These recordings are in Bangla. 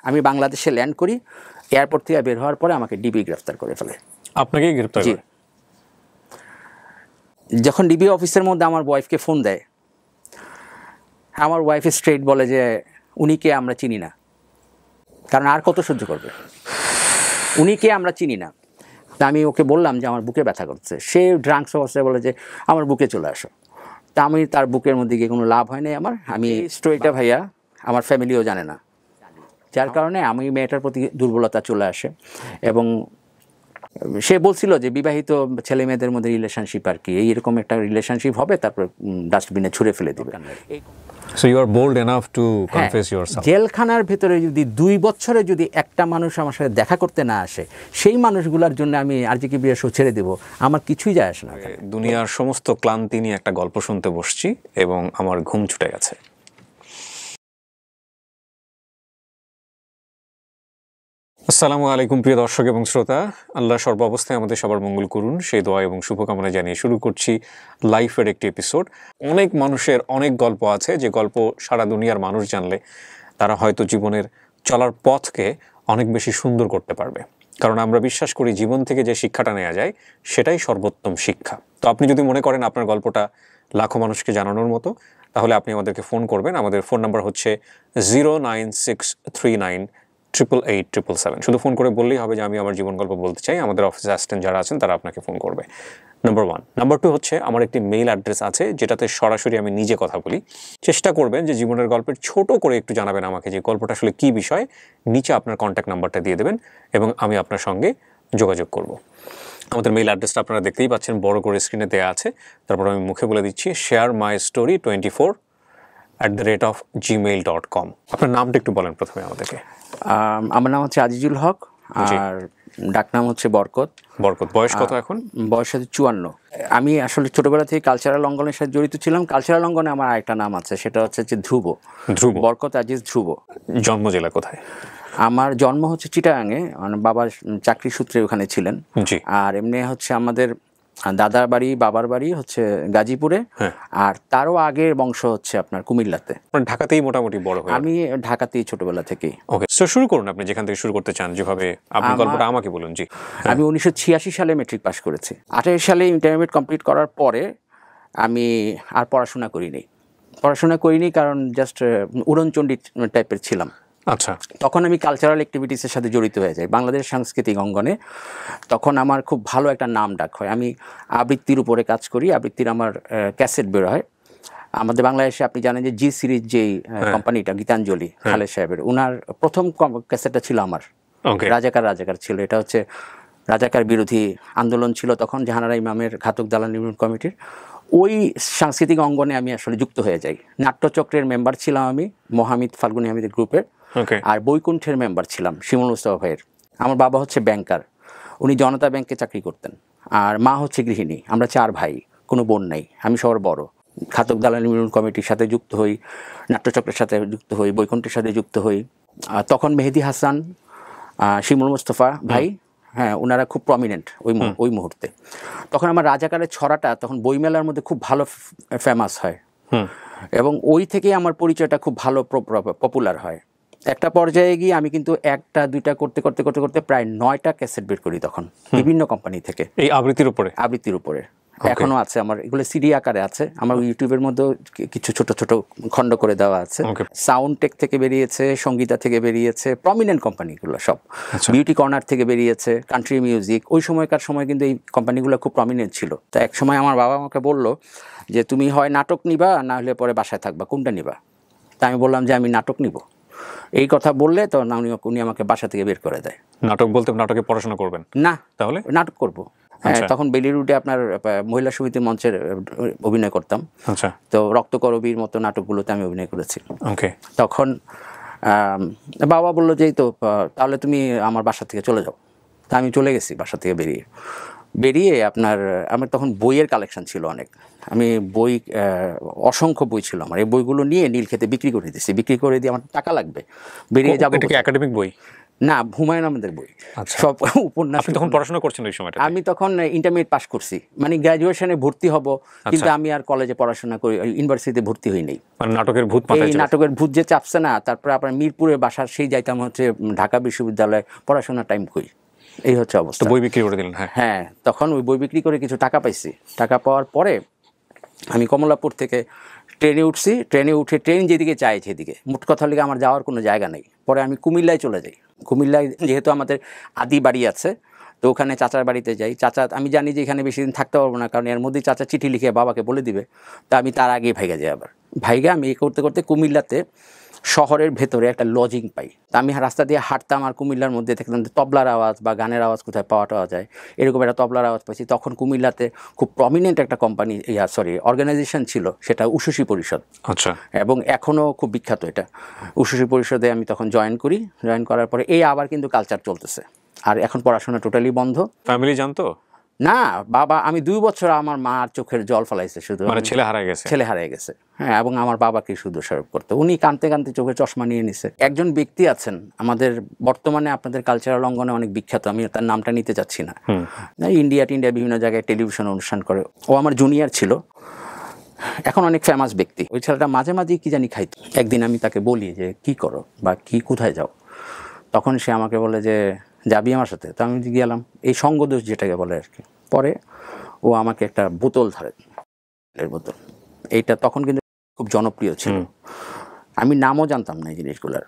আমি বাংলাদেশে ল্যান্ড করি, এয়ারপোর্ট থেকে বের হওয়ার পরে আমাকে ডিবি গ্রেফতার করে ফেলে। আপনাকেই গ্রেফতার করে? যখন ডিবি অফিসের মধ্যে আমার ওয়াইফকে ফোন দেয়, আমার ওয়াইফ স্ট্রেট বলে যে উনিকে আমরা চিনি না। কারণ আর কত সহ্য করবে, উনিকে আমরা চিনি না। তা আমি ওকে বললাম যে আমার বুকে ব্যথা করছে। সে ড্রাঙ্কস অবস্থায় বলে যে আমার বুকে চলে আসো। তা আমি তার বুকের মধ্যে গিয়ে কোনো লাভ হয় নাই আমার। আমি স্টোরিটা ভাইয়া আমার ফ্যামিলিও জানে না, যার কারণে আমি মেয়েটার প্রতি দুর্বলতা চলে আসে। এবং সে বলছিল যে বিবাহিত ছেলে মেয়েদের মধ্যে রিলেশনশিপ আর কি, এইরকম একটা রিলেশনশিপ হবে, তারপর ডাস্টবিনে ছুঁড়ে ফেলে দেবে। So you are bold enough to confess yourself. জেলখানার ভেতরে যদি 2 বছরে যদি একটা মানুষ আমার সাথে দেখা করতে না আসে, সেই মানুষগুলোর জন্য আমি আরজিকে বিয়ে শো ছেড়ে দেবো, আমার কিছুই যায় আসে না। দুনিয়ার সমস্ত ক্লান্তি নিয়ে একটা গল্প শুনতে বসছি এবং আমার ঘুম ছুটে গেছে। আসসালামু আলাইকুম প্রিয় দর্শক এবং শ্রোতা, আল্লাহ সর্বাবস্থায় আমাদের সবার মঙ্গল করুন সেই দোয়া এবং শুভকামনা জানিয়ে শুরু করছি লাইফের একটি এপিসোড। অনেক মানুষের অনেক গল্প আছে, যে গল্প সারা দুনিয়ার মানুষ জানলে তারা হয়তো জীবনের চলার পথকে অনেক বেশি সুন্দর করতে পারবে। কারণ আমরা বিশ্বাস করি জীবন থেকে যে শিক্ষাটা নেওয়া যায় সেটাই সর্বোত্তম শিক্ষা। তো আপনি যদি মনে করেন আপনার গল্পটা লাখো মানুষকে জানানোর মতো, তাহলে আপনি আমাদেরকে ফোন করবেন। আমাদের ফোন নাম্বার হচ্ছে 09639887777। শুধু ফোন করে বললেই হবে যে আমি আমার জীবন গল্প বলতে চাই। আমাদের অফিসে অ্যাসিস্ট্যান্ট যারা আছেন তারা আপনাকে ফোন করবে। নাম্বার 1। নাম্বার 2 হচ্ছে আমার একটি মেইল অ্যাড্রেস আছে যেটাতে সরাসরি আমি নিজে কথা বলি। চেষ্টা করবেন যে জীবনের গল্পের ছোট করে একটু জানাবেন আমাকে যে গল্পটা আসলে কী বিষয়। নিচে আপনার কন্ট্যাক্ট নাম্বারটা দিয়ে দেবেন এবং আমি আপনার সঙ্গে যোগাযোগ করব। আমাদের মেইল অ্যাড্রেসটা আপনারা দেখতেই পাচ্ছেন, বড় করে স্ক্রিনে দেওয়া আছে। তারপর আমি মুখে বলে দিচ্ছি, sharemystory24@gmail.com। আপনার নামটা একটু বলেন প্রথমে আমাদেরকে। আমার নাম হচ্ছে আজিজুল হক, আর ডাকনাম হচ্ছে বরকত। বরকত, বয়স কত এখন? বয়স হচ্ছে 54। আমি আসলে ছোটবেলা থেকে কালচারাল অঙ্গনের সাথে জড়িত ছিলাম। কালচারাল অঙ্গনে আমার আরেকটা নাম আছে, সেটা হচ্ছে ধ্রুব। ধ্রুব, বরকত আজিজ ধ্রুব। জন্ম জেলা কোথায়? আমার জন্ম হচ্ছে চিটাগাঙে, মানে বাবার চাকরি সূত্রে ওখানে ছিলেন। আর এমনি হচ্ছে আমাদের দাদার বাড়ি বাবার বাড়ি হচ্ছে গাজীপুরে, আর তারও আগের বংশ হচ্ছে আপনার কুমিল্লাতে। ঢাকাতেই মোটামুটি বড় হয়ে? আমি ঢাকাতেই ছোটবেলা থেকেই। ওকে, তো শুরু করুন আপনি যেখান থেকে শুরু করতে চান, যেভাবে আপনি গল্পটা আমাকে বলুন। জি, আমি 1986 সালে মেট্রিক পাস করেছি। 28 সালে ইন্টারমিডিয়েট কমপ্লিট করার পরে আমি আর পড়াশোনা করিনি, কারণ জাস্ট উড়নচণ্ডী টাইপের ছিলাম। আচ্ছা। তখন আমি কালচারাল অ্যাক্টিভিটিসের সাথে জড়িত হয়ে যাই বাংলাদেশ সাংস্কৃতিক অঙ্গনে। তখন আমার খুব ভালো একটা নাম ডাক হয়। আমি আবৃত্তির উপরে কাজ করি, আবৃত্তির আমার ক্যাসেট বের হয়। আমাদের বাংলাদেশে আপনি জানেন যে জি সিরিজ যেই কোম্পানিটা, গীতাঞ্জলি খালেদ সাহেবের, ওনার প্রথম ক্যাসেটটা ছিল আমার, রাজাকার ছিল। এটা হচ্ছে রাজাকার বিরোধী আন্দোলন ছিল তখন, জাহানারা ইমামের ঘাতক দালাল নির্মূল কমিটির। ওই সাংস্কৃতিক অঙ্গনে আমি আসলে যুক্ত হয়ে যাই। নাট্যচক্রের মেম্বার ছিলাম আমি, মোহামিদ ফাল্গুনী হামিদের গ্রুপের। আর বৈকুণ্ঠের মেম্বার ছিলাম শিমুল মুস্তাফা ভাইয়ের। আমার বাবা হচ্ছে ব্যাংকার, উনি জনতা ব্যাংকে চাকরি করতেন। আর মা হচ্ছে গৃহিণী। আমরা 4 ভাই, কোনো বোন নাই, আমি সবার বড়। ঘাতক দালাল নির্মূল কমিটির সাথে যুক্ত হই, নাট্যচক্রের সাথে যুক্ত হই, বৈকুণ্ঠের সাথে যুক্ত হই। তখন মেহেদি হাসান, শিমুল মুস্তাফা ভাই, ওনারা খুব প্রমিনেন্ট ওই মুহূর্তে। তখন আমার রাজাকারের ছড়াটা তখন বইমেলার মধ্যে খুব ভালো ফেমাস হয়, এবং ওই থেকেই আমার পরিচয়টা খুব ভালো পপুলার হয়। একটা পর্যায়ে গিয়ে আমি কিন্তু 1টা 2টা করতে করতে করতে করতে প্রায় 9টা ক্যাসেট বের করি তখন, বিভিন্ন কোম্পানি থেকে, এই আবৃত্তির উপরে। এখনো আছে আমার, এগুলো সিডি আকারে আছে। আমার ইউটিউবের মধ্যেও কিছু ছোট ছোট খণ্ড করে দেওয়া আছে। সাউন্ড টেক থেকে বেরিয়েছে, সঙ্গীতা থেকে বেরিয়েছে, প্রমিনেন্ট কোম্পানিগুলো সব। বিউটি কর্নার থেকে বেরিয়েছে, কান্ট্রি মিউজিক। ওই সময়কার সময় কিন্তু এই কোম্পানিগুলো খুব প্রমিনেন্ট ছিল। তা এক সময় আমার বাবা আমাকে বললো যে তুমি হয় নাটক নিবা, না হলে পরে বাসায় থাকবা, কোনটা নিবা? তা আমি বললাম যে আমি নাটক নিব। এই কথা বললে তো উনি আমাকে বাসা থেকে বের করে দেয়। নাটক বলতে নাটকে পড়াশোনা করবেন না? তাহলে নাটক করবো। তখন বেলি রুটে আপনার মহিলা সমিতি মঞ্চের অভিনয় করতাম। তো রক্তকরবীর মতো নাটকগুলোতে আমি অভিনয় করেছি। তখন বাবা বললো যে তো তাহলে তুমি আমার বাসা থেকে চলে যাও। তা আমি চলে গেছি বাসা থেকে বেরিয়ে আমার তখন বইয়ের কালেকশন ছিল অনেক। আমি অসংখ্য বই ছিল আমার। এই বইগুলো নিয়ে নীলক্ষেতে বিক্রি করে দিয়েছি। বিক্রি করে দিয়ে আমার টাকা লাগবে, বেরিয়ে যাবো। একাডেমিক বই? না, হুমায়ুন আহমেদের বই, আচ্ছা। সব উপন্যাস। আপনি তখন পড়াশোনা করছেন ওই সময়টা? আমি তখন ইন্টারমিডিয়েট পাস করছি, মানে গ্র্যাজুয়েশনে ভর্তি হব, কিন্তু আমি আর কলেজে পড়াশোনা করি, ইউনিভার্সিটিতে ভর্তি হই নাই। মানে নাটকের ভূত এই মাথায় চলে। নাটকের ভূত যে চাপছে না, তারপরে আপনার মিরপুরে বাসার সেই যাইতাম হচ্ছে ঢাকা বিশ্ববিদ্যালয়ে, পড়াশোনার টাইম কই, এই হচ্ছে তো অবস্থা। বই বিক্রি করে দিলেন? হ্যাঁ। হ্যাঁ, তখন ওই বই বিক্রি করে কিছু টাকা পাইছি। টাকা পাওয়ার পরে আমি কমলাপুর থেকে ট্রেনে উঠছি, ট্রেনে উঠে ট্রেন যেদিকে চাই সেদিকে, মোট কথা হলে আমার যাওয়ার কোনো জায়গা নেই। পরে আমি কুমিল্লায় চলে যাই। কুমিল্লায় যেহেতু আমাদের আদি বাড়ি আছে, তো ওখানে চাচার বাড়িতে যাই। চাচা, আমি জানি যে এখানে বেশি দিন থাকতে পারবো না, কারণ এর মধ্যেই চাচা চিঠি লিখে বাবাকে বলে দিবে। তা আমি তার আগেই ভাইগা যাই। আবার ভাইগা আমি করতে করতে কুমিল্লাতে শহরের ভেতরে একটা লজিং পাই। তা আমি রাস্তা দিয়ে হাঁটতাম, আর কুমিল্লার মধ্যে দেখতাম তবলার আওয়াজ বা গানের আওয়াজ কোথায় পাওয়া যায়, এরকম একটা তবলার আওয়াজ পাইছি। তখন কুমিল্লাতে খুব প্রমিনেন্ট একটা কোম্পানি, অর্গানাইজেশন ছিল, সেটা উষসী পরিষদ। আচ্ছা। এবং এখনও খুব বিখ্যাত এটা। উষসী পরিষদে আমি তখন জয়েন করি। জয়েন করার পরে এই আবার কিন্তু কালচার চলতেছে, আর এখন পড়াশোনা টোটালি বন্ধ। ফ্যামিলি জানতো? না, বাবা, আমি 2 বছর আমার মার চোখের জল ফেলাইছে শুধু, মানে ছেলে হারায় গেছে? ছেলে হারিয়ে গেছে, হ্যাঁ। এবং আমার বাবাকে শুধু দোষারোপ করতো, উনি কাঁদতে কাঁদতে চোখে চশমা নিয়ে নিছে। একজন ব্যক্তি আছেন আমাদের বর্তমানে আপনাদের কালচারাল অঙ্গনে অনেক বিখ্যাত, আমি তার নামটা নিতে চাচ্ছি না, ইন্ডিয়া বিভিন্ন জায়গায় টেলিভিশন অনুষ্ঠান করে। ও আমার জুনিয়র ছিল, এখন অনেক ফেমাস ব্যক্তি। ওই ছেলেটা মাঝে মাঝে কি জানি খাইতো। একদিন আমি তাকে বলি যে কি করো বা কি কোথায় যাও, তখন সে আমাকে বলে যে যাবি আমার সাথে। তো আমি গেলাম, এই সঙ্গদোষ যেটাকে বলে আর কি। পরে ও আমাকে একটা বোতল ধরে, এর বোতল, এইটা তখন কিন্তু খুব জনপ্রিয় ছিল, আমি নামও জানতাম না এই জিনিসগুলোর।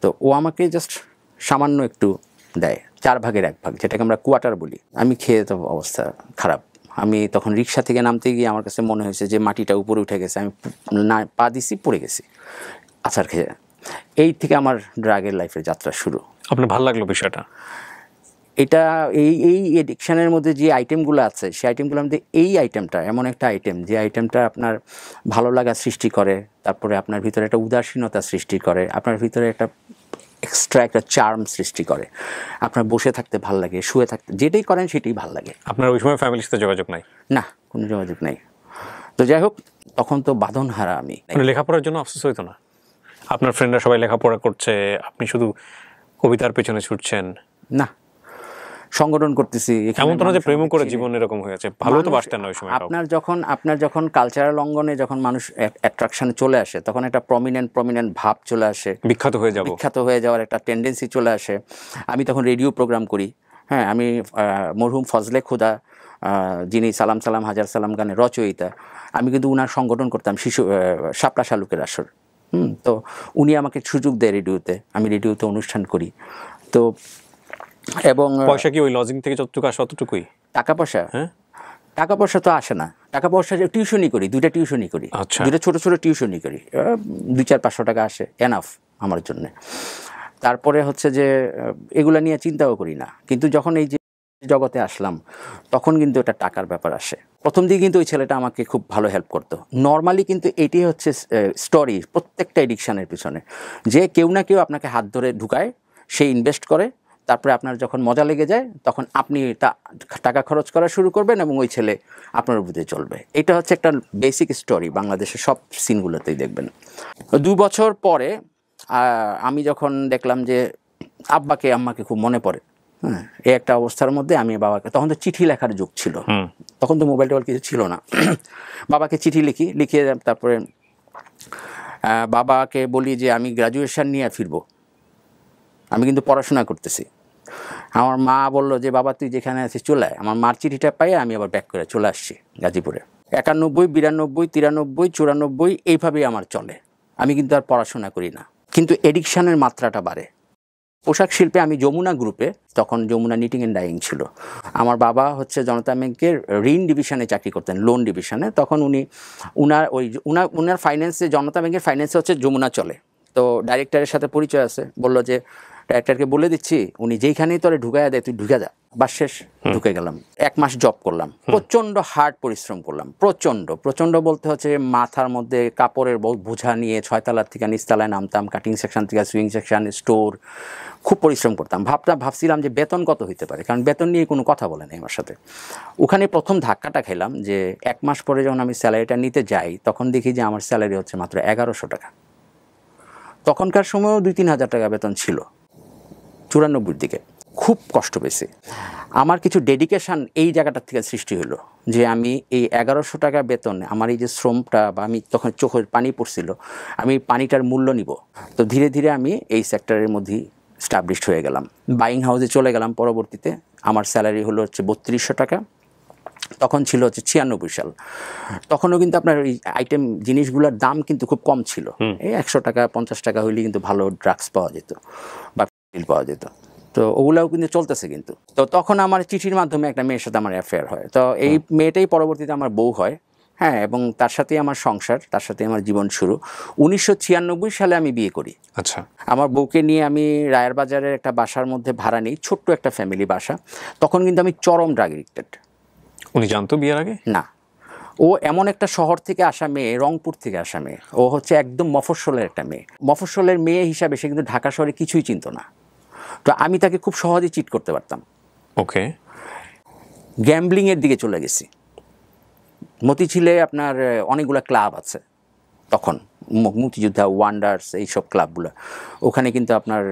তো ও আমাকে জাস্ট সামান্য একটু দেয়, 4 ভাগের 1 ভাগ, যেটাকে আমরা কোয়ার্টার বলি। আমি খেয়ে তো অবস্থা খারাপ। আমি তখন রিক্সা থেকে নামতে গিয়ে আমার কাছে মনে হয়েছে যে মাটিটা উপরে উঠে গেছে, আমি না পা দিছি, পড়ে গেছি আছাড় খেয়ে। এই থেকে আমার ড্রাগের লাইফের যাত্রা শুরু। আপনার ভালো লাগলো বিষয়টা? এটা এই এডিকশানের মধ্যে যে আইটেমগুলো আছে, সেই আইটেমগুলোর মধ্যে এই আইটেমটা এমন একটা আইটেম, যে আইটেমটা আপনার ভালো লাগা সৃষ্টি করে, তারপরে আপনার ভিতরে একটা উদাসীনতা সৃষ্টি করে, আপনার ভিতরে একটা এক্সট্রা একটা চার্ম সৃষ্টি করে, আপনার বসে থাকতে ভাল লাগে, শুয়ে থাকতে, যেটাই করেন সেটাই ভাল লাগে। আপনার ওই সময় ফ্যামিলির সাথে যোগাযোগ নাই? না, কোনো যোগাযোগ নেই। তো যাই হোক, তখন তো বাঁধন হারা আমি। মানে লেখাপড়ার জন্য আফসোস হইতো না? আপনার ফ্রেন্ডরা সবাই লেখাপড়া করছে, আপনি শুধু কবিতার পেছনে ছুটছেন। না, সংগঠন করতেছি। এমন তো না যে প্রেমও করে জীবন এরকম হয়েছে? ভালো তো বাসতেন না ওই সময়? আপনার যখন কালচারাল অঙ্গনে যখন মানুষ অ্যাট্রাকশনে চলে আসে, তখন একটা প্রমিনেন্ট ভাব চলে আসে, বিখ্যাত হয়ে যাওয়ার একটা টেন্ডেন্সি চলে আসে। আমি তখন রেডিও প্রোগ্রাম করি, হ্যাঁ। আমি মরহুম ফজলে খুদা, যিনি সালাম সালাম হাজার সালাম গানের রচয়িতা, আমি কিন্তু উনার সংগঠন করতাম, শাপলা শালুকের আসর। তো উনি আমাকে সুযোগ দেয় রেডিওতে, আমি রেডিওতে অনুষ্ঠান করি। তো এবং পয়সা কি ওই লজিং থেকে যতটুকু আসে অতটুকুই? টাকা পয়সা? হ্যাঁ, টাকা পয়সা তো আসে না। টাকা পয়সা টিউশনই করি, 2টা টিউশনই করি, 2টা ছোটো ছোটো টিউশনই করি, 200-500 টাকা আসে, এনাফ আমার জন্যে। তারপরে হচ্ছে যে এগুলা নিয়ে চিন্তাও করি না। কিন্তু যখন এই যে জগতে আসলাম, তখন কিন্তু এটা টাকার ব্যাপার আসে। প্রথম দিকে কিন্তু ওই ছেলেটা আমাকে খুব ভালো হেল্প করতো। নর্মালি কিন্তু এটি হচ্ছে স্টোরি প্রত্যেকটা এডিকশানের পিছনে, যে কেউ না কেউ আপনাকে হাত ধরে ঢুকায়, সে ইনভেস্ট করে, তারপরে আপনার যখন মজা লেগে যায়, তখন আপনি টাকা খরচ করা শুরু করবেন এবং ওই ছেলে আপনার উপরে চলবে। এটা হচ্ছে একটা বেসিক স্টোরি, বাংলাদেশের সব সিনগুলোতেই দেখবেন। 2 বছর পরে আমি যখন দেখলাম যে আব্বাকে আম্মাকে খুব মনে পড়ে, হ্যাঁ, এই একটা অবস্থার মধ্যে আমি বাবাকে, তখন তো চিঠি লেখার যুগ ছিল, তখন তো মোবাইল টোবাইল কিছু ছিল না। বাবাকে চিঠি লিখিয়ে তারপরে বাবাকে বলি যে আমি গ্র্যাজুয়েশন নিয়ে ফিরবো, আমি কিন্তু পড়াশোনা করতেছি। আমার মা বলল যে বাবা তুই যেখানে আছিস চলে আয়। আমার মার চিঠিটা পাই আমি আবার ব্যাক করে চলে আসছি গাজীপুরে। 91, 92, 93, 94 এইভাবেই আমার চলে। আমি কিন্তু আর পড়াশোনা করি না, কিন্তু এডিকশানের মাত্রাটা বাড়ে। পোশাক শিল্পে আমি যমুনা গ্রুপে, তখন যমুনা নিটিং অ্যান্ড ডাইং ছিল, আমার বাবা হচ্ছে জনতা ব্যাংকের ঋণ ডিভিশনে চাকরি করতেন, লোন ডিভিশনে। তখন উনার ফাইন্যান্সে, জনতা ব্যাংকের ফাইন্যান্সে হচ্ছে যমুনা চলে। তো ডাইরেক্টরের সাথে পরিচয় আছে, বললো যে ডাইরেক্টরকে বলে দিচ্ছি, উনি যেইখানেই তোরে ঢুকাইয়া দেয় তুই ঢুকে যা। বাস শেষ, ঢুকে গেলাম। 1 মাস জব করলাম, প্রচণ্ড হার্ড পরিশ্রম করলাম, প্রচণ্ড বলতে হচ্ছে মাথার মধ্যে কাপড়ের বোঝা নিয়ে 6 তলার থেকে নিচতলায় নামতাম, কাটিং সেকশন থেকে সুইং সেকশন, স্টোর, খুব পরিশ্রম করতাম। ভাবছিলাম যে বেতন কত হইতে পারে, কারণ বেতন নিয়ে কোনো কথা বলে নাই আমার সাথে। ওখানে প্রথম ধাক্কাটা খেলাম যে 1 মাস পরে যখন আমি স্যালারিটা নিতে যাই, তখন দেখি যে আমার স্যালারি হচ্ছে মাত্র 1100 টাকা। তখনকার সময়ও 2-3 হাজার টাকা বেতন ছিল। 94 দিকে খুব কষ্ট পেয়েছি। আমার কিছু ডেডিকেশান এই জায়গাটার থেকে সৃষ্টি হলো যে আমি এই 1100 টাকা বেতন, আমার এই যে শ্রমটা বা আমি তখন চোখের পানি পড়ছিল, আমি পানিটার মূল্য নিব। তো ধীরে ধীরে আমি এই সেক্টরের মধ্যেই স্টাবলিশড হয়ে গেলাম। বাইং হাউসে চলে গেলাম পরবর্তীতে। আমার স্যালারি হলো হচ্ছে 3200 টাকা, তখন ছিল হচ্ছে 96 সাল। তখনও কিন্তু আপনার এই আইটেম জিনিসগুলোর দাম কিন্তু খুব কম ছিল, এই 100 টাকা 50 টাকা হইলে কিন্তু ভালো ড্রাগস পাওয়া যেত বা পিল পাওয়া যেত। তো ওগুলাও কিন্তু চলতেছে কিন্তু। তো তখন আমার চিঠির মাধ্যমে একটা মেয়ের সাথে আমার অ্যাফেয়ার হয়। তো এই মেয়েটাই পরবর্তীতে আমার বউ হয়, হ্যাঁ, এবং তার সাথেই আমার সংসার, তার সাথে আমার জীবন শুরু। 1996 সালে আমি বিয়ে করি। আচ্ছা। আমার বউকে নিয়ে আমি রায়ের বাজারের একটা বাসার মধ্যে ভাড়া নিই, ছোট্ট একটা ফ্যামিলি বাসা। তখন কিন্তু আমি চরম ড্রাগ এডিক্টেড। উনি জানতো বিয়ের আগে? না, ও এমন একটা শহর থেকে আসা মেয়ে, রংপুর থেকে আসা মেয়ে। ও হচ্ছে একদম মফস্বলের একটা মেয়ে। মফস্বলের মেয়ে হিসাবে সে কিন্তু ঢাকা শহরে কিছুই চিনত না। তো আমি তাকে খুব সহজেই চিট করতে পারতাম। ওকে। গ্যাম্বলিংয়ের দিকে চলে গেছি। মতিঝিলে আপনার অনেকগুলো ক্লাব আছে তখন, মুক্তিযোদ্ধা, ওয়ান্ডার্স, এইসব ক্লাবগুলো। ওখানে কিন্তু আপনার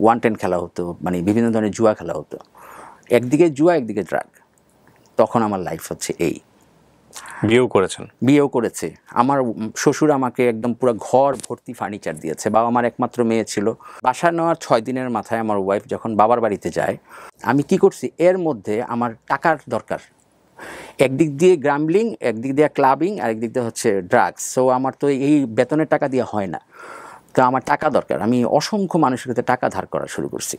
110 খেলা হতো, মানে বিভিন্ন ধরনের জুয়া খেলা হতো। একদিকে জুয়া, একদিকে ড্রাগ। তখন আমার লাইফ হচ্ছে এই। বিয়েও করেছেন? বিয়েও করেছে। আমার শ্বশুর আমাকে একদম পুরো ঘর ভর্তি ফার্নিচার দিয়েছে। বাবা আমার একমাত্র মেয়ে ছিল। বাসা নেওয়ার 6 দিনের মাথায় আমার ওয়াইফ যখন বাবার বাড়িতে যায়, আমি কি করছি, এর মধ্যে আমার টাকার দরকার। একদিক দিয়ে গ্যাম্বলিং, একদিক দিয়ে ক্লাবিং, আর একদিক দিয়ে হচ্ছে ড্রাগস। সো আমার তো এই বেতনের টাকা দিয়ে হয় না, তো আমার টাকা দরকার। আমি অসংখ্য মানুষের কাছে টাকা ধার করা শুরু করছি।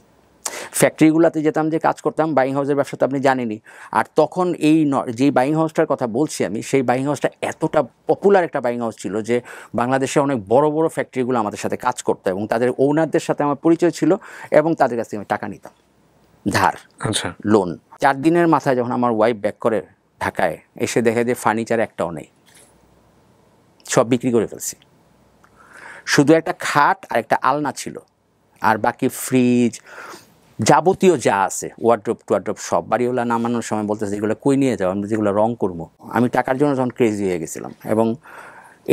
ফ্যাক্টরিগুলোতে যেতাম, যে কাজ করতাম, বাইং হাউসের ব্যবসা তো আপনি জানেনই। আর তখন এই যেই বাইং হাউসটার কথা বলছি আমি, সেই বাইং হাউসটা এতটা পপুলার একটা বাইং হাউস ছিল যে বাংলাদেশে অনেক বড় বড় ফ্যাক্টরিগুলো আমাদের সাথে কাজ করতো, এবং তাদের ওনারদের সাথে আমার পরিচয় ছিল, এবং তাদের কাছ থেকে আমি টাকা নিতাম ধার, আচ্ছা। লোন। 4 দিনের মাথায় যখন আমার ওয়াইফ ব্যাক করে ঢাকায়, এসে দেখে যে ফার্নিচার একটাও নেই, সব বিক্রি করে ফেলছি। শুধু একটা খাট আর একটা আলনা ছিল, আর বাকি ফ্রিজ, যাবতীয় যা আছে, ওয়ার্ড্রোপ টুয়ার্ড্রোপ সব। বাড়িওয়ালা নামানোর সময় বলতেছে যেগুলো কই নিয়ে যাও, আমরা যেগুলো রং করবো। আমি টাকার জন্য তখন ক্রেজি হয়ে গেছিলাম, এবং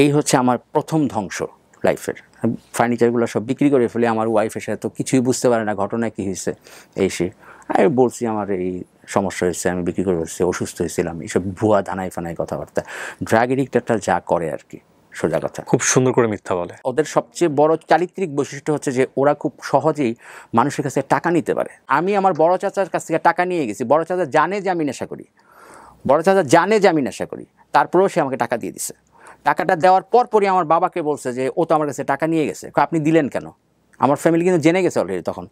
এই হচ্ছে আমার প্রথম ধ্বংস লাইফের। ফার্নিচারগুলো সব বিক্রি করে ফেলে। আমার ওয়াইফ এসে তো কিছুই বুঝতে পারে না ঘটনা কী হয়েছে। এই সে আমি বলছি আমার এই সমস্যা হয়েছে, আমি বিক্রি করে ফেলছি, অসুস্থ হয়েছিলাম, এইসব ভুয়া ধানাই ফানাই কথাবার্তা। ড্রাগ এডিক্টারটা যা করে আর কি, সোজা কথা। খুব সুন্দর করে মিথ্যা বলে। ওদের সবচেয়ে বড় চারিত্রিক বৈশিষ্ট্য হচ্ছে যে ওরা খুব সহজেই মানুষের কাছে টাকা নিতে পারে। আমি আমার বড় চাচার কাছ থেকে টাকা নিয়ে গেছি। বড় চাচা জানে যে আমি নেশা করি, বড় চাচা জানে যে আমি নেশা করি, তারপরেও সে আমাকে টাকা দিয়ে দিছে। টাকাটা দেওয়ার পরই আমার বাবাকে বলছে যে ও তো আমার কাছে টাকা নিয়ে গেছে। আপনি দিলেন কেন? আমার ফ্যামিলি কিন্তু জেনে গেছে অলরেডি তখন।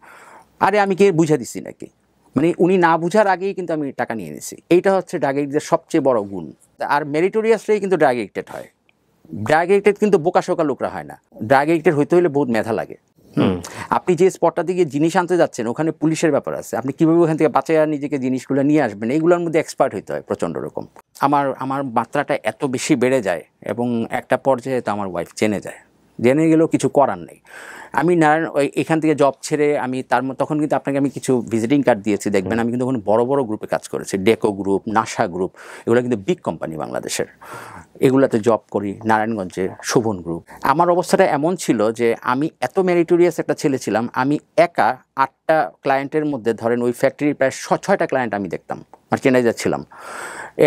আরে আমি কি বুঝা দিচ্ছি নাকি? মানে উনি না বুঝার আগেই কিন্তু আমি টাকা নিয়ে নিছি। এইটা হচ্ছে ড্রাগ এডিক্টের সবচেয়ে বড় গুণ। আর মেরিটোরিয়াসরাই কিন্তু ড্রাগ এডিক্টেড হয়। ড্রাগ এডিক্টেড কিন্তু বোকাশোকা লোকরা হয় না। ড্রাগ এডিক্টেড হইতে হলে বহুত মেধা লাগে। আপনি যে স্পটটা থেকে জিনিস আনতে যাচ্ছেন, ওখানে পুলিশের ব্যাপার আছে। আপনি কীভাবে ওখান থেকে বাঁচাইয়া নিজেকে জিনিসগুলো নিয়ে আসবেন, এইগুলোর মধ্যে এক্সপার্ট হইতে হয় প্রচণ্ড রকম। আমার মাত্রাটা এত বেশি বেড়ে যায়, এবং একটা পর্যায়ে তো আমার ওয়াইফ জেনে যায়। জেনে গেলেও কিছু করার নেই। আমি নারায়ণ এখান থেকে জব ছেড়ে আমি তখন কিন্তু আপনাকে আমি কিছু ভিজিটিং কার্ড দিয়েছি, দেখবেন আমি কিন্তু ওখানে বড় বড় গ্রুপে কাজ করেছি। ডেকো গ্রুপ, নাসা গ্রুপ, এগুলো কিন্তু বিগ কোম্পানি বাংলাদেশের। এগুলাতে জব করি, নারায়ণগঞ্জে শোভন গ্রুপ। আমার অবস্থাটা এমন ছিল যে আমি এত মেরিটোরিয়াস একটা ছেলে ছিলাম, আমি একা 8টা ক্লায়েন্টের মধ্যে ধরেন ওই ফ্যাক্টরির প্রায় 6টা ক্লায়েন্ট আমি দেখতাম, মার্চেন্ডাইজার ছিলাম।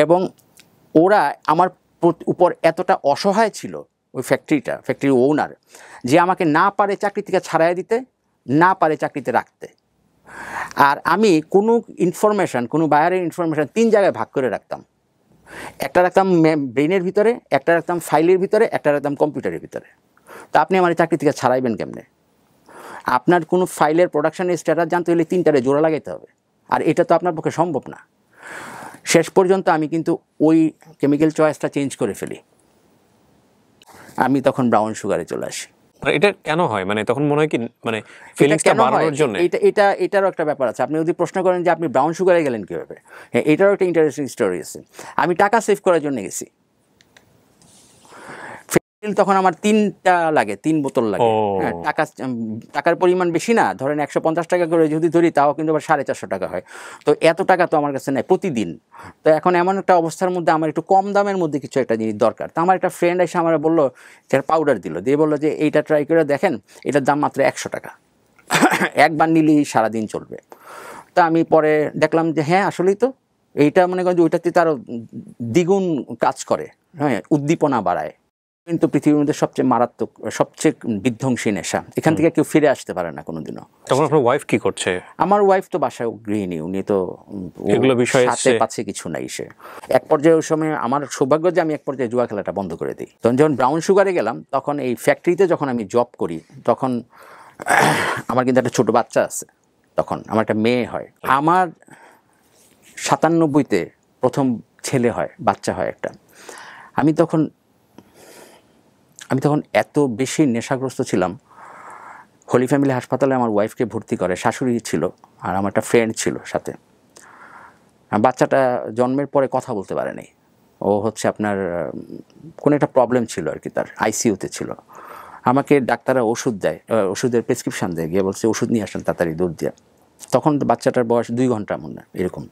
এবং ওরা আমার উপর এতটা অসহায় ছিল, ওই ফ্যাক্টরির ওনার, যে আমাকে না পারে চাকরি থেকে ছাড়াই দিতে, না পারে চাকরিতে রাখতে। আর আমি কোনো ইনফরমেশান, কোনো বায়ারের ইনফরমেশান 3 জায়গায় ভাগ করে রাখতাম। একটা রাখতাম ব্রেনের ভিতরে, একটা রাখতাম ফাইলের ভিতরে, একটা রাখতাম কম্পিউটারের ভিতরে। তা আপনি আমার চাকরি থেকে ছাড়াইবেন কেমনে? আপনার কোনো ফাইলের প্রোডাকশনের স্ট্যাটাস জানতে হলে 3টারে জোড়া লাগাইতে হবে, আর এটা তো আপনার পক্ষে সম্ভব না। শেষ পর্যন্ত আমি কিন্তু ওই কেমিক্যাল চয়েসটা চেঞ্জ করে ফেলি। আমি তখন ব্রাউন সুগারে চলে আসি। এটা কেন হয়? মানে তখন মনে হয় কি, মানে ফিলিংসটা বাড়ানোর জন্য? এটারও একটা ব্যাপার আছে। আপনি যদি প্রশ্ন করেন যে আপনি ব্রাউন সুগারে গেলেন কীভাবে, হ্যাঁ, এটারও একটা ইন্টারেস্টিং স্টোরি আছে। আমি টাকা সেভ করার জন্য গেছি। তখন আমার 3টা লাগে, 3 বোতল লাগে। হ্যাঁ, টাকার পরিমাণ বেশি না, ধরেন 150 টাকা করে যদি ধরি, তাও কিন্তু আবার 450 টাকা হয়। তো এত টাকা তো আমার কাছে নেই প্রতিদিন। তো এখন এমন একটা অবস্থার মধ্যে আমার একটু কম দামের মধ্যে কিছু একটা জিনিস দরকার। তো আমার একটা ফ্রেন্ড এসে আমার বললো, যে পাউডার দিল, দিয়ে বললো যে এইটা ট্রাই করে দেখেন, এটার দাম মাত্র 100 টাকা। একবার নিলেই সারাদিন চলবে। তা আমি পরে দেখলাম যে হ্যাঁ আসলেই তো এইটা মনে করেন যে ওইটাতে তারও দ্বিগুণ কাজ করে, হ্যাঁ, উদ্দীপনা বাড়ায়। কিন্তু পৃথিবীর মধ্যে সবচেয়ে মারাত্মক, সবচেয়ে বিধ্বংসী নেশা, এখান থেকে কেউ ফিরে আসতে পারে না কোনোদিনও। তখন আপনার ওয়াইফ কি করছে? আমার ওয়াইফ তো বাসায় গৃহিণী, উনি তো এগুলো বিষয়ে সাথে পাচ্ছে কিছু নাই। সে এক পর্যায়ে ওই সময় আমার সৌভাগ্য যে আমি এক পর্যায়ে জুয়া খেলাটা বন্ধ করে দিই। তখন যখন ব্রাউন সুগারে গেলাম, তখন এই ফ্যাক্টরিতে যখন আমি জব করি, তখন আমার কিন্তু একটা ছোটো বাচ্চা আছে, তখন আমার একটা মেয়ে হয়। আমার 97-তে প্রথম ছেলে হয়, বাচ্চা হয় একটা। আমি তখন এত বেশি নেশাগ্রস্ত ছিলাম। হোলি ফ্যামিলি হাসপাতালে আমার ওয়াইফকে ভর্তি করে, শাশুড়ি ছিল আর আমার একটা ফ্রেন্ড ছিল সাথে। বাচ্চাটা জন্মের পরে কথা বলতে পারেনি। ও হচ্ছে আপনার কোনো একটা প্রবলেম ছিল আর কি, তার আইসিইউতে ছিল। আমাকে ডাক্তাররা ওষুধ দেয়, ওষুধের প্রেসক্রিপশান দেয়, গিয়ে বলছে ওষুধ নিয়ে আসেন তাড়াতাড়ি দুধ দিয়ে। তখন বাচ্চাটার বয়স 2 ঘন্টা মনে এরকম।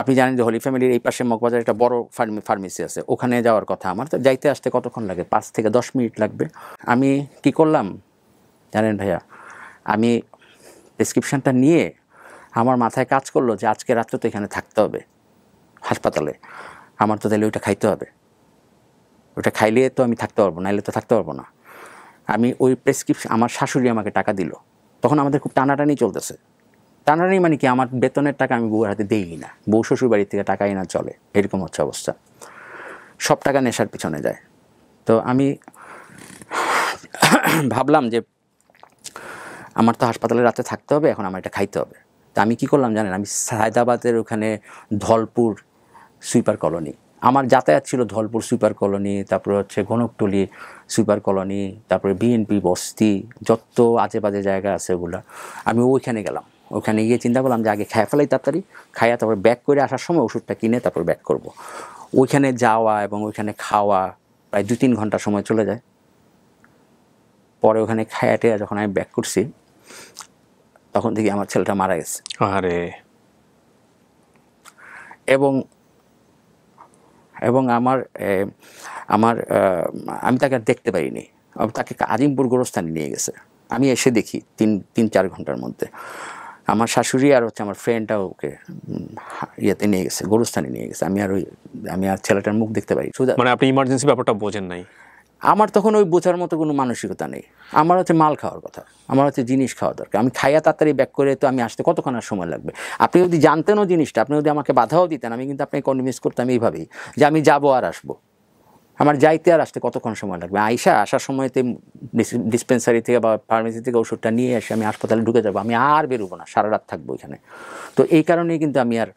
আপনি জানেন যে হোলি ফ্যামিলির এই পাশে মগবাজার একটা বড় ফার্মেসি আছে, ওখানে যাওয়ার কথা আমার। তো যাইতে আসতে কতক্ষণ লাগে? 5 থেকে 10 মিনিট লাগবে। আমি কি করলাম জানেন ভাইয়া? আমি প্রেসক্রিপশানটা নিয়ে আমার মাথায় কাজ করলো যে আজকে রাত্রে তো এখানে থাকতে হবে হাসপাতালে, আমার তো তাহলে ওইটা খাইতে হবে। ওটা খাইলে তো আমি থাকতে পারবো, নাইলে তো থাকতে পারবো না। আমি ওই প্রেসক্রিপশন, আমার শাশুড়ি আমাকে টাকা দিল। তখন আমাদের খুব টানাটানি চলতেছে। টানাটানি মানে কি, আমার বেতনের টাকা আমি বউয়ের হাতে দিই না, বউ শ্বশুর বাড়ি থেকে টাকাই না চলে, এরকম হচ্ছে অবস্থা। সব টাকা নেশার পিছনে যায়। তো আমি ভাবলাম যে আমার তো হাসপাতালে রাতে থাকতে হবে, এখন আমার এটা খাইতে হবে। তা আমি কী করলাম জানেন? আমি সায়দাবাদের ওখানে ধলপুর সুইপার কলোনি, আমার যাতায়াত ছিল ধলপুর সুইপার কলোনি, তারপরে হচ্ছে গণকটলি সুইপার কলোনি, তারপরে বিএনপি বস্তি, যত আজে বাজে জায়গা আছে ওগুলো। আমি ওইখানে গেলাম। ওখানে গিয়ে চিন্তা করলাম যে আগে খাইয়া ফেলাই তাড়াতাড়ি, খাইয়া তারপরে ব্যাক করে আসার সময় ওষুধটা কিনে তারপর ব্যাক করব। ওইখানে যাওয়া এবং ওইখানে খাওয়া প্রায় 2-3 ঘন্টা সময় চলে যায়। পরে ওখানে খাইয়া টেয়া যখন আমি ব্যাক করছি, তখন থেকে আমার ছেলেটা মারা গেছে। আরে, এবং আমার আমি তাকে আর দেখতে পারিনি। তাকে আজিমপুর গোরস্থানে নিয়ে গেছে। আমি এসে দেখি 3-4 ঘন্টার মধ্যে আমার শাশুড়ি আর হচ্ছে আমার ফ্রেন্ডটাও ওকে ইয়েতে নিয়ে গেছে, গোরস্থানে নিয়ে গেছে। আমি আর ছেলেটার মুখ দেখতে পারি। মানে আপনি ইমার্জেন্সি ব্যাপারটা বোঝেন নাই? আমার তখন ওই বোঝার মতো কোনো মানসিকতা নেই। আমার হচ্ছে মাল খাওয়ার কথা, আমার হচ্ছে জিনিস খাওয়া দরকার। আমি খাইয়া তাড়াতাড়ি ব্যাক করে তো আমি আসতে কতক্ষণ আর সময় লাগবে? আপনি যদি জানতেনও জিনিসটা, আপনি যদি আমাকে বাধাও দিতেন, আমি কিন্তু আপনাকে কনভিন্স করতাম এইভাবেই যে আমি যাবো আর আসবো। আমার যাইতে আর আসতে কতক্ষণ সময় লাগবে? আসার সময়তে ডিসপেন্সারি থেকে বা ফার্মেসি থেকে ওষুধটা নিয়ে এসে আমি হাসপাতালে ঢুকে যাবো, আমি আর বেরোবো না, সারা রাত থাকবো এখানে। তো এই কারণেই কিন্তু আমি আর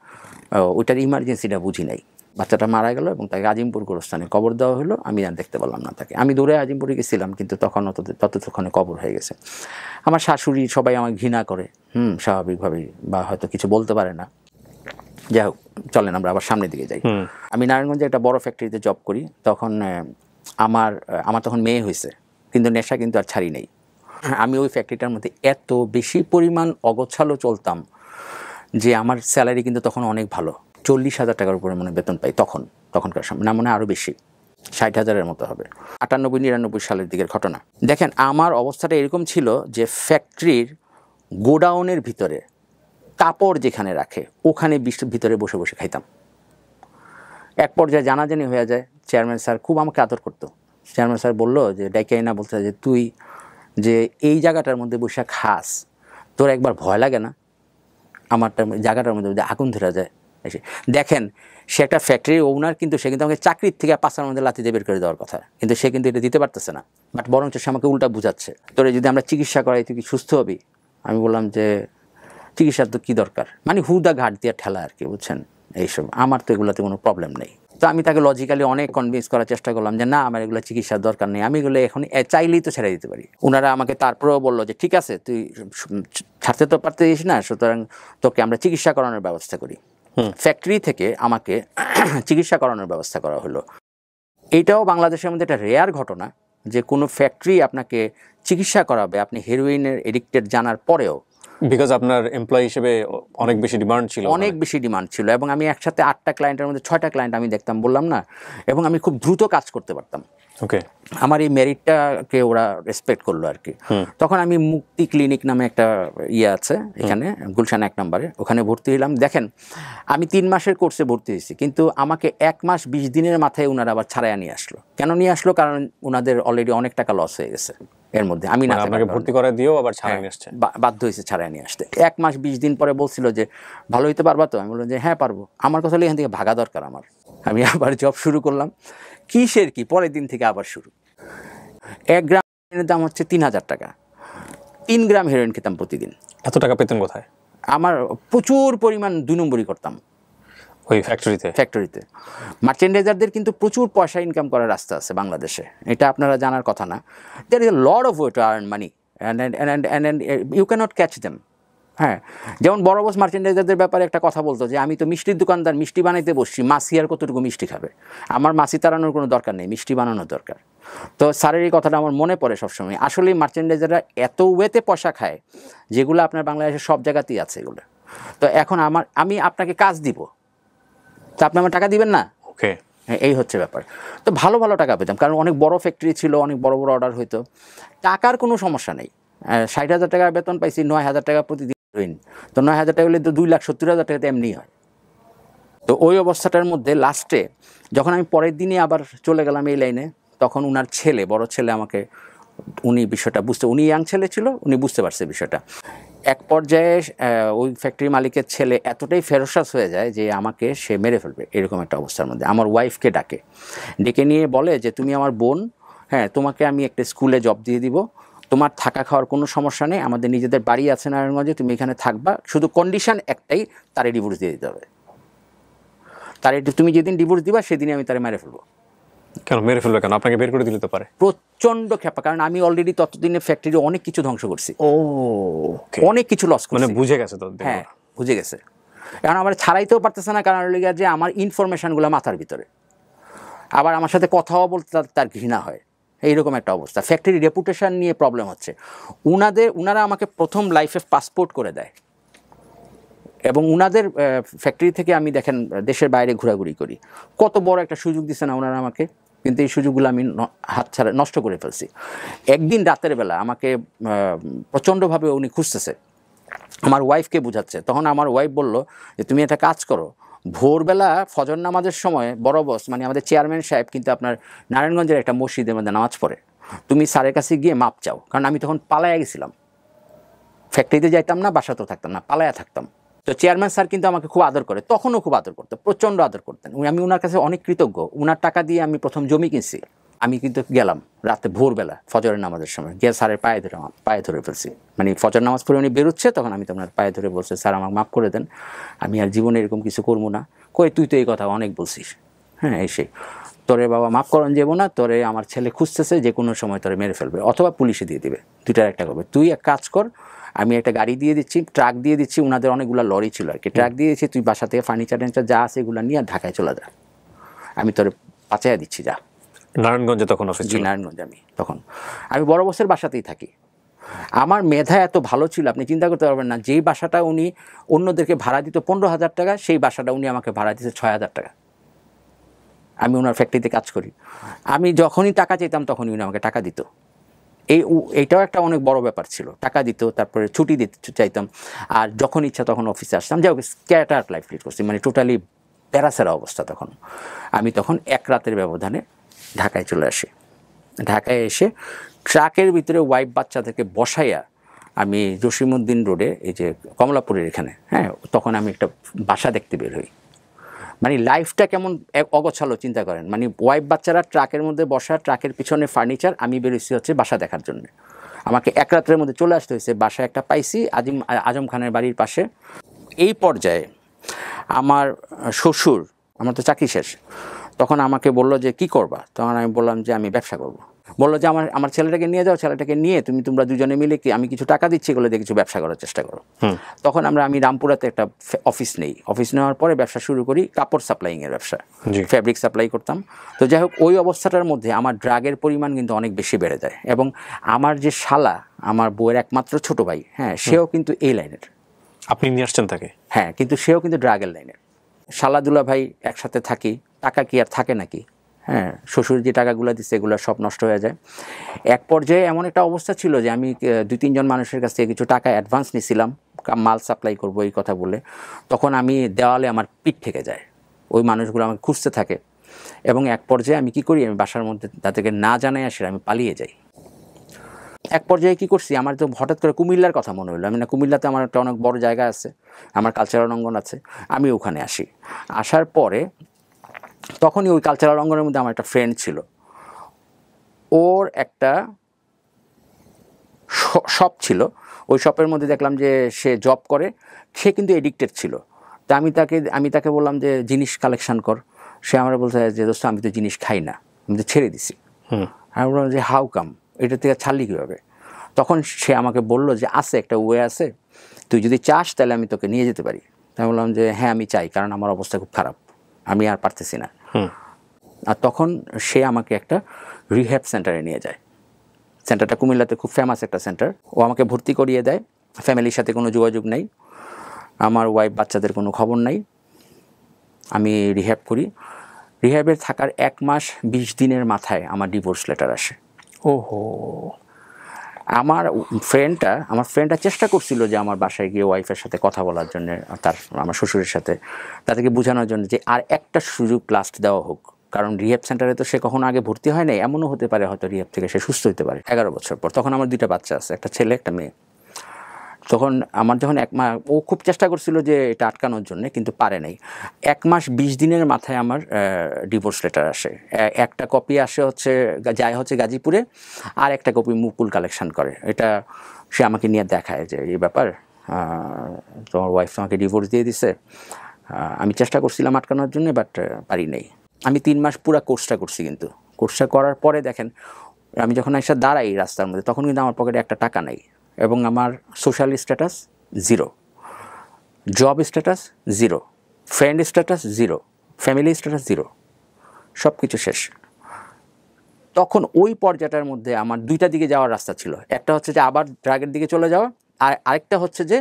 ওইটার ইমার্জেন্সিটা বুঝি নাই। বাচ্চাটা মারা গেল এবং তাকে আজিমপুর গোরস্থানে কবর দেওয়া হলো। আমি আর দেখতে পারলাম না তাকে। আমি দৌড়ে আজিমপুরে গেছিলাম, কিন্তু তখন ততক্ষণে কবর হয়ে গেছে। আমার শাশুড়ি সবাই আমাকে ঘৃণা করে, স্বাভাবিকভাবেই, বা হয়তো কিছু বলতে পারে না। যাই হোক, চলেন আমরা আবার সামনের দিকে যাই। আমি নারায়ণগঞ্জে একটা বড় ফ্যাক্টরিতে জব করি। তখন আমার তখন মেয়ে হয়েছে, কিন্তু নেশা কিন্তু আর ছাড়ি নেই। আমি ওই ফ্যাক্টরিটার মধ্যে এত বেশি পরিমাণ অগোছালো চলতাম যে আমার স্যালারি কিন্তু তখন অনেক ভালো, 40,000 টাকার উপরে মনে বেতন পাই তখনকার সময়, না মনে আরও বেশি, 60,000-এর মতো হবে। 98-99 সালের দিকের ঘটনা। দেখেন আমার অবস্থাটা এরকম ছিল যে ফ্যাক্টরির গোডাউনের ভিতরে কাপড় যেখানে রাখে ওখানে ভিতরে বসে বসে খাইতাম। এক পর্যায়ে জানাজানি হয়ে যায়। চেয়ারম্যান স্যার খুব আমাকে আদর করতো। চেয়ারম্যান স্যার বললো যে ডাইকাই না, বলতে যে তুই যে এই জায়গাটার মধ্যে বসে খাস, তোর একবার ভয় লাগে না? আমারটা জায়গাটার মধ্যে যদি আগুন ধরা যায় এসে। দেখেন সে একটা ফ্যাক্টরির ওনার, কিন্তু সে কিন্তু আমাকে চাকরির থেকে পাশার মধ্যে লাথি দিয়ে বের করে দেওয়ার কথা, কিন্তু সে কিন্তু এটা দিতে পারতেছে না। বাট বরঞ্চ সে আমাকে উল্টা বুঝাচ্ছে, তোরে যদি আমরা চিকিৎসা করাই তুই কি সুস্থ হবি? আমি বললাম যে চিকিৎসার তো কী দরকার, মানে হুদা ঘাট দিয়ে ঠেলা আর কি, বুঝছেন? এইসব আমার তো এগুলোতে কোনো প্রবলেম নেই। তো আমি তাকে লজিক্যালি অনেক কনভিন্স করার চেষ্টা করলাম যে না, আমার এগুলো চিকিৎসার দরকার নেই, আমি এগুলো এখন চাইলেই তো ছেড়ে দিতে পারি। ওনারা আমাকে তারপরেও বললো যে ঠিক আছে, তুই ছাড়তে তো পারতেছিস না, সুতরাং তোকে আমরা চিকিৎসা করানোর ব্যবস্থা করি। ফ্যাক্টরি থেকে আমাকে চিকিৎসা করানোর ব্যবস্থা করা হলো। এইটাও বাংলাদেশের মধ্যে একটা রেয়ার ঘটনা যে কোনো ফ্যাক্টরি আপনাকে চিকিৎসা করাবে, আপনি হেরোইনের এডিক্টেড জানার পরেও বিকজ আপনার এমপ্লয়ি হিসেবে অনেক বেশি ডিমান্ড ছিল, অনেক বেশি ডিমান্ড ছিল, এবং আমি একসাথে 8টা ক্লায়েন্টের মধ্যে 6টা ক্লায়েন্ট আমি দেখতাম, বললাম না, এবং আমি খুব দ্রুত কাজ করতে পারতাম। ওকে, আমার এই মেরিটটাকে ওরা রেসপেক্ট করলো আর কি। তখন আমি মুক্তি ক্লিনিক নামে একটা ইয়ে আছে এখানে গুলশান 1 নম্বরে, ওখানে ভর্তি হলাম। দেখেন আমি 3 মাসের কোর্সে ভর্তি হয়েছি, কিন্তু আমাকে 1 মাস 20 দিনের মাথায় ওনারা আবার ছাড়াইয়া নিয়ে আসলো। কেন নিয়ে আসলো? কারণ ওনাদের অলরেডি অনেক টাকা লস হয়ে গেছে এর মধ্যে, আমি না আপনাকে ভর্তি করে দিয়েও আবার ছাড়াই নিয়ে আসছে। বাধ্য হয়েছে ছাড়াই নিয়ে আসতে। 1 মাস 20 দিন পরে বলছিল যে ভালো হইতে পারবা তো? আমি বললাম যে হ্যাঁ পারবো। আমার কথা হলো এখান থেকে ভাগা দরকার আমার। আমি আবার জব শুরু করলাম, কিসের কি, পরের দিন থেকে আবার শুরু। 1 গ্রাম হেরোইনের দাম হচ্ছে 3000 টাকা, 3 গ্রাম হেরোইন খেতাম প্রতিদিন। এত টাকা পেতেন কোথায়? আমার প্রচুর পরিমাণ 2 নম্বরই করতাম ওই ফ্যাক্টরিতে। মার্চেন্ডাইজারদের কিন্তু প্রচুর পয়সা ইনকাম করার রাস্তা আছে বাংলাদেশে, এটা আপনারা জানার কথা না। There is a lot of way to earn money and you cannot catch them. হ্যাঁ, যেমন বড় বস মার্চেন্ডাইজারদের ব্যাপারে একটা কথা বলতো যে আমি তো মিষ্টির দোকানদার, মিষ্টি বানাইতে বসছি, মাসি আর কতটুকু মিষ্টি খাবে? আমার মাসি তাড়ানোর কোনো দরকার নেই, মিষ্টি বানানোর দরকার। তো স্যারের এই কথাটা আমার মনে পড়ে সবসময়। আসলে মার্চেন্ডাইজাররা এত ওয়েতে পয়সা খায়, যেগুলো আপনার বাংলাদেশের সব জায়গাতেই আছে এগুলো। তো এখন আমি আপনাকে কাজ দিব, তো আপনি আমার টাকা দিবেন না? ওকে, এই হচ্ছে ব্যাপার। তো ভালো ভালো টাকা পেতাম, কারণ অনেক বড় ফ্যাক্টরি ছিল, অনেক বড় বড় অর্ডার হইতো, টাকার কোনো সমস্যা নেই। 60,000 টাকা বেতন পাইছি, 9,000 টাকা প্রতিদিন। তো 9,000 টাকা হলে তো 2,70,000 টাকা তো এমনি হয়। তো ওই অবস্থাটার মধ্যে লাস্টে যখন আমি পরের দিনই আবার চলে গেলাম এই লাইনে, তখন উনার ছেলে, বড় ছেলে আমাকে, উনি বিষয়টা উনি ইয়াং ছেলে ছিল, উনি বুঝতে পারছে বিষয়টা। এক পর্যায়ে ওই ফ্যাক্টরি মালিকের ছেলে এতটাই ফেরোসাস হয়ে যায় যে আমাকে সে মেরে ফেলবে, এরকম একটা অবস্থার মধ্যে আমার ওয়াইফকে ডেকে নিয়ে বলে যে তুমি আমার বোন, হ্যাঁ তোমাকে আমি একটা স্কুলে জব দিয়ে দিব, তোমার থাকা খাওয়ার কোনো সমস্যা নেই, আমাদের নিজেদের বাড়ি আছে নারায়ণগঞ্জে, তুমি এখানে থাকবা, শুধু কন্ডিশন একটাই, তারে ডিভোর্স দিয়ে দিতে হবে। তুমি যেদিন ডিভোর্স দিবা সেদিনই আমি তারে মেরে ফেলবো। কেন মেরে ফেলবে? কেন? আপনাকে বের করে দিতে তো পারে। প্রচণ্ড খেপা, কারণ আমি অলরেডি ততদিনে ফ্যাক্টরি অনেক কিছু ধ্বংস করছি, অনেক কিছু লস করছি। মানে বুঝে গেছে তো? হ্যাঁ বুঝে গেছে। এখন আমার ছাড়াইতেও পারতেছে না, কারণ যে আমার ইনফরমেশনগুলো মাথার ভিতরে, আবার আমার সাথে কথাও বলতে তার ঘৃণা হয়, এইরকম একটা অবস্থা। ফ্যাক্টরি রেপুটেশন নিয়ে প্রবলেম হচ্ছে। উনারা আমাকে প্রথম লাইফে পাসপোর্ট করে দেয়, এবং উনাদের ফ্যাক্টরি থেকে আমি দেখেন দেশের বাইরে ঘোরাঘুরি করি, কত বড় একটা সুযোগ দিচ্ছে না ওনারা আমাকে, কিন্তু এই সুযোগগুলো আমি হাতছাড়া নষ্ট করে ফেলছি। একদিন রাতের বেলা আমাকে প্রচণ্ডভাবে উনি খুঁজতেছে, আমার ওয়াইফকে বুঝাচ্ছে। তখন আমার ওয়াইফ বলল যে তুমি একটা কাজ করো, ভোরবেলা ফজর নামাজের সময় বড় বস মানে আমাদের চেয়ারম্যান সাহেব কিন্তু আপনার নারায়ণগঞ্জের একটা মসজিদের মধ্যে নামাজ পড়ে, তুমি স্যারের কাছে গিয়ে মাপ চাও। কারণ আমি তখন পালায়া গেছিলাম, ফ্যাক্টরিতে যাইতাম না, বাসাতেও থাকতাম না, পালায়া থাকতাম। তো চেয়ারম্যান স্যার কিন্তু আমাকে খুব আদর করে, তখনও খুব আদর করতো, প্রচণ্ড আদর করতেন। আমি ওনার কাছে অনেক কৃতজ্ঞ। ওনার টাকা দিয়ে আমি প্রথম জমি কিনছি। আমি কিন্তু গেলাম রাতে ভোরবেলা ফজরের নামাজের সময়, গিয়ে স্যারের পায়ে ধরে ফেলছি। মানে ফজর নামাজ পড়ে উনি বেরোচ্ছে, তখন আমি তো ওনার পায়ে ধরে বলছি, স্যার আমাকে মাফ করে দেন, আমি আর জীবনে এরকম কিছু করবো না। কই তুই তো এই কথা অনেক বলছিস, হ্যাঁ এসে তোরে বাবা মাফ করন যাবো না, তোরে আমার ছেলে খুঁজতেছে, যে কোনো সময় তোরে মেরে ফেলবে অথবা পুলিশে দিয়ে দিবে, দুইটার একটা করবে। তুই এক কাজ কর, আমি একটা গাড়ি দিয়ে দিচ্ছি, ট্রাক দিয়ে দিচ্ছি, ওনাদের অনেকগুলো লরি ছিল আর কি, ট্রাক দিয়ে দিচ্ছি, তুই বাসা থেকে ফার্নিচার টেনিচার যা আছে এগুলো নিয়ে ঢাকায় চলে যা, আমি তোরে পাচাইয়া দিচ্ছি, যা। নারায়ণগঞ্জে তখন অফিস ছিল? নারায়ণগঞ্জে আমি বড় বসের বাসাতেই থাকি। আমার মেধা এত ভালো ছিল আপনি চিন্তা করতে পারবেন না। যেই বাসাটা উনি অন্যদেরকে ভাড়া দিত 15,000 টাকা, সেই বাসাটা উনি আমাকে ভাড়া দিতে 6,000 টাকা। আমি ওনার ফ্যাক্টরিতে কাজ করি, আমি যখনই টাকা চাইতাম তখনই উনি আমাকে টাকা দিত। এইটাও একটা অনেক বড় ব্যাপার ছিল, টাকা দিত, তারপরে ছুটি দিতে চাইতাম, আর যখন ইচ্ছা তখন অফিসে আসতাম। যাই হোক, স্ক্যাটার লাইফ লিড করছি, মানে টোটালি প্যারাসেরা অবস্থা। তখন এক রাতের ব্যবধানে ঢাকায় চলে আসি। ঢাকায় এসে ট্রাকের ভিতরে ওয়াইফ বাচ্চাদেরকে বসাইয়া আমি জসিমউদ্দিন রোডে, এই যে কমলাপুরের এখানে, হ্যাঁ তখন আমি একটা বাসা দেখতে বের হই। মানে লাইফটা কেমন অগোছালো চিন্তা করেন। মানে ওয়াইফ বাচ্চারা ট্রাকের মধ্যে বসা, ট্রাকের পিছনে ফার্নিচার, আমি বেরোচ্ছি হচ্ছে বাসা দেখার জন্য। আমাকে এক রাতের মধ্যে চলে আসতে হয়েছে। বাসা একটা পাইছি আজম খানের বাড়ির পাশে। এই পর্যায়ে আমার শ্বশুর, আমার তো চাকরি শেষ, তখন আমাকে বলল যে কি করবা, তখন আমি বললাম যে আমি ব্যবসা করব। বললো যে আমার ছেলেটাকে নিয়ে যাও, ছেলেটাকে নিয়ে তোমরা দুজনে মিলে কি আমি কিছু টাকা দিচ্ছি, এগুলো দিয়ে কিছু ব্যবসা করার চেষ্টা করো। তখন আমি রামপুরাতে একটা অফিস নেই, অফিস নেওয়ার পরে ব্যবসা শুরু করি, কাপড় সাপ্লাইংয়ের ব্যবসা, ফ্যাব্রিক সাপ্লাই করতাম। তো যাই হোক, ওই অবস্থাটার মধ্যে আমার ড্রাগের পরিমাণ কিন্তু অনেক বেশি বেড়ে যায়, এবং আমার যে শালা, আমার বউয়ের একমাত্র ছোট ভাই, হ্যাঁ, সেও কিন্তু এই লাইনের। আপনি নিয়ে আসছেন তাকে? হ্যাঁ, কিন্তু সেও কিন্তু ড্রাগের লাইনের। শালাদুলা ভাই একসাথে থাকি, টাকা কি আর থাকে নাকি? হ্যাঁ, শ্বশুর যে টাকাগুলো দিচ্ছে এগুলো সব নষ্ট হয়ে যায়। এক পর্যায়ে এমন একটা অবস্থা ছিল যে আমি 2-3 জন মানুষের কাছ থেকে কিছু টাকা অ্যাডভান্স নিয়েছিলাম মাল সাপ্লাই করবো এই কথা বলে। তখন আমি দেওয়ালে আমার পিঠ থেকে যায়, ওই মানুষগুলো আমাকে খুঁজতে থাকে, এবং এক পর্যায়ে আমি কী করি, আমি বাসার মধ্যে তাদেরকে না জানাই আসে আমি পালিয়ে যাই। এক পর্যায়ে কী করছি, আমার তো হঠাৎ করে কুমিল্লার কথা মনে হলো। আমি না, কুমিল্লাতে আমার একটা অনেক বড় জায়গা আছে, আমার কালচারাল অঙ্গন আছে, আমি ওখানে আসি। আসার পরে তখনই ওই কালচারাল অঙ্গনের মধ্যে আমার একটা ফ্রেন্ড ছিল, ওর একটা শপ ছিল, ওই শপের মধ্যে দেখলাম যে সে জব করে, সে কিন্তু এডিক্টেড ছিল। তা আমি তাকে বললাম যে জিনিস কালেকশন কর। সে আমার বলছে যে দোস্ত আমি তো জিনিস খাই না, আমি তো ছেড়ে দিছি। আমি বললাম যে হাউ কাম, এটা থেকে ছাড়লি কীভাবে? তখন সে আমাকে বললো যে আছে একটা ওয়ে আছে, তুই যদি চাস তাহলে আমি তোকে নিয়ে যেতে পারি। আমি বললাম যে হ্যাঁ আমি চাই, কারণ আমার অবস্থা খুব খারাপ, আমি আর পারতেছি না। আর তখন সে আমাকে একটা রিহ্যাব সেন্টারে নিয়ে যায়। সেন্টারটা কুমিল্লাতে খুব ফেমাস একটা সেন্টার। ও আমাকে ভর্তি করিয়ে দেয়, ফ্যামিলির সাথে কোনো যোগাযোগ নেই, আমার ওয়াইফ বাচ্চাদের কোনো খবর নাই। আমি রিহ্যাব করি। রিহ্যাবে থাকার 1 মাস 20 দিনের মাথায় আমার ডিভোর্স লেটার আসে। ওহো। আমার ফ্রেন্ডটা চেষ্টা করছিল যে আমার বাসায় গিয়ে ওয়াইফের সাথে কথা বলার জন্য, আমার শ্বশুরের সাথে, তাদেরকে বোঝানোর জন্য যে আর একটা সুযোগ লাস্ট দেওয়া হোক, কারণ রিহ্যাব সেন্টারে তো সে কখনো আগে ভর্তি হয় নাই, এমনও হতে পারে হয়তো রিহ্যাব থেকে সে সুস্থ হতে পারে 11 বছর পর। তখন আমার 2টা বাচ্চা আছে, একটা ছেলে একটা মেয়ে। তখন আমার যখন 1 মাস, ও খুব চেষ্টা করছিল যে এটা আটকানোর জন্য, কিন্তু পারে নাই। 1 মাস 20 দিনের মাথায় আমার ডিভোর্স লেটার আসে। একটা কপি আসে হচ্ছে গাজীপুরে, আর একটা কপি মুকুল কালেকশন করে। এটা সে আমাকে নিয়ে দেখায় যে এই ব্যাপার, তোমার ওয়াইফ তোমাকে ডিভোর্স দিয়ে দিছে। আমি চেষ্টা করছিলাম আটকানোর জন্য, বাট পারি নাই। আমি 3 মাস পুরো কোর্সটা করছি, কিন্তু কোর্সটা করার পরে দেখেন, আমি যখন এসে দাঁড়াই রাস্তার মধ্যে, তখন কিন্তু আমার পকেটে একটা টাকা নেই, এবং আমার social status 0, job status 0, friend status 0, family status 0, সব কিছু শেষ। তখন ওই পর্যায়টার মধ্যে আমার 2টা দিকে যাওয়ার রাস্তা ছিল। একটা হচ্ছে যে আবার ড্রাগের দিকে চলে যাওয়া, আর আরেকটা হচ্ছে যে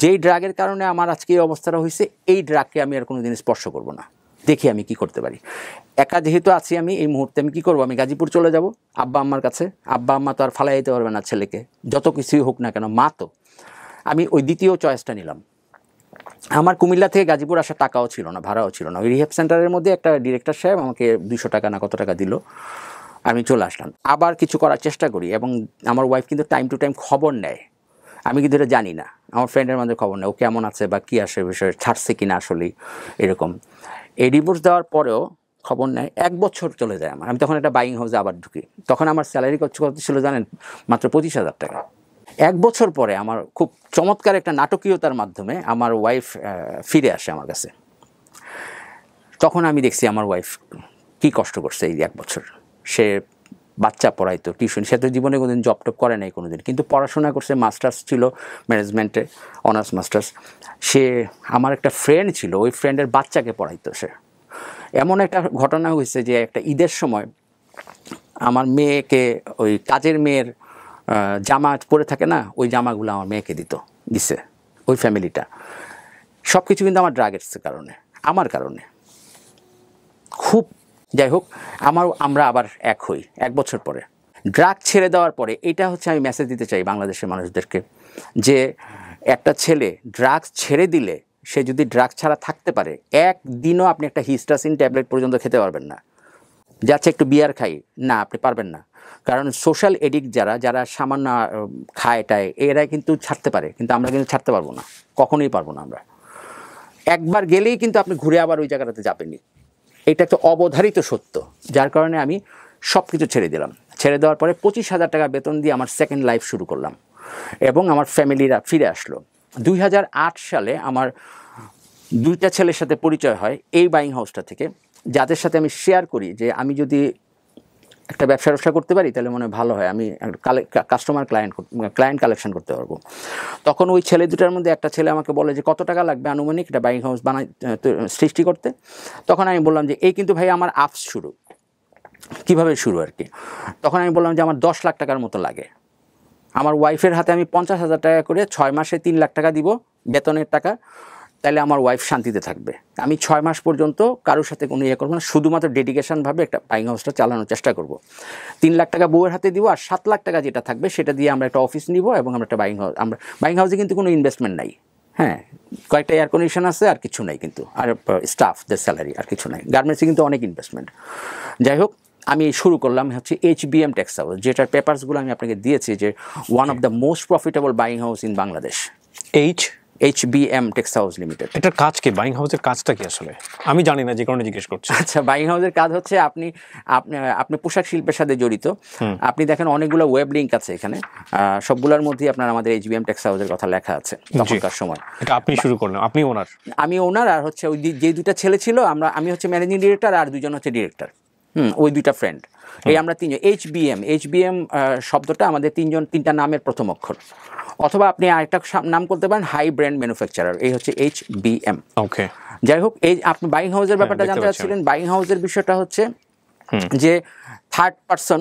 যেই ড্রাগের কারণে আমার আজকে এই অবস্থাটা হয়েছে, এই ড্রাগকে আমি আর কোনো দিন স্পর্শ করব না, দেখি আমি কি করতে পারি। একা যেহেতু আছি আমি এই মুহূর্তে, আমি কী করবো, আমি গাজীপুর চলে যাব আব্বা আম্মার কাছে। আব্বা আম্মা তো আর ফালাই দিতে পারবে না ছেলেকে, যত কিছুই হোক না কেন, মা তো। আমি ওই দ্বিতীয় চয়েসটা নিলাম। আমার কুমিল্লা থেকে গাজীপুর আসার টাকাও ছিল না, ভাড়াও ছিল না। ওই রিহ্যাব সেন্টারের মধ্যে একটা ডিরেক্টর সাহেব আমাকে 200 টাকা না কত টাকা দিল, আমি চলে আসলাম। আবার কিছু করার চেষ্টা করি, এবং আমার ওয়াইফ কিন্তু টাইম টু টাইম খবর নেয়। আমি কিন্তু এটা জানি না, আমার ফ্রেন্ডের মধ্যে খবর নেয় ও কেমন আছে বা কী আসে বিষয়ে, ছাড়ছে কিনা আসলেই এরকম। এই ডিভোর্স দেওয়ার পরেও খবর নেয়। 1 বছর চলে যায় আমার। আমি তখন একটা বাইং হাউসে আবার ঢুকি। তখন আমার স্যালারি কত ছিল জানেন? মাত্র 25,000 টাকা। 1 বছর পরে আমার খুব চমৎকার একটা নাটকীয়তার মাধ্যমে আমার ওয়াইফ ফিরে আসে আমার কাছে। তখন আমি দেখছি আমার ওয়াইফ কী কষ্ট করছে এই 1 বছর। সে বাচ্চা পড়াইতো, টিউশন, সে তো জীবনে কোনোদিন জব টপ করে নাই কোনোদিন, কিন্তু পড়াশোনা করছে, মাস্টার্স ছিল ম্যানেজমেন্টে, অনার্স মাস্টার্স। সে আমার একটা ফ্রেন্ড ছিল, ওই ফ্রেন্ডের বাচ্চাকে পড়াইতো সে। এমন একটা ঘটনা হয়েছে যে একটা ঈদের সময় আমার মেয়েকে, ওই কাজের মেয়ের জামা পরে থাকে না, ওই জামাগুলো আমার মেয়েকে দিছে ওই ফ্যামিলিটা। সব কিছু কিন্তু আমার ড্রাগের কারণে, আমার কারণে। খুব, যাই হোক, আমরা আবার এক হই 1 বছর পরে। ড্রাগ ছেড়ে দেওয়ার পরে এটা হচ্ছে আমি মেসেজ দিতে চাই বাংলাদেশের মানুষদেরকে, যে একটা ছেলে ড্রাগস ছেড়ে দিলে, সে যদি ড্রাগ ছাড়া থাকতে পারে, একদিনও আপনি একটা হিস্টাসিন ট্যাবলেট পর্যন্ত খেতে পারবেন না। যাচ্ছে একটু বিয়ার খাই, না, আপনি পারবেন না। কারণ সোশ্যাল এডিক্ট যারা সামান্য খায় টায়, এরাই কিন্তু ছাড়তে পারে, কিন্তু আমরা কিন্তু ছাড়তে পারবো না, কখনোই পারবো না আমরা। একবার গেলেই কিন্তু আপনি ঘুরে আবার ওই জায়গাটাতে যাবেনই। এটা একটা অবধারিত সত্য, যার কারণে আমি সব কিছু ছেড়ে দিলাম। ছেড়ে দেওয়ার পরে 25,000 টাকা বেতন দিয়ে আমার সেকেন্ড লাইফ শুরু করলাম, এবং আমার ফ্যামিলিরা ফিরে আসলো। 2008 সালে আমার 2টা ছেলের সাথে পরিচয় হয় এই বাইং হাউসটা থেকে, যাদের সাথে আমি শেয়ার করি যে আমি যদি একটা ব্যবসা করতে পারি তাহলে মনে হয় ভালো হয়, আমি ক্লায়েন্ট কালেকশন করতে পারবো। তখন ওই ছেলে দুটার মধ্যে একটা ছেলে আমাকে বলে যে কত টাকা লাগবে আনুমানিক এটা বাইং হাউস সৃষ্টি করতে। তখন আমি বললাম যে এই কিন্তু ভাই আমার আপস শুরু, কীভাবে শুরু আর কি। তখন আমি বললাম যে আমার 10 লাখ টাকার মতো লাগে, আমার ওয়াইফের হাতে আমি 50,000 টাকা করে 6 মাসে 3 লাখ টাকা দিব বেতনের টাকা, তাহলে আমার ওয়াইফ শান্তিতে থাকবে। আমি 6 মাস পর্যন্ত কারোর সাথে কোনো ইয়ে করবো না, শুধুমাত্র ডেডিকেশনভাবে একটা বাইং হাউসটা চালানোর চেষ্টা করব। 3 লাখ টাকা বউয়ের হাতে দিব, আর 7 লাখ টাকা যেটা থাকবে সেটা দিয়ে আমরা একটা অফিস নিব এবং আমরা একটা বাইং হাউসে কিন্তু কোনো ইনভেস্টমেন্ট নাই, হ্যাঁ, কয়েকটা এয়ার কন্ডিশন আছে আর কিছু নাই কিন্তু, আর স্টাফদের স্যালারি আর কিছু নাই। গার্মেন্টসে কিন্তু অনেক ইনভেস্টমেন্ট। যাই হোক, আমি শুরু করলাম হচ্ছে HBM টেক্স হাউস, যেটার পেপারসগুলো আমি আপনাকে দিয়েছি, যে one of the most profitable buying house in Bangladesh. HBM Tex House Limited. এটার কাজ কি? বাইং হাউসের কাজটা কি আসলে? আমি জানি না, যে কারণে জিজ্ঞেস করছি। আচ্ছা, বাইং হাউসের কাজ হচ্ছে আপনি পোশাক শিল্পের সাথে জড়িত, আপনি দেখেন অনেকগুলো ওয়েব লিঙ্ক আছে এখানে, সবগুলোর মধ্যেই আপনার আমাদের HBM টেক্স হাউসের কথা লেখা আছে তখনকার সময়। এটা আপনি শুরু করলেন? আপনি ওনার? আমি ওনার, আর হচ্ছে ওই যে দুটা ছেলে ছিল, আমি হচ্ছে ম্যানেজিং ডিরেক্টর, আর দুজন হচ্ছে ডিরেক্টর, ওই দুইটা ফ্রেন্ড, এই আমরা তিনজন। HBM শব্দটা আমাদের তিনটা নামের প্রথম অক্ষর, অথবা আপনি আরেকটা নাম করতে পারেন হাই ব্র্যান্ড ম্যানুফ্যাকচারার, এই হচ্ছে HBM। ওকে, যাই হোক, এই আপনি বাইং হাউসের ব্যাপারটা জানতে চাচ্ছিলেন। বাইং হাউসের বিষয়টা হচ্ছে যে থার্ড পারসন,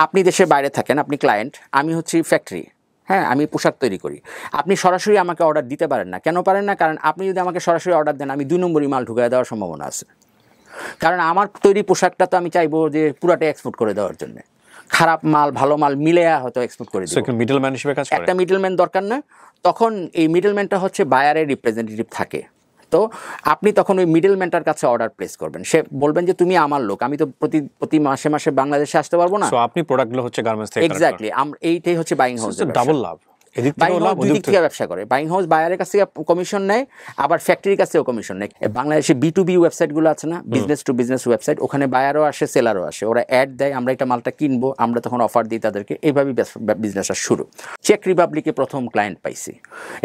আপনি দেশের বাইরে থাকেন, আপনি ক্লায়েন্ট, আমি হচ্ছি ফ্যাক্টরি, হ্যাঁ, আমি পোশাক তৈরি করি। আপনি সরাসরি আমাকে অর্ডার দিতে পারেন না। কেন পারেন না? কারণ আপনি যদি আমাকে সরাসরি অর্ডার দেন, আমি 2 নম্বরই মাল ঢুকিয়ে দেওয়ার সম্ভাবনা আছে। কারণ আমার তৈরি পোশাকটা তো আমি চাইবো যে পুরাটা এক্সপোর্ট করে দেওয়ার জন্য, খারাপ মাল ভালো মাল মিলে হয়তো এক্সপোর্ট করে দিই। মিডলম্যান হিসেবে কাজ করে? একটা মিডলম্যান দরকার না, তখন এই মিডলম্যানটা হচ্ছে বায়ারের রিপ্রেজেন্টেটিভ থাকে। তো আপনি তখন ওই মিডলম্যানটার কাছে অর্ডার প্লেস করবেন, সে বলবেন যে তুমি আমার লোক, আমি তো প্রতি মাসে বাংলাদেশে আসতে পারবো না। সো আপনি প্রোডাক্টগুলো হচ্ছে গার্মেন্টস থেকে? এক্স্যাক্টলি, এইটাই হচ্ছে বাইং হাউসের ডাবল লাভ। বাইং হাউস দুই দিক থেকে ব্যবসা করে। বাইং হাউস বায়ারের কাছ থেকে কমিশন নেয়, আবার ফ্যাক্টরির কাছ থেকেও কমিশন নেয়। বাংলাদেশে B2B ওয়েবসাইটগুলো আছে না, বিজনেস টু বিজনেস ওয়েবসাইট, ওখানে বায়ারও আসে সেলারও আসে, ওরা অ্যাড দেয়, আমরা এটা মালটা কিনবো, আমরা তখন অফার দিই তাদেরকে, এইভাবেই বিজনেসটা শুরু। চেক রিপাবলিকে প্রথম ক্লায়েন্ট পাইছি,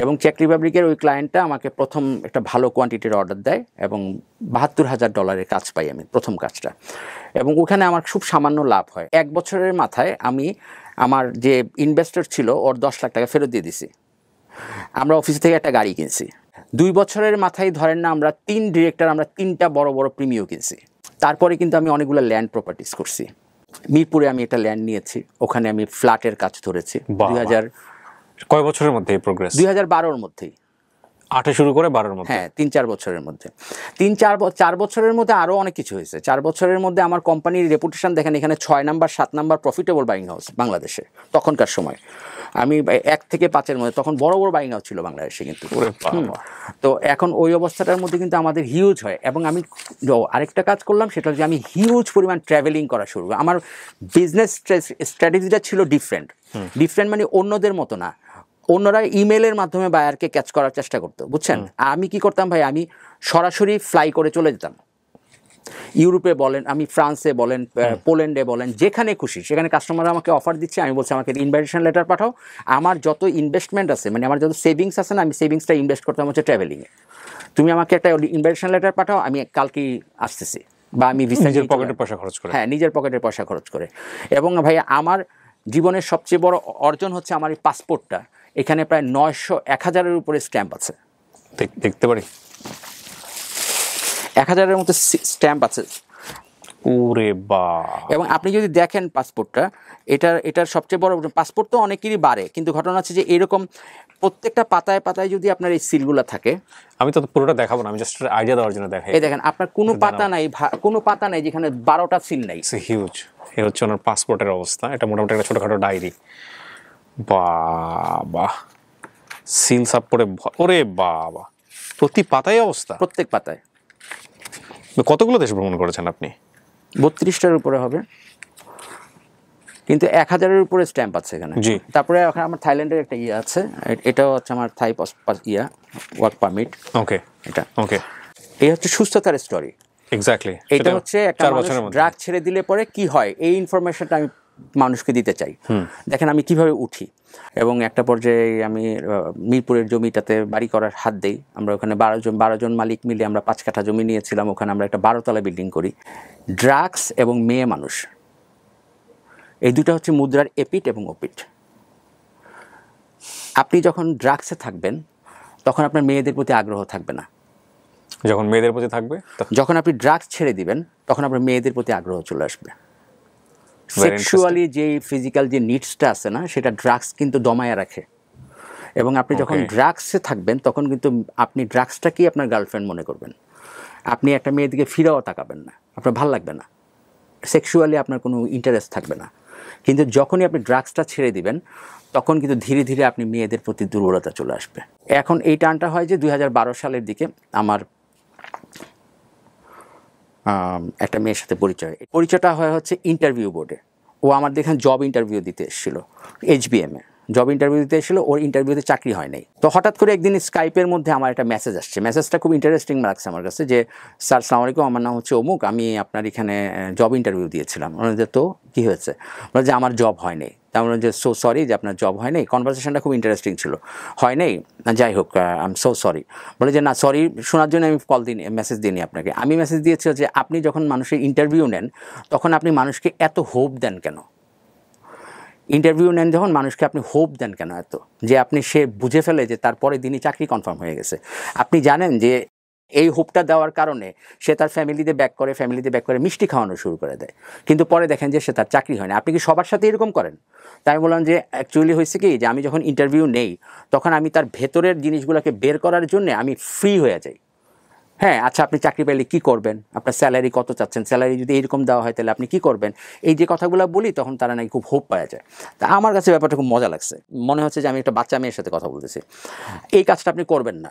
এবং চেক রিপাবলিকের ওই ক্লায়েন্টটা আমাকে প্রথম একটা ভালো কোয়ান্টিটির অর্ডার দেয়, এবং $72,000 কাজ পাই আমি প্রথম কাজটা, এবং ওখানে আমার খুব সামান্য লাভ হয়। 1 বছরের মাথায় আমি আমার যে ইনভেস্টর ছিল ওর 10 লাখ টাকা ফেরত দিয়ে দিছি। আমরা অফিস থেকে একটা গাড়ি কিনছি। 2 বছরের মাথায় ধরেন না, আমরা 3 ডিরেক্টর, আমরা 3টা বড় বড় প্রিমিও কিনছি। তারপরে কিন্তু আমি অনেকগুলো ল্যান্ড প্রপার্টিস করছি। মিরপুরে আমি একটা ল্যান্ড নিয়েছি, ওখানে আমি ফ্ল্যাটের কাজ ধরেছি। 2000 কয় বছরের মধ্যে এই প্রোগ্রেস? 2012-র মধ্যেই। 8 শুরু করে 12-র মধ্যে? হ্যাঁ, 3-4 বছরের মধ্যে। 4 বছরের মধ্যে আরও অনেক কিছু হয়েছে। 4 বছরের মধ্যে আমার কোম্পানির রেপুটেশন দেখেন, এখানে 6 number 7 number profitable buying house বাংলাদেশে তখনকার সময়। আমি 1 থেকে 5-এর মধ্যে, তখন বড় বড় বাইং হাউস ছিল বাংলাদেশে কিন্তু। তো এখন ওই অবস্থাটার মধ্যে কিন্তু আমাদের হিউজ হয়, এবং আমি আরেকটা কাজ করলাম, সেটা হচ্ছে আমি হিউজ পরিমাণ ট্রাভেলিং করা শুরু করি। আমার বিজনেস স্ট্র্যাটেজিটা ছিল ডিফারেন্ট মানে অন্যদের মতো না। অন্যরা ইমেলের মাধ্যমে বায়ারকে ক্যাচ করার চেষ্টা করতো, বুঝছেন। আমি কি করতাম ভাই, আমি সরাসরি ফ্লাই করে চলে যেতাম। ইউরোপে বলেন, আমি ফ্রান্সে বলেন, পোল্যান্ডে বলেন, যেখানে খুশি সেখানে কাস্টমার আমাকে অফার দিচ্ছে, আমি বলছি আমাকে ইনভাইটেশন লেটার পাঠাও। আমার যত ইনভেস্টমেন্ট আছে, মানে আমার যত সেভিংস আছে না, আমি সেভিংসটা ইনভেস্ট করতাম হচ্ছে ট্রাভেলিংয়ে। তুমি আমাকে একটা ইনভাইটেশন লেটার পাঠাও, আমি কালকেই আসতেছি, বা আমি নিজের পকেটের পয়সা খরচ করে। হ্যাঁ, নিজের পকেটের পয়সা খরচ করে। এবং ভাই আমার জীবনের সবচেয়ে বড় অর্জন হচ্ছে আমার এই পাসপোর্টটা। এখানে প্রায় 900-1000-এর উপরে স্ট্যাম্প আছে। দেখতে পারি? 1000-এর মতো স্ট্যাম্প আছে। ওরে বাবা! এবং আপনি যদি দেখেন পাসপোর্টটা, এটার সবচেয়ে বড়, পাসপোর্ট তো অনেকেরই বাড়ে, কিন্তু ঘটনা হচ্ছে যে এরকম প্রত্যেকটা পাতায় পাতায় যদি আপনার এই সিলগুলো থাকে। আমি তো পুরোটা দেখাবো না, আমি জাস্ট আইডিয়া দেওয়ার জন্য দেখাই। এই দেখেন, আপনার কোনো পাতা নাই যেখানে 12টা সিল নাই। হিউজ। এই হচ্ছে ওনার পাসপোর্টের অবস্থা। এটা মোটামুটি একটা ছোটখাটো ডায়েরি। বাবা, সিল সাপ করে, ওরে বাবা, প্রতি পাতায় অবস্থা? প্রত্যেক পাতায়। কতগুলো দেশ ভ্রমণ করেছেন আপনি? 32টার উপরে হবে, কিন্তু 1000-এর উপরে স্ট্যাম্প আছে এখানে। জি। তারপরে আমার থাইল্যান্ডের একটা আছে, এটাও হচ্ছে আমার থাই ওয়ার্ক পারমিট। ওকে, এটা ওকে। এই হচ্ছে সুস্থতার স্টোরি। এক্স্যাক্টলি। এটা হচ্ছে একটা ড্রাগ ছেড়ে দিলে পরে কি হয়, এই ইনফরমেশনটা আমি মানুষকে দিতে চাই। দেখেন আমি কিভাবে উঠি, এবং একটা পর্যায়ে আমি মিরপুরের জমিটাতে বাড়ি করার হাত দেই। আমরা ওখানে 12 জন মালিক মিলে আমরা 5 কাঠা জমি নিয়েছিলাম, ওখানে আমরা একটা 12 তলা বিল্ডিং করি। ড্রাগস এবং মেয়ে মানুষ এই দুটো হচ্ছে মুদ্রার এপিট এবং ওপিট। আপনি যখন ড্রাগসে থাকবেন তখন আপনার মেয়েদের প্রতি আগ্রহ থাকবে না। যখন মেয়েদের প্রতি থাকবে যখন আপনি ড্রাগস ছেড়ে দিবেন তখন আপনার মেয়েদের প্রতি আগ্রহ চলে আসবে। সেক্সুয়ালি যে ফিজিক্যাল যে নিডসটা আছে না, সেটা ড্রাগস কিন্তু দমায়া রাখে। এবং আপনি যখন ড্রাগসে থাকবেন তখন কিন্তু আপনি ড্রাগসটাকেই আপনার গার্লফ্রেন্ড মনে করবেন। আপনি একটা মেয়ের দিকে ফিরেও তাকাবেন না, আপনার ভালো লাগবে না, সেক্সুয়ালি আপনার কোনো ইন্টারেস্ট থাকবে না। কিন্তু যখনই আপনি ড্রাগসটা ছেড়ে দিবেন তখন কিন্তু ধীরে ধীরে আপনি মেয়েদের প্রতি দুর্বলতা চলে আসবে। এখন এই টানটা হয় যে 2012 সালের দিকে আমার একটা মেয়ের সাথে পরিচয়টা হয় হচ্ছে ইন্টারভিউ বোর্ডে। ও আমার দেখেন জব ইন্টারভিউ দিতে এসেছিলো, HBM-এ জব ইন্টারভিউ দিতে এসেছিলো। ওর ইন্টারভিউতে চাকরি হয় নাই। তো হঠাৎ করে একদিন স্কাইপের মধ্যে আমার একটা মেসেজ আসছে। মেসেজটা খুব ইন্টারেস্টিং লাগছে আমার কাছে, যে স্যার আসসালামু আলাইকুম, আমার নাম হচ্ছে অমুক, আমি আপনার এখানে জব ইন্টারভিউ দিয়েছিলাম। যে তো কী হয়েছে? বলে যে আমার জব হয় নাই। তার মানে যে সো সরি যে আপনার জব হয় নাই। কনভারসেশনটা খুব ইন্টারেস্টিং ছিল। হয় নাই, যাই হোক, আই এম সো সরি। বলে যে না, সরি শোনার জন্য আমি মেসেজ দিইনি আপনাকে। আমি মেসেজ দিয়েছি যে আপনি যখন মানুষের ইন্টারভিউ নেন তখন আপনি মানুষকে এত হোপ দেন কেন? ইন্টারভিউ নেন যখন মানুষকে আপনি হোপ দেন কেন এত, যে আপনি সে বুঝে ফেলে যে তারপরে দিনই চাকরি কনফার্ম হয়ে গেছে। আপনি জানেন যে এই হোপটা দেওয়ার কারণে সে তার ফ্যামিলিতে ব্যাক করে মিষ্টি খাওয়ানো শুরু করে দেয়, কিন্তু পরে দেখেন যে সে তার চাকরি হয় না। আপনি কি সবার সাথে এরকম করেন? তাই আমি বললাম যে অ্যাকচুয়ালি হয়েছে কি, যে আমি যখন ইন্টারভিউ নেই তখন আমি তার ভেতরের জিনিসগুলোকে বের করার জন্য আমি ফ্রি হয়ে যাই। হ্যাঁ, আচ্ছা আপনি চাকরি পেলে কী করবেন, আপনার স্যালারি কত চাচ্ছেন, স্যালারি যদি এইরকম দেওয়া হয় তাহলে আপনি কী করবেন, এই যে কথাগুলো বলি তখন তারা নাকি খুব হোপ পাওয়া যায়। তা আমার কাছে ব্যাপারটা খুব মজা লাগছে, মনে হচ্ছে যে আমি একটা বাচ্চা মেয়ের সাথে কথা বলতেছি। এই কাজটা আপনি করবেন না।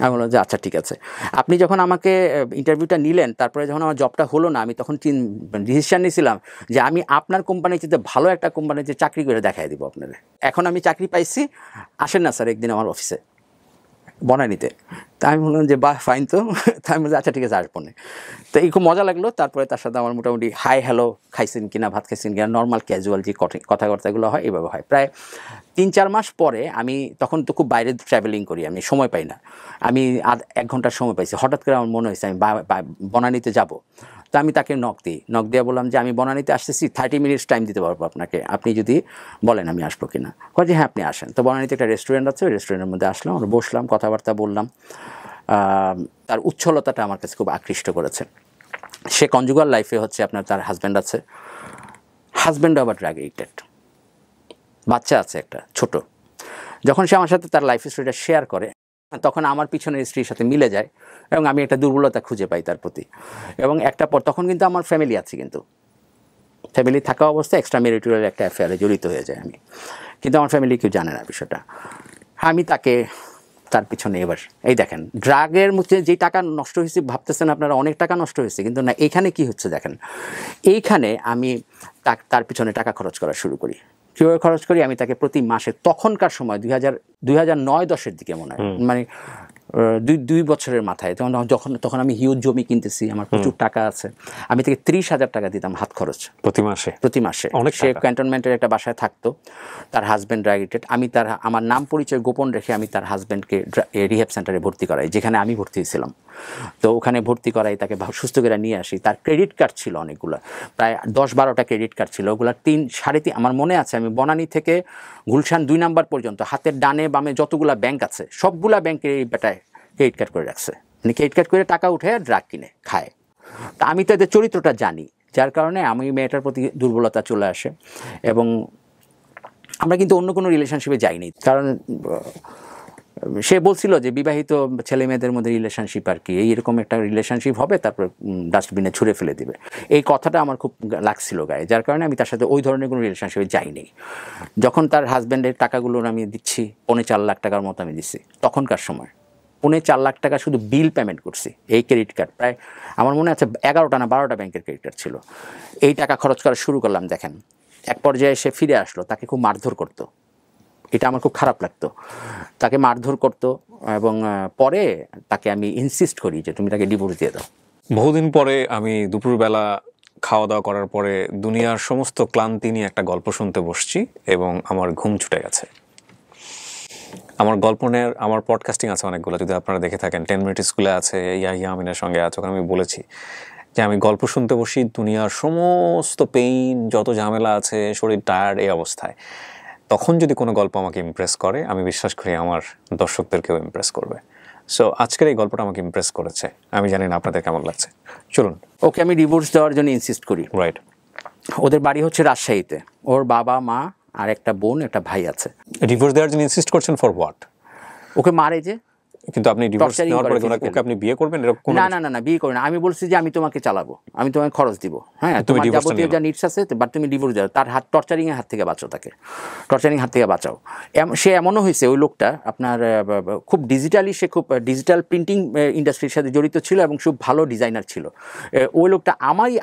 আমি বললাম যে আচ্ছা ঠিক আছে। আপনি যখন আমাকে ইন্টারভিউটা নিলেন, তারপরে যখন আমার জবটা হলো না, আমি তখন ডিসিশন নিয়েছিলাম যে আমি আপনার কোম্পানির চেয়ে ভালো একটা কোম্পানিতে চাকরি করে দেখাই দিব আপনাদের। এখন আমি চাকরি পাইছি, আসেন না স্যার একদিন আমার অফিসে বনানীতে। তা আমি বললাম যে বাহ ফাইন। তো তাই আমি বলছি আচ্ছা ঠিক আছে আসবো না। তো এই খুব মজা লাগলো। তারপরে তার সাথে আমার মোটামুটি হাই হ্যালো, খাইছেন কিনা, ভাত খাইছেন কিনা, নর্মাল ক্যাজুয়াল যে কথাবার্তাগুলো হয় এভাবে হয়। প্রায় 3-4 মাস পরে আমি তখন তো খুব বাইরে ট্রাভেলিং করি, আমি সময় পাই না। আমি 1 ঘন্টার সময় পাইছি। হঠাৎ করে আমার মনে হয়েছে আমি বনানীতে যাব। তো আমি তাকে নক দিয়ে বললাম যে আমি বনানীতে আসতেছি, 30 মিনিটস টাইম দিতে পারবো আপনাকে, আপনি যদি বলেন আমি আসবো কিনা। যে হ্যাঁ আপনি আসেন। তো বনানীতে একটা রেস্টুরেন্ট আছে, ওই রেস্টুরেন্টের মধ্যে আসলাম, আমরা বসলাম, কথাবার্তা বললাম। তার উচ্ছলতাটা আমার কাছে খুব আকৃষ্ট করেছে। সে কনজুগাল লাইফে হচ্ছে আপনার তার হাজব্যান্ড আছে, হাজব্যান্ড আবার ড্রাগ এডিক্টেড, বাচ্চা আছে একটা ছোট। যখন সে আমার সাথে তার লাইফ স্টোরিটা শেয়ার করে তখন আমার পিছনের স্ত্রীর সাথে মিলে যায় এবং আমি একটা দুর্বলতা খুঁজে পাই তার প্রতি। এবং একটা পর তখন কিন্তু আমার ফ্যামিলি আছে, কিন্তু ফ্যামিলি থাকা অবস্থায় এক্সট্রা ম্যারিটাল একটা অ্যাফেয়ারে জড়িত হয়ে যায় আমি, কিন্তু আমার ফ্যামিলি কেউ জানে না বিষয়টা। আমি তার পিছনে এবার এই দেখেন, ড্রাগের মধ্যে যেই টাকা নষ্ট হয়েছে ভাবতেছেন আপনারা অনেক টাকা নষ্ট হয়েছে, কিন্তু না, এইখানে কি হচ্ছে দেখেন। এইখানে আমি তার পিছনে টাকা খরচ করা শুরু করি। কীভাবে খরচ করি? আমি তাকে প্রতি মাসে, তখনকার সময় 2009-10-এর দিকে মনে হয়, মানে 2 বছরের মাথায়, তখন আমি হিউজ জমি কিনতেছি, আমার প্রচুর টাকা আছে, আমি তাকে 30,000 টাকা দিতাম হাত খরচ প্রতি মাসে। সে ক্যান্টনমেন্টের একটা বাসায় থাকতো, তার হাজব্যান্ড ড্রাগ এডিক্টেড। আমি আমার নাম পরিচয় গোপন রেখে আমি তার হাজব্যান্ডকে রিহ্যাব সেন্টারে ভর্তি করাই, যেখানে আমি ভর্তি হয়েছিলাম। তো ওখানে ভর্তি করাই, তাকে সুস্থ করে নিয়ে আসি। তার ক্রেডিট কার্ড ছিল অনেকগুলো, প্রায় 10-12টা ক্রেডিট কার্ড ছিল। ওগুলো 3-3.5 আমার মনে আছে, আমি বনানী থেকে গুলশান 2 নাম্বার পর্যন্ত হাতের ডানে বামে যতগুলা ব্যাংক আছে সবগুলা ব্যাংকে এই বেটায় ক্রেডিট কার্ড করে রাখছে। মানে ক্রেডিট কার্ড করে টাকা উঠে ড্রাগ কিনে খায়। তা আমি তো এদের চরিত্রটা জানি, যার কারণে আমি মেয়েটার প্রতি দুর্বলতা চলে আসে। এবং আমরা কিন্তু অন্য কোনো রিলেশনশিপে যাইনি, কারণ সে বলছিল যে বিবাহিত ছেলে মেয়েদের মধ্যে রিলেশনশিপ আর কি, এইরকম একটা রিলেশনশিপ হবে, তারপর ডাস্টবিনে ছুঁড়ে ফেলে দিবে। এই কথাটা আমার খুব লাগছিল গায়ে, যার কারণে আমি তার সাথে ওই ধরনের কোনো রিলেশনশিপে যাইনি। যখন তার হাজব্যান্ডের টাকাগুলো আমি দিচ্ছি, 4.5 লাখ টাকার মতো আমি দিচ্ছি তখনকার সময়, 4.5 লাখ টাকা শুধু বিল পেমেন্ট করছি। এই ক্রেডিট কার্ড প্রায় আমার মনে আছে 11টা না 12টা ব্যাংকের ক্রেডিট কার্ড ছিল। এই টাকা খরচ করা শুরু করলাম। দেখেন, এক পর্যায়ে সে ফিরে আসলো, তাকে খুব মারধর করতো, এটা আমার খুব খারাপ লাগতো। তাকে মারধর করতো এবং পরে তাকে আমি ইনসিস্ট করি যে তুমি তাকে ডিভোর্স দিয়ে দাও। বহুদিন পরে আমি দুপুরবেলা খাওয়া দাওয়া করার পরে দুনিয়ার সমস্ত ক্লান্তি নিয়ে একটা গল্প শুনতে বসছি এবং আমার ঘুম ছুটে গেছে। আমার পডকাস্টিং আছে অনেকগুলো, যদি আপনারা দেখে থাকেন। 10 মিনিট স্কুলে আছে, ইয়াহিয়া আমিনের সঙ্গে আছে, ওখানে আমি বলেছি যে আমি গল্প শুনতে বসি, দুনিয়ার সমস্ত পেইন, যত ঝামেলা আছে, শরীর টায়ার্ড, এই অবস্থায় তখন যদি কোনো গল্প আমাকে ইমপ্রেস করে, আমি বিশ্বাস করি আমার দর্শকদেরকেও ইমপ্রেস করবে। সো আজকের এই গল্পটা আমাকে ইমপ্রেস করেছে। আমি জানি না আপনাদের কেমন লাগছে। চলুন। ওকে আমি ডিভোর্স দেওয়ার জন্য ইনসিস্ট করি। রাইট। ওদের বাড়ি হচ্ছে রাজশাহীতে, ওর বাবা মা আর একটা বোন একটা ভাই আছে। ডিভোর্স দেওয়ার জন্য ইনসিস্ট করছেন ফর হোয়াট? ওকে মারে যে। কিন্তু আপনি ডিভোর্স Torturing নেওয়ার করে পরে ওকে আপনি বিয়ে করবেন এরকম কোনো? না না না না, বিয়ে করি না। আমি বলছি যে আমি তোমাকে চালাবো, আমি তোমাকে খরচ দিব, হ্যাঁ তোমার divorce টা যাবতীয় নিয়ে যা নিডস আছে, বাট তুমি ডিভোর্স দাও। তার টর্চারিং এর হাত থেকে বাঁচাও, তাকে টর্চারিং হাত থেকে বাঁচাও। সে এমনও হয়েছে, ওই লোকটা আপনার খুব ডিজিটালি, সে খুব ডিজিটাল প্রিন্টিং ইন্ডাস্ট্রির সাথে জড়িত ছিল এবং খুব ভালো ডিজাইনার ছিল। ওই লোকটা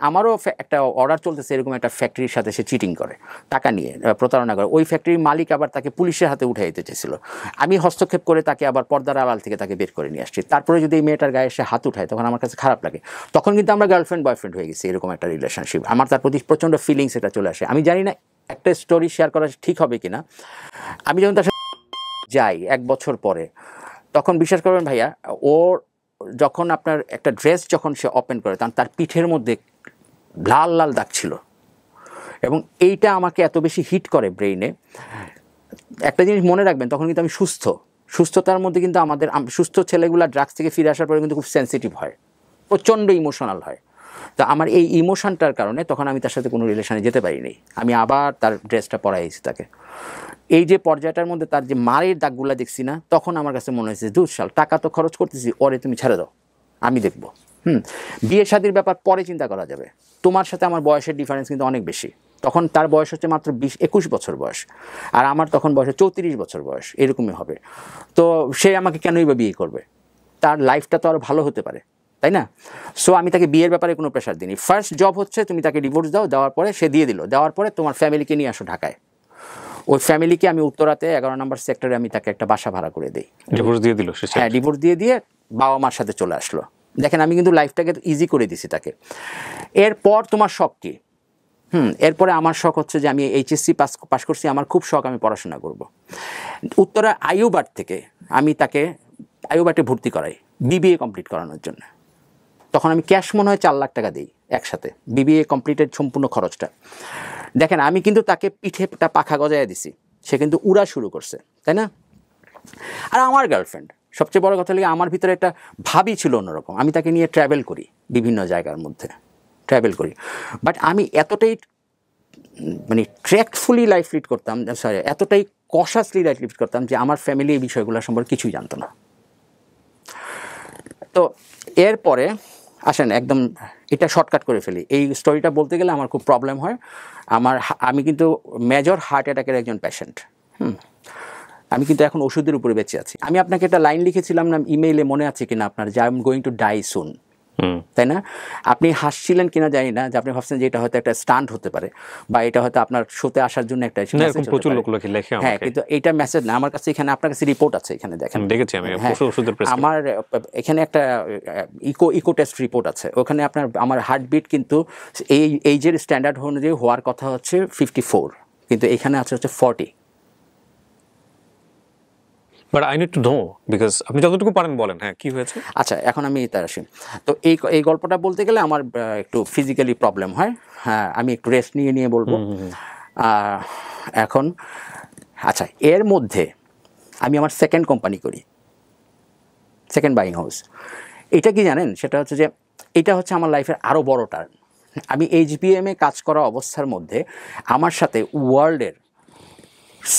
আমারও একটা অর্ডার চলতেছে এরকম একটা ফ্যাক্টরির সাথে, সে চিটিং করে, টাকা নিয়ে প্রতারণা করে। ওই ফ্যাক্টরির মালিক আবার তাকে পুলিশের হাতে উঠে দিতে চেয়েছিল। আমি হস্তক্ষেপ করে তাকে আবার পর্দার আড়াল থেকে তাকে বের করে নিয়ে আসছি। তারপরে যদি এই মেয়েটার গায়ে এসে হাত উঠায়, তখন আমার কাছে খারাপ লাগে। তখন কিন্তু আমরা গার্লফ্রেন্ড বয়ফ্রেন্ড হয়ে গেছি, এরকম একটা রিলেশনশিপ। আমার তার প্রতি প্রচণ্ড ফিলিংস এটা চলে আসে। আমি জানি না একটা স্টোরি শেয়ার করা ঠিক হবে কিনা। আমি যখন তার সাথে যাই 1 বছর পরে, তখন বিশ্বাস করবেন ভাইয়া, ওর যখন আপনার একটা ড্রেস যখন সে ওপেন করে, তখন তার পিঠের মধ্যে লাল লাল দাগ ছিল। এবং এইটা আমাকে এত বেশি হিট করে ব্রেইনে। একটা জিনিস মনে রাখবেন, তখন কিন্তু আমি সুস্থতার মধ্যে কিন্তু আমাদের সুস্থ ছেলেগুলা ড্রাগস থেকে ফিরে আসার পরে কিন্তু খুব সেন্সিটিভ হয়, প্রচণ্ড ইমোশনাল হয়। তো আমার এই ইমোশনটার কারণে তখন আমি তার সাথে কোনো রিলেশনে যেতে পারিনি। আমি আবার তার ড্রেসটা পরাইছি তাকে। এই যে পর্যায়টার মধ্যে তার যে মারের দাগগুলা দেখছি না, তখন আমার কাছে মনে হয়েছে দুঃসাল, টাকা তো খরচ করতেছি, ওরে তুমি ছেড়ে দাও, আমি দেখবো। বিয়ে শাদির ব্যাপার পরে চিন্তা করা যাবে। তোমার সাথে আমার বয়সের ডিফারেন্স কিন্তু অনেক বেশি। তখন তার বয়স হচ্ছে মাত্র 21 বছর বয়স, আর আমার তখন বয়স 34 বছর বয়স, এরকমই হবে। তো সে আমাকে কেনই বা বিয়ে করবে? তার লাইফটা তো আরও ভালো হতে পারে, তাই না? সো আমি তাকে বিয়ের ব্যাপারে কোনো প্রেশার দিইনি। ফার্স্ট জব হচ্ছে তুমি তাকে ডিভোর্স দাও, দেওয়ার পরে সে দিয়ে দিল, দেওয়ার পরে তোমার ফ্যামিলিকে নিয়ে আসো ঢাকায়। ওই ফ্যামিলিকে আমি উত্তরাতে 11 নম্বর সেক্টরে আমি তাকে একটা বাসা ভাড়া করে দিই। ডিভোর্স দিয়ে দিল সে? হ্যাঁ, ডিভোর্স দিয়ে বাবা মার সাথে চলে আসলো। দেখেন, আমি কিন্তু লাইফটাকে ইজি করে দিছি তাকে। এরপর তোমার শখ কি? এরপরে আমার শখ হচ্ছে যে আমি এইচএসসি পাস করছি, আমার খুব শখ আমি পড়াশোনা করব। উত্তরা আইয়ুবাট থেকে আমি তাকে আইয়ুবাটে ভর্তি করাই বিবিএ কমপ্লিট করানোর জন্য। তখন আমি ক্যাশ মনে হয় 4 লাখ টাকা দিই একসাথে, বিবিএ কমপ্লিটের সম্পূর্ণ খরচটা। দেখেন, আমি কিন্তু তাকে পিঠেটা পাখা গজায় দিছি, সে কিন্তু উড়া শুরু করছে, তাই না? আর আমার গার্লফ্রেন্ড, সবচেয়ে বড় কথা লাগে, আমার ভিতরে একটা ভাবই ছিল অন্যরকম। আমি তাকে নিয়ে ট্রাভেল করি, বিভিন্ন জায়গার মধ্যে ট্রাভেল করি। বাট আমি এতটাই মানে ট্র্যাক্টফুলি লাইফ লিড করতাম, সরি এতটাই কশাসলি লাইফ লিড করতাম যে আমার ফ্যামিলি এই বিষয়গুলো সম্পর্কে কিছুই জানতো না। তো এরপরে আসেন, একদম এটা শর্টকাট করে ফেলি। এই স্টোরিটা বলতে গেলে আমার খুব প্রবলেম হয়। আমি কিন্তু মেজর হার্ট অ্যাটাকের একজন পেশেন্ট। আমি কিন্তু এখন ওষুধের উপরে বেঁচে আছি। আমি আপনাকে একটা লাইন লিখেছিলাম না ইমেইলে, মনে আছে কিনা আপনার, যে I am going to die soon, তাই না? আপনি হাসছিলেন কিনা জানি না, যে আপনি ভাবছেন যে এটা হয়তো একটা স্টান্ট হতে পারে, বা এটা হয়তো আপনার শোতে আসার জন্য একটা প্রচুর লোক লেখে। হ্যাঁ, কিন্তু এইটা মেসেজ না, আমার কাছে এখানে আপনার কাছে রিপোর্ট আছে, এখানে দেখেন, দেখেছি আমি ওষুধের প্রেসক্রিপশন। আমার এখানে একটা ইকো টেস্ট রিপোর্ট আছে, ওখানে আমার হার্টবিট কিন্তু এই এইজের স্ট্যান্ডার্ড অনুযায়ী হওয়ার কথা হচ্ছে 54, কিন্তু এখানে আছে হচ্ছে 40। But I need to know, because আপনি যতটুকু পারেন বলেন। হ্যাঁ, কি হয়েছে? আচ্ছা, এখন আমি তার আসি। তো এই গল্পটা বলতে গেলে আমার একটু ফিজিক্যালি প্রবলেম হয়। হ্যাঁ, আমি একটু রেস্ট নিয়ে বলবো। এখন আচ্ছা, এর মধ্যে আমি আমার সেকেন্ড কোম্পানি করি, সেকেন্ড বাইং হাউস। এটা কি জানেন? সেটা হচ্ছে যে এটা হচ্ছে আমার লাইফের আরও বড় টার্ন। আমি এইচবিএমে কাজ করা অবস্থার মধ্যে আমার সাথে ওয়ার্ল্ডের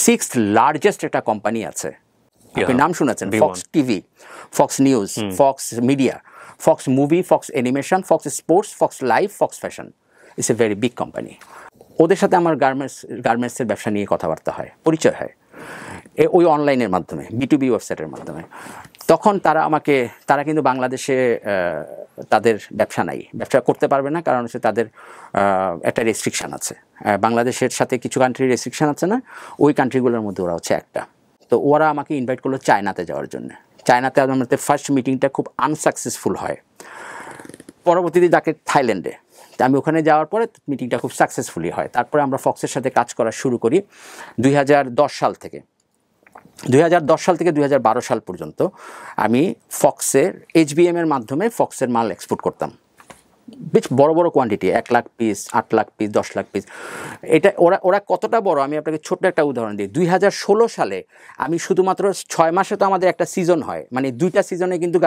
6th লার্জেস্ট একটা কোম্পানি আছে, আপনি নাম শুনেছেন, Fox TV, Fox news, Fox media, Fox movie, Fox animation, Fox sports, Fox live, Fox fashion. It's a very big company. ওদের সাথে আমার গার্মেন্টসের ব্যবসা নিয়ে কথাবার্তা হয়, পরিচয় হয় ওই অনলাইনের মাধ্যমে, B2B ওয়েবসাইটের মাধ্যমে। তখন তারা কিন্তু বাংলাদেশে তাদের ব্যবসা নাই, ব্যবসা করতে পারবে না, কারণ হচ্ছে তাদের একটা রেস্ট্রিকশান আছে। বাংলাদেশের সাথে কিছু কান্ট্রির রেস্ট্রিকশান আছে না, ওই কান্ট্রিগুলোর মধ্যে ওরা হচ্ছে একটা। তো ওরা আমাকে ইনভাইট করলো চায়নাতে যাওয়ার জন্য। চায়নাতে আমাদের ফার্স্ট মিটিংটা খুব আনসাকসেসফুল হয়। পরবর্তীতে তাকে থাইল্যান্ডে, আমি ওখানে যাওয়ার পরে মিটিংটা খুব সাকসেসফুলি হয়। তারপরে আমরা ফক্সের সাথে কাজ করা শুরু করি 2010 সাল থেকে। 2010 সাল থেকে 2012 সাল পর্যন্ত আমি ফক্সের এইচবিএমের মাধ্যমে ফক্সের মাল এক্সপোর্ট করতাম বেশ বড় বড় quantity, 1 lakh piece, 8 lakh piece, 10 lakh piece. এটা ওরা কতটা বড় আমি আপনাকে ছোট্ট একটা উদাহরণ দিই। 2016 সালে আমি শুধুমাত্র 6 মাসে তো আমাদের একটা সিজন হয়, মানে 2টা সিজনে কিন্তু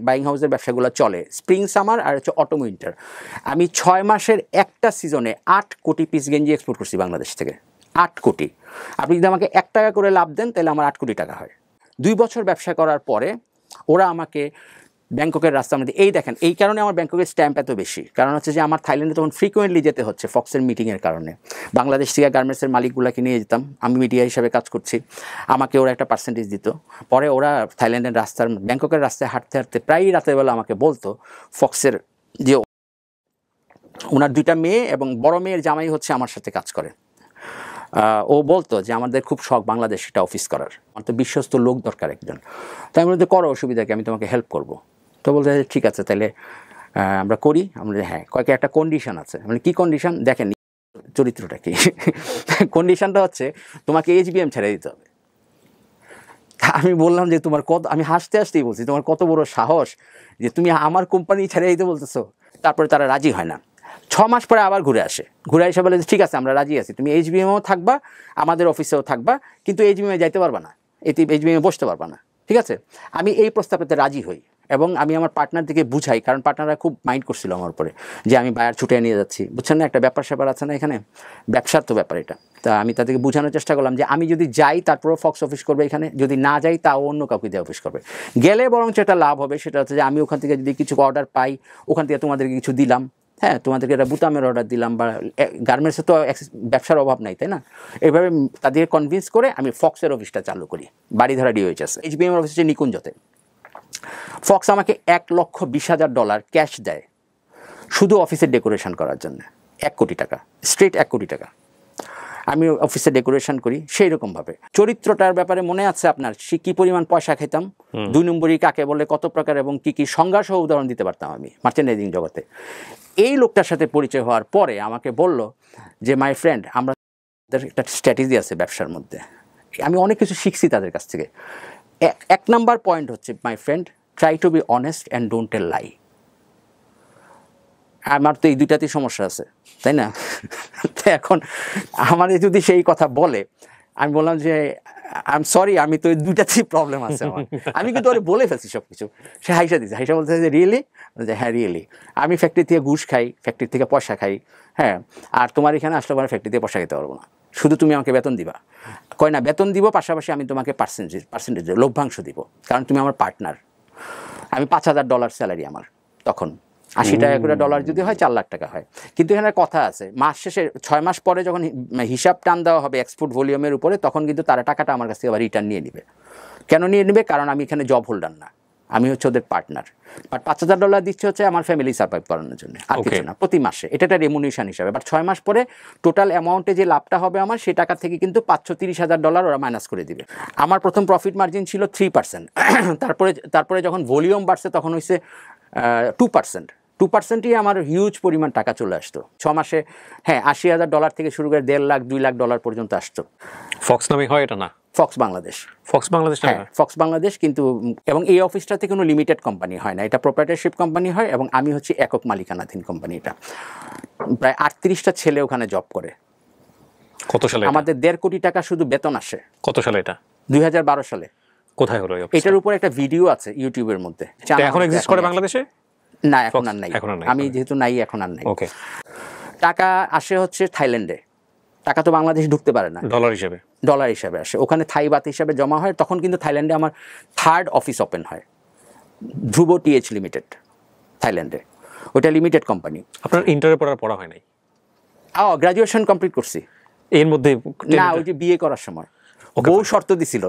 বাইং হাউসের ব্যবসাগুলো চলে, স্প্রিং সামার আর হচ্ছে অটোম উইন্টার। আমি 6 মাসের একটা সিজনে 8 কোটি পিস গেঞ্জি এক্সপোর্ট করছি বাংলাদেশ থেকে, 8 কোটি। আপনি যদি আমাকে 1 টাকা করে লাভ দেন তাহলে আমার 8 কোটি টাকা হয়। 2 বছর ব্যবসা করার পরে ওরা আমাকে ব্যাংককের রাস্তার মধ্যে, এই দেখেন, এই কারণে আমার ব্যাংককের স্ট্যাম্প এত বেশি, কারণ হচ্ছে যে আমার থাইল্যান্ডে তখন ফ্রিকোয়েন্টলি যেতে হচ্ছে ফক্সের মিটিংয়ের কারণে। বাংলাদেশ থেকে গার্মেন্টসের মালিকগুলোকে নিয়ে যেতাম, আমি মিডিয়া হিসাবে কাজ করছি, আমাকে ওরা একটা পার্সেন্টেজ দিত। পরে ওরা থাইল্যান্ডের রাস্তার, ব্যাংককের রাস্তায় হাঁটতে হাঁটতে প্রায় রাতের বেলা আমাকে বলতো ফক্সের যে ওনার 2টা মেয়ে এবং বড় মেয়ের জামাই হচ্ছে আমার সাথে কাজ করে। ও বলতো যে আমাদের খুব শখ বাংলাদেশ একটা অফিস করার, আমার তো বিশ্বস্ত লোক দরকার একজন। তাই আমি বলতে, করো, অসুবিধা কি, আমি তোমাকে হেল্প করবো। তো বলতে ঠিক আছে তাহলে আমরা করি। আমরা হ্যাঁ, কয়েকটা একটা কন্ডিশন আছে। মানে কী কন্ডিশন দেখেন, চরিত্রটা কি কন্ডিশনটা হচ্ছে তোমাকে HBM ছেড়ে দিতে হবে। আমি বললাম যে তোমার কত, আমি হাসতে হাসতেই বলছি, তোমার কত বড় সাহস যে তুমি আমার কোম্পানি ছেড়ে দিতে বলতেছো। তারপরে তারা রাজি হয় না। 6 মাস পরে আবার ঘুরে এসে বলে যে ঠিক আছে আমরা রাজি আছি, তুমি HBMও থাকবা, আমাদের অফিসেও থাকবা, কিন্তু HBM যাইতে পারবা না, এতে HBM বসতে পারবা না, ঠিক আছে। আমি এই প্রস্তাবেতে রাজি হই এবং আমি আমার পার্টনারদিকে বুঝাই, কারণ পার্টনাররা খুব মাইন্ড করছিল আমার উপরে যে আমি বায়ার ছুটে নিয়ে যাচ্ছি, বুঝছেন না, একটা ব্যাপার স্যাপার আছে না এখানে, ব্যবসার তো ব্যাপার এটা। তা আমি তাদেরকে বোঝানোর চেষ্টা করলাম যে আমি যদি যাই তারপরেও ফক্স অফিস করবে এখানে, যদি না যাই তাও অন্য কাউকে দিয়ে অফিস করবে। গেলে বরং যেটা লাভ হবে সেটা হচ্ছে যে আমি ওখান থেকে যদি কিছু অর্ডার পাই, ওখান থেকে তোমাদেরকে কিছু দিলাম, হ্যাঁ, তোমাদেরকে একটা বুতামের অর্ডার দিলাম, বা গার্মেন্টসে তো ব্যবসার অভাব নাই, তাই না। এইভাবে তাদেরকে কনভিন্স করে আমি ফক্সের অফিসটা চালু করি, বাড়িধারা DOHS HBM অফিস হচ্ছে নিকুঞ্জতে। ফক্স আমাকে $1,20,000 ক্যাশ দেয় শুধু অফিসের ডেকোরেশন করার জন্য, 1 কোটি টাকা, স্ট্রেট 1 কোটি টাকা। আমি অফিসে ডেকোরেশন করি সেই রকমভাবে। চরিত্রটার ব্যাপারে মনে আছে আপনার, সে কী পরিমাণ পয়সা খেতাম, 2 নম্বরই কাকে বলে, কত প্রকার এবং কী কী সংজ্ঞা সহ উদাহরণ দিতে পারতাম আমি মার্চেন্ডাইজিং জগতে। এই লোকটার সাথে পরিচয় হওয়ার পরে আমাকে বলল যে মাই ফ্রেন্ড, আমরা একটা স্ট্র্যাটেজি আছে ব্যবসার মধ্যে। আমি অনেক কিছু শিখছি তাদের কাছ থেকে। 1 নাম্বার পয়েন্ট হচ্ছে my friend, try to be honest and don't tell lie. আমার তো এই 2টাতেই সমস্যা আছে, তাই না। তো এখন আমাদের যদি সেই কথা বলে, আমি বললাম যে আই এম সরি, আমি তো এই 2টাতেই প্রবলেম আছে আমার। আমি কিন্তু ওরে বলে ফেলছি সব কিছু। সে হাইসা দিচ্ছে, হাইসা বলতে যে রিয়েলি, যে হ্যাঁ রিয়েলি, আমি ফ্যাক্টরি থেকে ঘুষ খাই, ফ্যাক্টরি থেকে পয়সা খাই, হ্যাঁ, আর তোমার এখানে আসলে আমার ফ্যাক্টরি থেকে পয়সা খেতে পারবো না, শুধু তুমি আমাকে বেতন দিবা। কয় না, বেতন দিব, পাশাপাশি আমি তোমাকে পার্সেন্টেজ লভ্যাংশ দিব, কারণ তুমি আমার পার্টনার। আমি $5,000 স্যালারি আমার তখন, 80 টাকা করে ডলার যদি হয় 4 লাখ টাকা হয়। কিন্তু এখানে কথা আছে, মাস শেষে 6 মাস পরে যখন হিসাব টান দেওয়া হবে এক্সপোর্ট ভলিউমের উপরে, তখন কিন্তু তারা টাকাটা আমার কাছ থেকে আবার রিটার্ন নিয়ে নেবে। কেন নিয়ে নেবে? কারণ আমি এখানে জব হোল্ডার না, আমি হচ্ছে ওদের পার্টনার। বাট $5,000 দিচ্ছে হচ্ছে আমার ফ্যামিলি সার্ভাইভ করানোর জন্য, আর কিছু না, প্রতি মাসে। এটা একটা রেমুনেশন হিসাবে। বাট 6 মাস পরে টোটাল অ্যামাউন্টে যে লাভটা হবে আমার, সেই টাকা থেকে কিন্তু $530,000 ওরা মাইনাস করে দিবে। আমার প্রথম প্রফিট মার্জিন ছিল 3%। তারপরে যখন ভলিউম বাড়ছে তখন হয়েছে 2%। 2%ই আমার হিউজ পরিমাণ টাকা চলে আসতো 6 মাসে। হ্যাঁ, $80,000 থেকে শুরু করে $1.5 লাখ, $2 লাখ পর্যন্ত আসতো। ফক্স নামে হয় এটা না? ফক্স বাংলাদেশ। ফক্স বাংলাদেশ, হ্যাঁ, ফক্স বাংলাদেশ। কিন্তু এবং এই অফিসটাতে কোনো লিমিটেড কোম্পানি হয় না, এটা প্রোপ্রাইটারশিপ কোম্পানি হয়, এবং আমি হচ্ছে একক মালিকানাধীন কোম্পানি। এটা প্রায় 38টা ছেলে ওখানে জব করে। কত সালে? আমাদের 1.5 কোটি টাকা শুধু বেতন আসে। কত সালে এটা? 2012 সালে। কোথায় হলো? এটার উপর একটা ভিডিও আছে ইউটিউবের মধ্যে। এখন এক্সিস্ট করে বাংলাদেশে? না, এখন আর নাই। আমি যেহেতু নাই, এখন আর নাই। ওকে। টাকা আসে হচ্ছে থাইল্যান্ডে, টাকা তো বাংলাদেশ ঢুকতে পারে না, ডলার হিসাবে আসে। ওখানে থাই বাত হিসাবে জমা হয়। তখন কিন্তু থাইল্যান্ডে আমার 3rd অফিস ওপেন হয়, ধ্রুব TH লিমিটেড, থাইল্যান্ডে। ওটা লিমিটেড কোম্পানি। আপনার ইন্টারে পড়া হয় নাই? গ্রাজুয়েশন কমপ্লিট করছি এর মধ্যে। না, ওই যে বিয়ে করার সময় বউ শর্ত দিছিল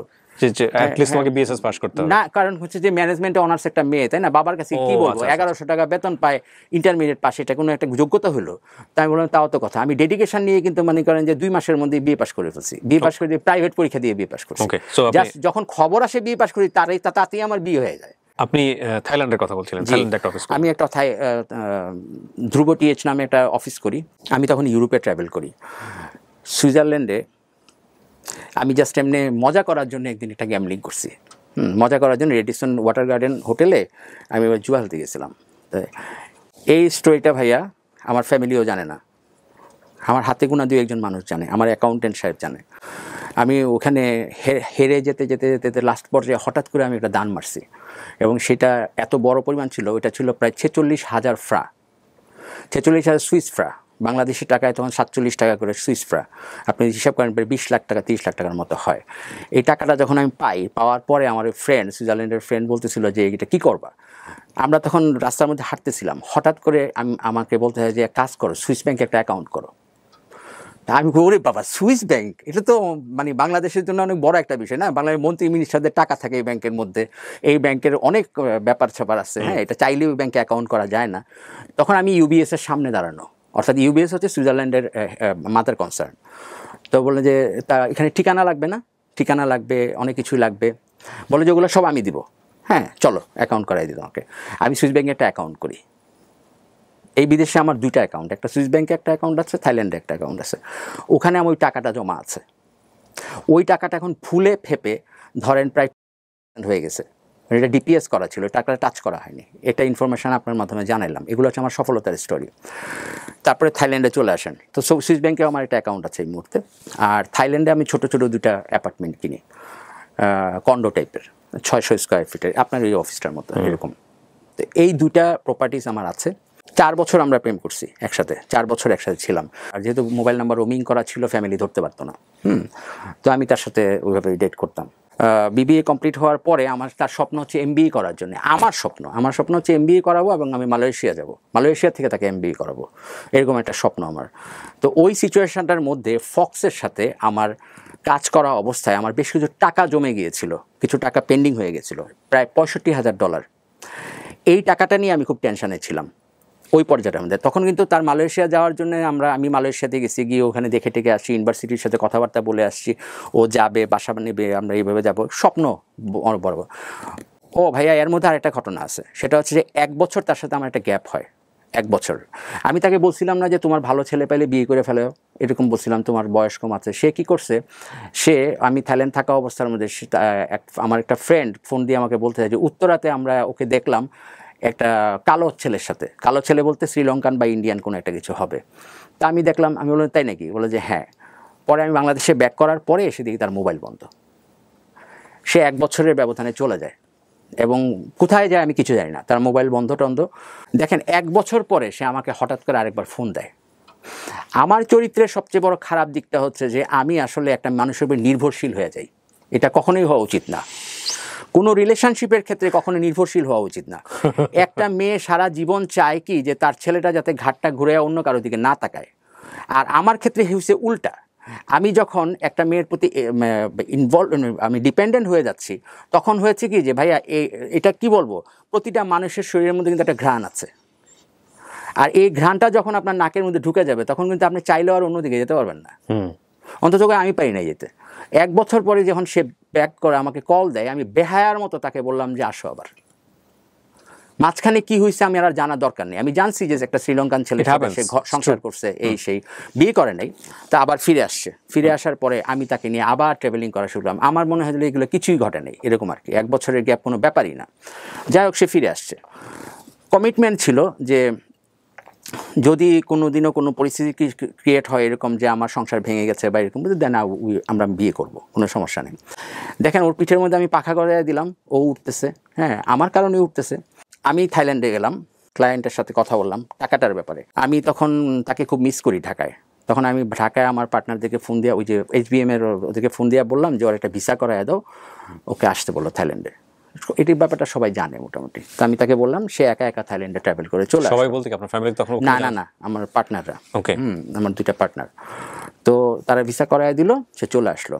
যে অ্যাট লিস্ট তোমাকে BSS পাস করতে হবে। না, কারণ হচ্ছে যে ম্যানেজমেন্টে অনার্স একটা মেয়ে, তাই না, বাবার কাছে কি বলবো, 1100 টাকা বেতন পায়, ইন্টারমিডিয়েট পাস, এটা কোনো একটা যোগ্যতা হলো। তাই বললাম তাও তো কথা। আমি ডেডিকেশন নিয়ে কিন্তু মনে করেন যে 2 মাসের মধ্যে বিয়ে পাস করে ফেলছি। বিয়ে পাস করে প্রাইভেট পরীক্ষা দিয়ে বিয়ে পাস করছি। জাস্ট যখন খবর আসে বিয়ে পাস করি, তাতেই আমার বিয়ে হয়ে যায়। আপনি থাইল্যান্ডের কথা বলছিলেন, থাইল্যান্ডে একটা অফিস। আমি একটা ধ্রুব TH নামে একটা অফিস করি। আমি তখন ইউরোপে ট্রাভেল করি, সুইজারল্যান্ডে। আমি জাস্ট এমনি মজা করার জন্য একদিন একটা গ্যামলিং করছি। মজা করার জন্য রেডিসন ওয়াটার গার্ডেন হোটেলে আমি এবার জুয়া খেলতে গেছিলাম। এই স্টোরিটা ভাইয়া আমার ফ্যামিলিও জানে না, আমার হাতে গোনা 2-1 মানুষ জানে, আমার অ্যাকাউন্টেন্ট সাহেব জানে। আমি ওখানে হেরে যেতে যেতে যেতে যেতে লাস্ট পর্যায়ে হঠাৎ করে আমি একটা দান মারছি, এবং সেটা এত বড় পরিমাণ ছিল, ওইটা ছিল প্রায় 46,000 ফ্রা, 46,000 সুইস ফ্রা। বাংলাদেশি টাকায় তখন 47 টাকা করে সুইস ফ্রা, আপনি হিসাব করেন প্রায় 20 লাখ টাকা 30 লাখ টাকার মতো হয়। এই টাকাটা যখন আমি পাওয়ার পরে আমার ফ্রেন্ড, সুইজারল্যান্ডের ফ্রেন্ড বলতেছিল যে এটা কী করবা। আমরা তখন রাস্তার মধ্যে হাঁটতেছিলাম, হঠাৎ করে আমাকে বলতে হয় যে কাজ করো, সুইস ব্যাংকে একটা অ্যাকাউন্ট করো। আমি ওরে বাবা, সুইস ব্যাংক, এটা তো মানে বাংলাদেশের জন্য অনেক বড় একটা বিষয় না, বাংলাদেশের মন্ত্রী মিনিস্টারদের টাকা থাকে এই ব্যাংকের মধ্যে, এই ব্যাংকের অনেক ব্যাপার স্যাপার আছে, হ্যাঁ, এটা চাইলেও ব্যাংকে অ্যাকাউন্ট করা যায় না। তখন আমি ইউবিএস এর সামনে দাঁড়ানো, অর্থাৎ ইউবিএস হচ্ছে সুইজারল্যান্ডের মাদার কনসার্ন। তো বললেন যে তা এখানে ঠিকানা লাগবে না, ঠিকানা লাগবে, অনেক কিছুই লাগবে, বলে যে ওগুলো সব আমি দিব, হ্যাঁ চলো অ্যাকাউন্ট করাই দিই তোমাকে। আমি সুইস ব্যাংকে একটা অ্যাকাউন্ট করি। এই বিদেশে আমার 2টা অ্যাকাউন্ট, একটা সুইস ব্যাংকে একটা অ্যাকাউন্ট আছে, থাইল্যান্ডে একটা অ্যাকাউন্ট আছে। ওখানে আমার ওই টাকাটা জমা আছে, ওই টাকাটা এখন ফুলে ফেপে ধরেন প্রায় হয়ে গেছে। এটা ডিপিএস করা ছিল, টাকাটা টাচ করা হয়নি, এটা ইনফরমেশান আপনার মাধ্যমে জানাইলাম। এগুলো হচ্ছে আমার সফলতার স্টোরি। তারপরে থাইল্যান্ডে চলে আসেন, তো সুইস ব্যাংকে আমার একটা অ্যাকাউন্ট আছে এই মুহূর্তে। আর থাইল্যান্ডে আমি ছোটো ছোটো 2টা অ্যাপার্টমেন্ট কিনি, কন্ডো টাইপের, 600 স্কোয়ার ফিটের, আপনার এই অফিসটার মতো এরকম। তো এই 2টা প্রপার্টিজ আমার আছে। 4 বছর আমরা প্রেম করছি একসাথে, 4 বছর একসাথে ছিলাম। আর যেহেতু মোবাইল নাম্বার রোমিং করা ছিল, ফ্যামিলি ধরতে পারতো না, তো আমি তার সাথে ওইভাবে ডেট করতাম। বিবিএ কমপ্লিট হওয়ার পরে তার স্বপ্ন হচ্ছে এমবিএ করার জন্য। আমার স্বপ্ন হচ্ছে এমবিএ করাবো এবং আমি মালয়েশিয়া যাব, মালয়েশিয়া থেকে তাকে এমবিএ করাবো, এরকম একটা স্বপ্ন আমার। তো ওই সিচুয়েশানটার মধ্যে ফক্সের সাথে আমার কাজ করা অবস্থায় আমার বেশ কিছু টাকা জমে গিয়েছিল, কিছু টাকা পেন্ডিং হয়ে গেছিলো, প্রায় $65,000। এই টাকাটা নিয়ে আমি খুব টেনশানে ছিলাম ওই পর্যায়ের মধ্যে। তখন কিন্তু তার মালয়েশিয়া যাওয়ার জন্য আমি মালয়েশিয়াতে গেছি, গিয়ে ওখানে দেখে টেকে আসছি, ইউনিভার্সিটির সাথে কথাবার্তা বলে আসছি, ও যাবে, বাসা নেবে, আমরা এইভাবে যাবো, স্বপ্ন বড়। ও ভাইয়া, এর মধ্যে আরেকটা ঘটনা আছে, সেটা হচ্ছে যে 1 বছর তার সাথে আমার একটা গ্যাপ হয়, 1 বছর। আমি তাকে বলছিলাম না যে তোমার ভালো ছেলে পেলে বিয়ে করে ফেলো, এরকম বলছিলাম, তোমার বয়স কম আছে। সে কি করছে, আমি থাইল্যান্ড থাকা অবস্থার মধ্যে আমার একটা ফ্রেন্ড ফোন দিয়ে আমাকে বলতে চাই যে উত্তরাতে আমরা ওকে দেখলাম একটা কালো ছেলের সাথে, কালো ছেলে বলতে শ্রীলঙ্কান বা ইন্ডিয়ান কোনো একটা কিছু হবে। তা আমি দেখলাম, আমি বললাম তাই নাকি, বলে যে হ্যাঁ। পরে আমি বাংলাদেশে ব্যাক করার পরে এসে দেখি তার মোবাইল বন্ধ। সে 1 বছরের ব্যবধানে চলে যায়, এবং কোথায় যায় আমি কিছু জানি না, তার মোবাইল বন্ধ টন্ধ। দেখেন 1 বছর পরে সে আমাকে হঠাৎ করে আরেকবার ফোন দেয়। আমার চরিত্রের সবচেয়ে বড় খারাপ দিকটা হচ্ছে যে আমি আসলে একটা মানুষের উপর নির্ভরশীল হয়ে যাই। এটা কখনোই হওয়া উচিত না, কোনো রিলেশনশিপের ক্ষেত্রে কখনো নির্ভরশীল হওয়া উচিত না। একটা মেয়ে সারা জীবন চায় কি যে তার ছেলেটা যাতে ঘাটটা ঘুরে অন্য কারো দিকে না তাকায়। আর আমার ক্ষেত্রে হচ্ছে উল্টা, আমি যখন একটা মেয়ের প্রতি আমি ডিপেন্ডেন্ট হয়ে যাচ্ছি, তখন হয়েছে কি যে ভাইয়া এটা কি বলবো, প্রতিটা মানুষের শরীরের মধ্যে কিন্তু একটা ঘ্রাণ আছে, আর এই ঘ্রাণটা যখন আপনার নাকের মধ্যে ঢুকে যাবে, তখন কিন্তু আপনি চাইলেও আর অন্যদিকে যেতে পারবেন না। অন্তত আমি পারি না যেতে। 1 বছর পরে যখন সে ব্যাক করে আমাকে কল দেয়, আমি বেহায়ার মতো তাকে বললাম যে আসো আবার। মাঝখানে কি হয়েছে আমি আর জানার দরকার নেই, আমি জানছি যে একটা শ্রীলঙ্কান ছেলে সে সংসার করছে, এই সেই বিয়ে করে নাই, তা আবার ফিরে আসছে। ফিরে আসার পরে আমি তাকে নিয়ে আবার ট্রাভেলিং করা শুরু করলাম। আমার মনে হয় এগুলো কিছুই ঘটে নেই, এরকম আর কি, 1 বছরের গ্যাপ কোনো ব্যাপারই না। যাই হোক, সে ফিরে আসছে। কমিটমেন্ট ছিল যে যদি কোনো দিনও কোনো পরিস্থিতি ক্রিয়েট হয় এরকম যে আমার সংসার ভেঙে গেছে বা এরকম, দেন আমরা বিয়ে করব, কোনো সমস্যা নেই। দেখেন ওর পিঠের মধ্যে আমি পাখা করে দিলাম, ও উঠতেছে, হ্যাঁ আমার কারণে উঠতেছে। আমি থাইল্যান্ডে গেলাম, ক্লায়েন্টের সাথে কথা বললাম টাকাটার ব্যাপারে। আমি তখন তাকে খুব মিস করি ঢাকায়। তখন আমি ঢাকায় আমার পার্টনারদেরকে ফোন দিয়ে, ওই যে HBM-এর ওদেরকে ফোন দিয়ে বললাম যে ওর একটা ভিসা করায় দাও, ওকে আসতে বললো থাইল্যান্ডে। এটির ব্যাপারটা সবাই জানে মোটামুটি। তো আমি তাকে বললাম, সে একা একা থাইল্যান্ডে ট্রাভেল করে চলে আসে। সবাই বলতে কি আপনার ফ্যামিলি তখন? না, আমার পার্টনাররা। ওকে, আমার 2টা পার্টনার। তো তারা ভিসা করায় দিল, সে চলে আসলো।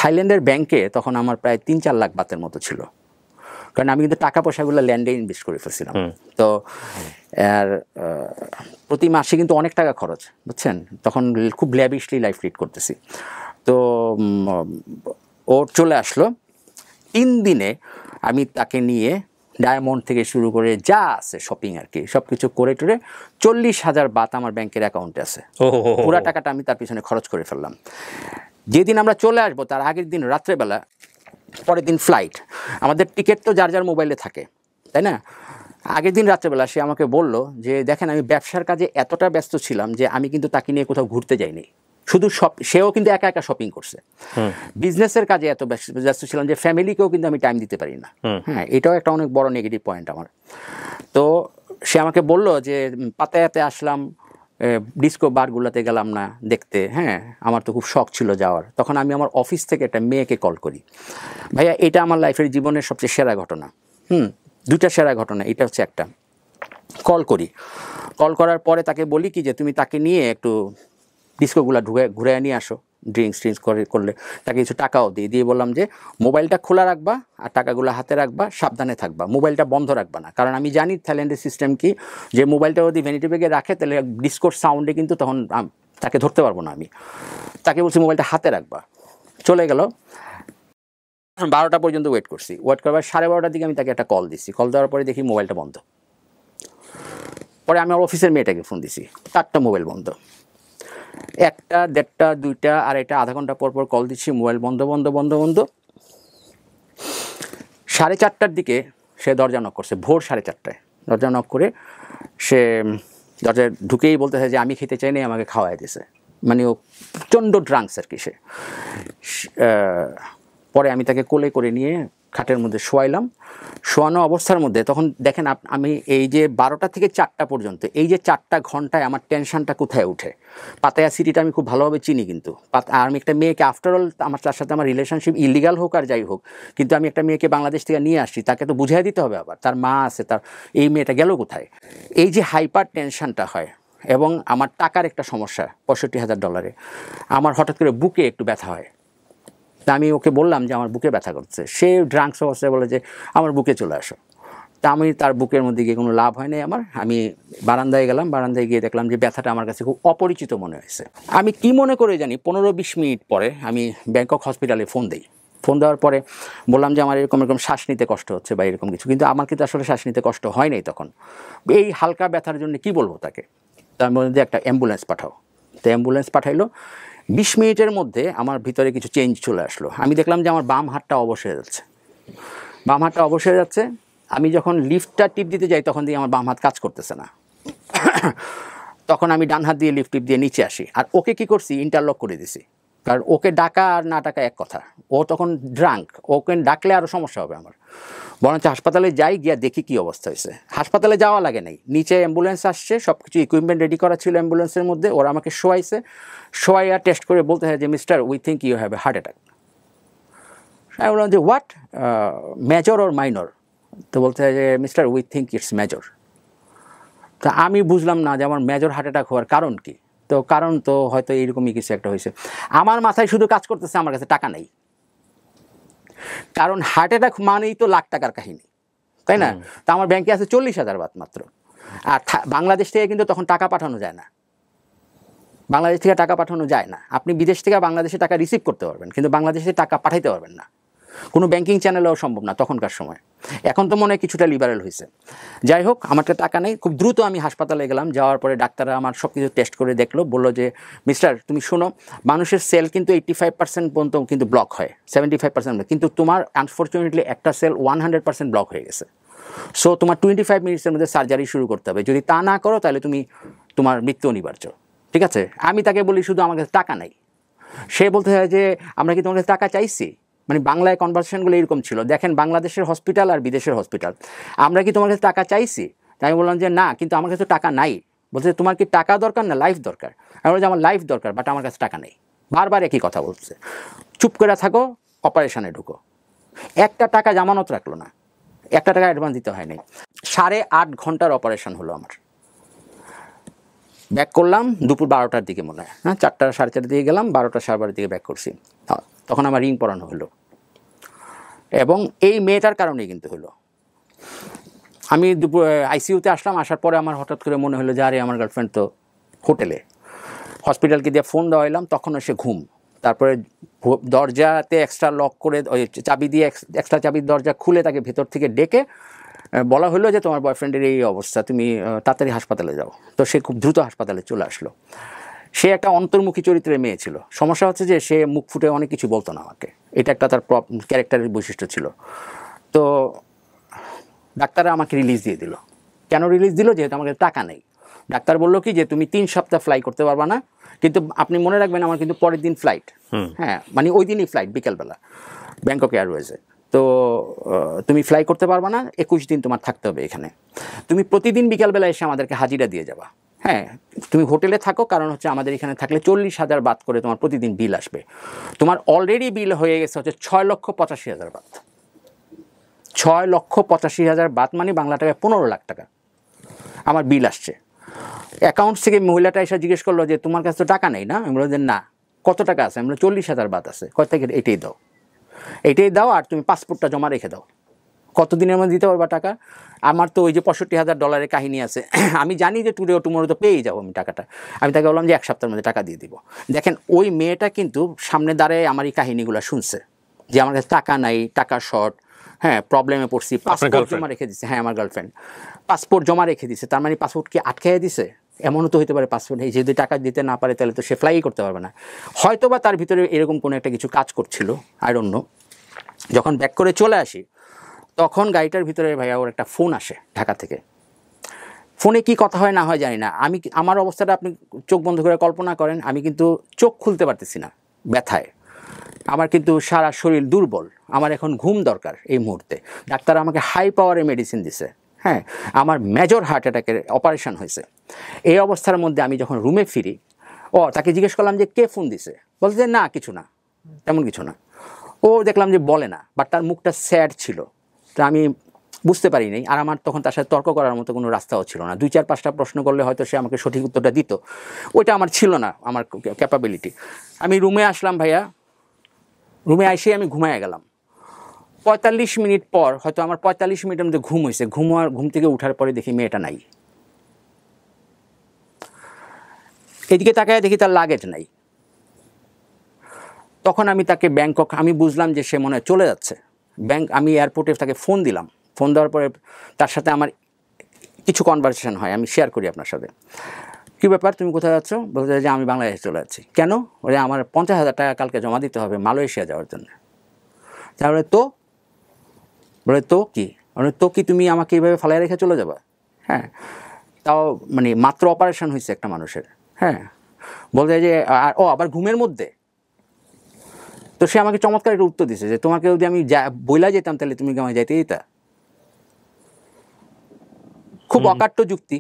থাইল্যান্ডের ব্যাংকে তখন আমার প্রায় 3-4 লাখ বাতের মতো ছিল, কারণ আমি কিন্তু টাকা পয়সাগুলো ল্যান্ডে ইনভেস্ট করে ফেলছিলাম। তো আর প্রতি মাসে কিন্তু অনেক টাকা খরচ, বুঝছেন, তখন খুব ল্যাভিশলি লাইফ লিড করতেছি। তো ওর চলে আসলো 3 দিনে। আমি তাকে নিয়ে ডায়মন্ড থেকে শুরু করে যা আছে শপিং আর কি, সব কিছু করে টরে 40,000 বাত আমার ব্যাংকের অ্যাকাউন্টে আছে। পুরো টাকাটা আমি তার পিছনে খরচ করে ফেললাম। যেদিন আমরা চলে আসবো তার আগের দিন রাত্রেবেলা, পরের দিন ফ্লাইট, আমাদের টিকিট তো যার যার মোবাইলে থাকে, তাই না? আগের দিন রাত্রেবেলা সে আমাকে বলল যে দেখেন আমি ব্যবসার কাজে এতটা ব্যস্ত ছিলাম যে আমি কিন্তু তাকে নিয়ে কোথাও ঘুরতে যাইনি, শুধু সেও কিন্তু একা একা শপিং করছে। বিজনেসের কাজে এত ব্যস্ত ছিলাম যে ফ্যামিলিকেও কিন্তু আমি টাইম দিতে পারি না। হ্যাঁ, এটাও একটা অনেক বড় নেগেটিভ পয়েন্ট আমার। তো সে আমাকে বলল যে পাতায়াতে আসলাম, ডিস্কো বারগুলোতে গেলাম না দেখতে। হ্যাঁ, আমার তো খুব শখ ছিল যাওয়ার। তখন আমি আমার অফিস থেকে একটা মেয়েকে কল করি, ভাইয়া এটা আমার লাইফের জীবনের সবচেয়ে সেরা ঘটনা। দুইটা সেরা ঘটনা, এটা হচ্ছে একটা। কল করি, কল করার পরে তাকে বলি কি যে তুমি তাকে নিয়ে একটু ডিস্কোগুলো ঘুরে নিয়ে আসো, ড্রিঙ্কস করলে। তাকে কিছু টাকাও দিয়ে বললাম যে মোবাইলটা খোলা রাখবা আর টাকাগুলো হাতে রাখবা, সাবধানে থাকবা, মোবাইলটা বন্ধ রাখবা না। কারণ আমি জানি থাইল্যান্ডের সিস্টেম কি, যে মোবাইলটা যদি ভ্যানিটি ব্যাগে রাখে তাহলে ডিস্কোর সাউন্ডে কিন্তু তখন তাকে ধরতে পারবো না। আমি তাকে বলছি মোবাইলটা হাতে রাখবা। চলে গেল, 12টা পর্যন্ত ওয়েট করছি। ওয়েট করবার 12:30টার দিকে আমি তাকে একটা কল দিচ্ছি। কল দেওয়ার পরে দেখি মোবাইলটা বন্ধ। পরে আমি আমার অফিসের মেয়েটাকে ফোন দিছি, তারটা মোবাইল বন্ধ। 1টা, 1:30, 2টা, আর এটা আধা ঘন্টা পর কল দিচ্ছি, মোবাইল বন্ধ। 4:30টার দিকে সে দরজা নক করছে, ভোর 4:30টায় দরজা নক করে সে দরজায় ঢুকেই বলতেছে যে আমি খেতে চাই না, আমাকে খাওয়াই দিয়েছে। মানে ও প্রচণ্ড ড্রাঙ্কস আর কি সে। পরে আমি তাকে কোলে করে নিয়ে খাটের মধ্যে শোয়াইলাম। শোয়ানো অবস্থার মধ্যে তখন দেখেন আমি এই যে 12টা থেকে 4টা পর্যন্ত এই যে 4টা ঘন্টায় আমার টেনশনটা কোথায় উঠে। পাতায়া সিটিটা আমি খুব ভালোভাবে চিনি, কিন্তু আর আমি একটা মেয়েকে আফটারঅল তার সাথে আমার রিলেশনশিপ ইলিগাল হোক আর যাই হোক, কিন্তু আমি একটা মেয়েকে বাংলাদেশ থেকে নিয়ে আসছি, তাকে তো বুঝিয়ে দিতে হবে। আবার তার মা আছে, তার এই মেয়েটা গেল কোথায়। এই যে হাইপার টেনশনটা হয়, এবং আমার টাকার একটা সমস্যা, $65,000, আমার হঠাৎ করে বুকে একটু ব্যথা হয়। তা আমি ওকে বললাম যে আমার বুকে ব্যথা করছে। সে ড্রাঙ্কস অবস্থায় বলে যে আমার বুকে চলে আসো। তা আমি তার বুকের মধ্যে গিয়ে কোনো লাভ হয় নাই আমার। আমি বারান্দায় গেলাম, বারান্দায় গিয়ে দেখলাম যে ব্যথাটা আমার কাছে খুব অপরিচিত মনে হয়েছে। আমি কি মনে করে জানি 15-20 মিনিট পরে আমি ব্যাংকক হসপিটালে ফোন দিই। ফোন দেওয়ার পরে বললাম যে আমার এরকম শ্বাস নিতে কষ্ট হচ্ছে বা এরকম কিছু, কিন্তু আমার কিন্তু আসলে শ্বাস নিতে কষ্ট হয় নাই তখন। এই হালকা ব্যথার জন্য কি বলবো তাকে, তার মধ্যে একটা অ্যাম্বুলেন্স পাঠাও। তো অ্যাম্বুলেন্স পাঠাইলো। 20 মিনিটের মধ্যে আমার ভিতরে কিছু চেঞ্জ চলে আসলো। আমি দেখলাম যে আমার বাম হাতটা অবশ হয়ে যাচ্ছে, বাম হাতটা অবশ হয়ে যাচ্ছে। আমি যখন লিফটটা টিপ দিতে যাই তখন দিয়ে আমার বাম হাত কাজ করতেছে না। তখন আমি ডান হাত দিয়ে লিফট টিপ দিয়ে নিচে আসি, আর ওকে কি করছি, ইন্টারলক করে দিছি। কারণ ওকে ডাকা আর না ডাকা এক কথা, ও তখন ড্রাঙ্ক, ওকে ডাকলে আরও সমস্যা হবে আমার। বরঞ্চ হাসপাতালে যাই, গিয়া দেখি কী অবস্থা হয়েছে। হাসপাতালে যাওয়া লাগে নাই, নিচে অ্যাম্বুলেন্স আসছে, সব কিছু ইকুইপমেন্ট রেডি করা ছিল অ্যাম্বুলেন্সের মধ্যে। ওরা আমাকে শোয়াইছে, শোয়াইয়া টেস্ট করে বলতে হয় যে mister we think you have a heart attack. আমি বললাম যে হোয়াট, মেজর ওর মাইনর? তো বলতে হয় যে mister we think it's major. তা আমি বুঝলাম না যে আমার মেজর হার্ট অ্যাটাক হওয়ার কারণ কি। তো কারণ তো হয়তো এইরকমই কিছু একটা হয়েছে। আমার মাথায় শুধু কাজ করতেছে আমার কাছে টাকা নেই, কারণ হার্ট অ্যাটাক মানেই তো লাখ টাকার কাহিনী, তাই না? তা আমার ব্যাংকে আছে 40,000 বাদ মাত্র। আর বাংলাদেশ থেকে কিন্তু তখন টাকা পাঠানো যায় না, বাংলাদেশ থেকে টাকা পাঠানো যায় না। আপনি বিদেশ থেকে বাংলাদেশে টাকা রিসিভ করতে পারবেন, কিন্তু বাংলাদেশে টাকা পাঠাইতে পারবেন না, কোনো ব্যাংকিং চ্যানেলেও সম্ভব না তখনকার সময়। এখন তো মনে হয় কিছুটা লিবারেল হয়েছে। যাই হোক, আমার তো টাকা নেই। খুব দ্রুত আমি হাসপাতালে গেলাম। যাওয়ার পরে ডাক্তাররা আমার সব কিছু টেস্ট করে দেখলো, বললো যে মিস্টার তুমি শোনো, মানুষের সেল কিন্তু 85% পর্যন্ত কিন্তু ব্লক হয়, 75%, কিন্তু তোমার আনফর্চুনেটলি একটা সেল 100% ব্লক হয়ে গেছে। সো তোমার 25 মিনিটসের মধ্যে সার্জারি শুরু করতে হবে। যদি তা না করো তাহলে তোমার মৃত্যু অনিবার্য। ঠিক আছে? আমি তাকে বলি শুধু আমার কাছে টাকা নেই। সে বলতে হয় যে আমরা কি তোমার কাছে টাকা চাইছি? মানে বাংলায় কনভারসেশনগুলো এরকম ছিল, দেখেন বাংলাদেশের হসপিটাল আর বিদেশের হসপিটাল, আমরা কি তোমার কাছে টাকা চাইছি? তাই আমি বললাম যে না, কিন্তু আমার কাছে টাকা নাই। বলছে তোমার কি টাকা দরকার না লাইফ দরকার? আমি বলছি আমার লাইফ দরকার, বাট আমার কাছে টাকা নেই। বারবার একই কথা বলছে। চুপ করে থাকো, অপারেশনে ঢুকো। একটা টাকা জামানত রাখলো না, একটা টাকা অ্যাডভান্স দিতে হয়নি। 8.5 ঘন্টার অপারেশন হলো আমার। ব্যাক করলাম দুপুর 12টার দিকে মনে হয়, হ্যাঁ 4টা 4:30 দিকে গেলাম, 12টা 12:30 দিকে ব্যাক করছি। তখন আমার রিং পরানো হলো, এবং এই মেয়েটার কারণেই কিন্তু হলো। আমি দুপুর আইসিইউতে আসলাম, আসার পরে আমার হঠাৎ করে মনে হলো যে আরে আমার গার্লফ্রেন্ড তো হোটেলে। হসপিটালকে দিয়ে ফোন দেওয়া হলাম, তখন এসে ঘুম। তারপরে দরজাতে এক্সট্রা লক করে ওই চাবি দিয়ে এক্সট্রা চাবির দরজা খুলে তাকে ভেতর থেকে ডেকে বলা হলো যে তোমার বয়ফ্রেন্ডের এই অবস্থা, তুমি তাড়াতাড়ি হাসপাতালে যাও। তো সে খুব দ্রুত হাসপাতালে চলে আসলো। সে একটা অন্তর্মুখী চরিত্রের মেয়ে ছিল। সমস্যা হচ্ছে যে সে মুখ ফুটে অনেক কিছু বলতো না আমাকে, এটা একটা তার ক্যারেক্টারের বৈশিষ্ট্য ছিল। তো ডাক্তাররা আমাকে রিলিজ দিয়ে দিল। কেন রিলিজ দিল? যেহেতু আমার কাছে টাকা নেই। ডাক্তার বললো কি যে তুমি 3 সপ্তাহ ফ্লাই করতে পারবা না, কিন্তু আপনি মনে রাখবেন আমার কিন্তু পরের দিন ফ্লাইট, হ্যাঁ মানে ওই দিনই ফ্লাইট বিকেলবেলা ব্যাংকক এয়ারওয়েজে। তো তুমি ফ্লাই করতে পারবা না, 21 দিন তোমার থাকতে হবে এখানে। তুমি প্রতিদিন বিকালবেলা এসে আমাদেরকে হাজিরা দিয়ে যাবা, হ্যাঁ তুমি হোটেলে থাকো, কারণ হচ্ছে আমাদের এখানে থাকলে 40,000 বাত করে তোমার প্রতিদিন বিল আসবে। তোমার অলরেডি বিল হয়ে গেছে হচ্ছে 6,85,000 বাত। 6,85,000 বাত মানে বাংলা টাকায় 15 লাখ টাকা আমার বিল আসছে। অ্যাকাউন্টস থেকে মহিলাটা এসে জিজ্ঞেস করলো যে তোমার কাছে তো টাকা নেই না? আমি বললাম যে না। কত টাকা আছে? আমি বললাম 40,000 বাত আছে। কয় থেকে? এটাই দাও আর তুমি পাসপোর্টটা জমা রেখে দাও। কতদিনের মধ্যে দিতে পারবা টাকা? আমার তো ওই যে $65,000 কাহিনী আছে, আমি জানি যে টুমোরো তো পেয়েই যাবো আমি টাকাটা। আমি তাকে বললাম যে 1 সপ্তাহের মধ্যে টাকা দিয়ে দিব। দেখেন ওই মেয়েটা কিন্তু সামনে দাঁড়ায় আমার এই কাহিনীগুলো শুনছে যে আমার কাছে টাকা নাই, টাকা শর্ট, হ্যাঁ প্রবলেমে পড়ছি, পাসপোর্ট জমা রেখে দিছে। হ্যাঁ আমার গার্লফ্রেন্ড পাসপোর্ট জমা রেখে দিছে। তার মানে পাসপোর্ট কি আটকাইয়া দিছে? এমনও তো হতে পারে পাসপোর্ট যদি টাকা দিতে না পারে তাহলে তো সে ফ্লাই করতে পারবে না। হয়তো বা তার ভিতরে এরকম কোনো একটা কিছু কাজ করছিল, আই ডোন্ট নো। যখন ব্যাক করে চলে আসি তখন গাড়িটার ভিতরে ভাইয়া ওর একটা ফোন আসে ঢাকা থেকে। ফোনে কি কথা হয় না হয় জানি না, আমার অবস্থাটা আপনি চোখ বন্ধ করে কল্পনা করেন। আমি কিন্তু চোখ খুলতে পারতেছি না ব্যথায়, আমার কিন্তু সারা শরীর দুর্বল, আমার এখন ঘুম দরকার এই মুহূর্তে। ডাক্তার আমাকে হাই পাওয়ারের মেডিসিন দিছে, হ্যাঁ আমার মেজর হার্ট অ্যাটাকের অপারেশন হয়েছে। এই অবস্থার মধ্যে আমি যখন রুমে ফিরি, তাকে জিজ্ঞেস করলাম যে কে ফোন দিছে? বলছে যে না কিছু না, তেমন কিছু না। ও দেখলাম যে বলে না, বাট তার মুখটা স্যাড ছিল। তো আমি বুঝতে পারি নাই, আর আমার তখন তার সাথে তর্ক করার মতো কোনো রাস্তাও ছিল না। 2-4-5টা প্রশ্ন করলে হয়তো সে আমাকে সঠিক উত্তরটা দিত, ওইটা আমার ছিল না, আমার ক্যাপাবিলিটি। আমি রুমে আসলাম ভাইয়া, রুমে এসে আমি ঘুমায় গেলাম। 45 মিনিট পর হয়তো আমার 45 মিনিটের মধ্যে ঘুম হয়েছে। ঘুম থেকে উঠার পরে দেখি মেয়েটা নাই। এদিকে তাকায় দেখি তার লাগেজ নাই। তখন আমি তাকে ব্যাংকক, আমি বুঝলাম যে সে মনে হয় চলে যাচ্ছে। আমি এয়ারপোর্টে তাকে ফোন দিলাম। ফোন দেওয়ার পরে তার সাথে আমার কিছু কনভারসেশন হয়, আমি শেয়ার করি আপনার সাথে। কী ব্যাপার, তুমি কোথায় যাচ্ছ? বলতে যে আমি বাংলাদেশে চলে যাচ্ছি। কেন? ওরে আমার 50,000 টাকা কালকে জমা দিতে হবে মালয়েশিয়া যাওয়ার জন্য। তাহলে তো তো কি তো কি তুমি আমাকে এইভাবে ফালাই রেখে চলে যাবা? হ্যাঁ তাও মানে মাত্র অপারেশন হয়েছে একটা মানুষের, হ্যাঁ বলতে যে আবার ঘুমের মধ্যে। তো সে আমাকে চমৎকার একটা উত্তর দিছে যে তোমাকে যদি আমি বইলা যেতাম তাহলে তুমি কি আমায় যাইতে দিতা? খুব অকাট্য যুক্তি।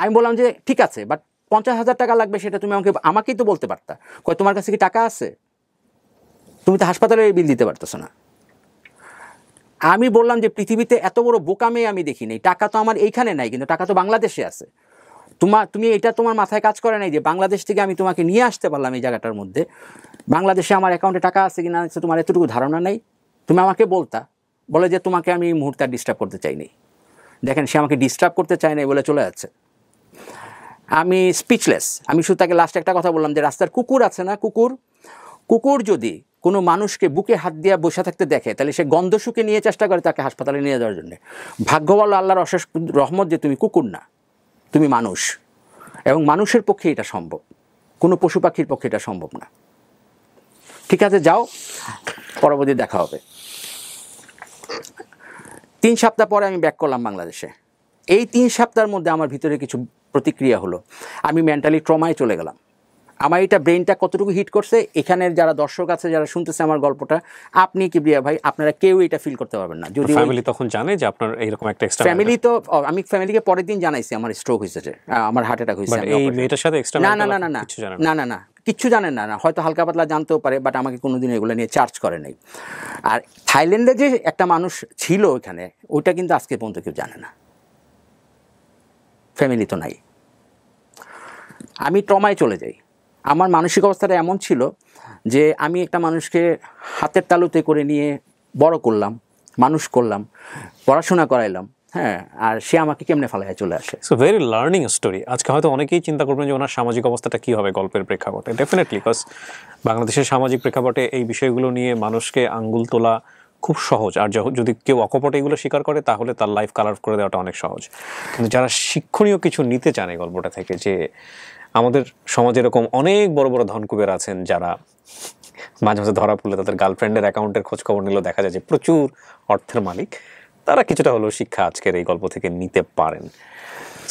আমি বললাম যে ঠিক আছে, বাট 50,000 টাকা লাগবে সেটা তুমি আমাকেই তো বলতে পারতা। কয় তোমার কাছে কি টাকা আছে? তুমি তো হাসপাতালে বিল দিতে পারতেছো না। আমি বললাম যে পৃথিবীতে এত বড় বোকা মেয়ে আমি দেখি নাই। টাকা তো আমার এইখানে নাই, কিন্তু টাকা তো বাংলাদেশে আছে। তুমি এটা তোমার মাথায় কাজ করে নাই যে বাংলাদেশ থেকে আমি তোমাকে নিয়ে আসতে পারলাম এই জায়গাটার মধ্যে, বাংলাদেশে আমার অ্যাকাউন্টে টাকা আছে কিনা আছে তোমার এতটুকু ধারণা নেই? তুমি আমাকে বলতা, বলে যে তোমাকে আমি এই মুহূর্তে ডিস্টার্ব করতে চাইনি। দেখেন সে আমাকে ডিস্টার্ব করতে চায় না বলে চলে যাচ্ছে। আমি স্পিচলেস। আমি শুধু তাকে লাস্টে একটা কথা বললাম যে রাস্তার কুকুর আছে না, কুকুর যদি কোনো মানুষকে বুকে হাত দিয়ে বসে থাকতে দেখে তাহলে সে গন্ধ শুকে নিয়ে চেষ্টা করে তাকে হাসপাতালে নিয়ে যাওয়ার জন্য। ভাগ্য বলো আল্লাহর অশেষ রহমত যে তুমি কুকুর না, তুমি মানুষ, এবং মানুষের পক্ষে এটা সম্ভব, কোনো পশু পাখির পক্ষে এটা সম্ভব না। ঠিক আছে যাও, পরবর্তী দেখা হবে। 3 সপ্তাহ পরে আমি ব্যাক করলাম বাংলাদেশে। এই 3 সপ্তাহের মধ্যে আমার ভিতরে কিছু প্রতিক্রিয়া হলো, আমি মেন্টালি ট্রমায় চলে গেলাম। আমার এটা ব্রেনটা কতটুকু হিট করছে, এখানের যারা দর্শক আছে যারা শুনতেছে আমার গল্পটা, আপনি কিবরিয়া ভাই আপনারা কেউ এটা ফিল করতে পারবেন না। যদি ফ্যামিলি তখন জানে যে আপনার এইরকম একটা এক্সট্রা ফ্যামিলি, তো আমি ফ্যামিলিকে পরের দিন জানাইছি আমার স্ট্রোক হয়েছে, আমার হার্ট অ্যাটাক হয়েছে। এই মেয়েটার সাথে এক্সট্রা না কিচ্ছু জানেন না, হয়তো হালকা পাতলা জানতেও পারে, বাট আমাকে কোনোদিন এগুলো নিয়ে চার্জ করে নাই। আর থাইল্যান্ডে যে একটা মানুষ ছিল ওইখানে, ওইটা কিন্তু আজকে পর্যন্ত কেউ জানে না, ফ্যামিলি তো নাই। আমি ট্রমায় চলে যাই। আমার মানসিক অবস্থাটা এমন ছিল যে আমি একটা মানুষকে হাতের তালুতে করে নিয়ে বড় করলাম, মানুষ করলাম, পড়াশোনা করাইলাম, হ্যাঁ, আর সে আমাকে কেমনে ফালাইয়া চলে আসে। So very learning story. আজকে হয়তো অনেকেই চিন্তা করবেন যে ওনার সামাজিক অবস্থাটা কী হবে গল্পের প্রেক্ষাপটে। ডেফিনেটলি, বিকজ বাংলাদেশের সামাজিক প্রেক্ষাপটে এই বিষয়গুলো নিয়ে মানুষকে আঙ্গুল তোলা খুব সহজ, আর যদি কেউ অকপটে এগুলো স্বীকার করে তাহলে তার লাইফ কালার করে দেওয়াটা অনেক সহজ। কিন্তু যারা শিক্ষণীয় কিছু নিতে চান এই গল্পটা থেকে, যে আমাদের সমাজে এরকম অনেক বড় বড় ধনকুবের আছেন যারা মাঝে মাঝে ধরা পড়লে তাদের গার্লফ্রেন্ডের অ্যাকাউন্টের খোঁজ খবর নিলেও দেখা যায় যে প্রচুর অর্থের মালিক, তারা কিছুটা হলেও শিক্ষা আজকের এই গল্প থেকে নিতে পারেন।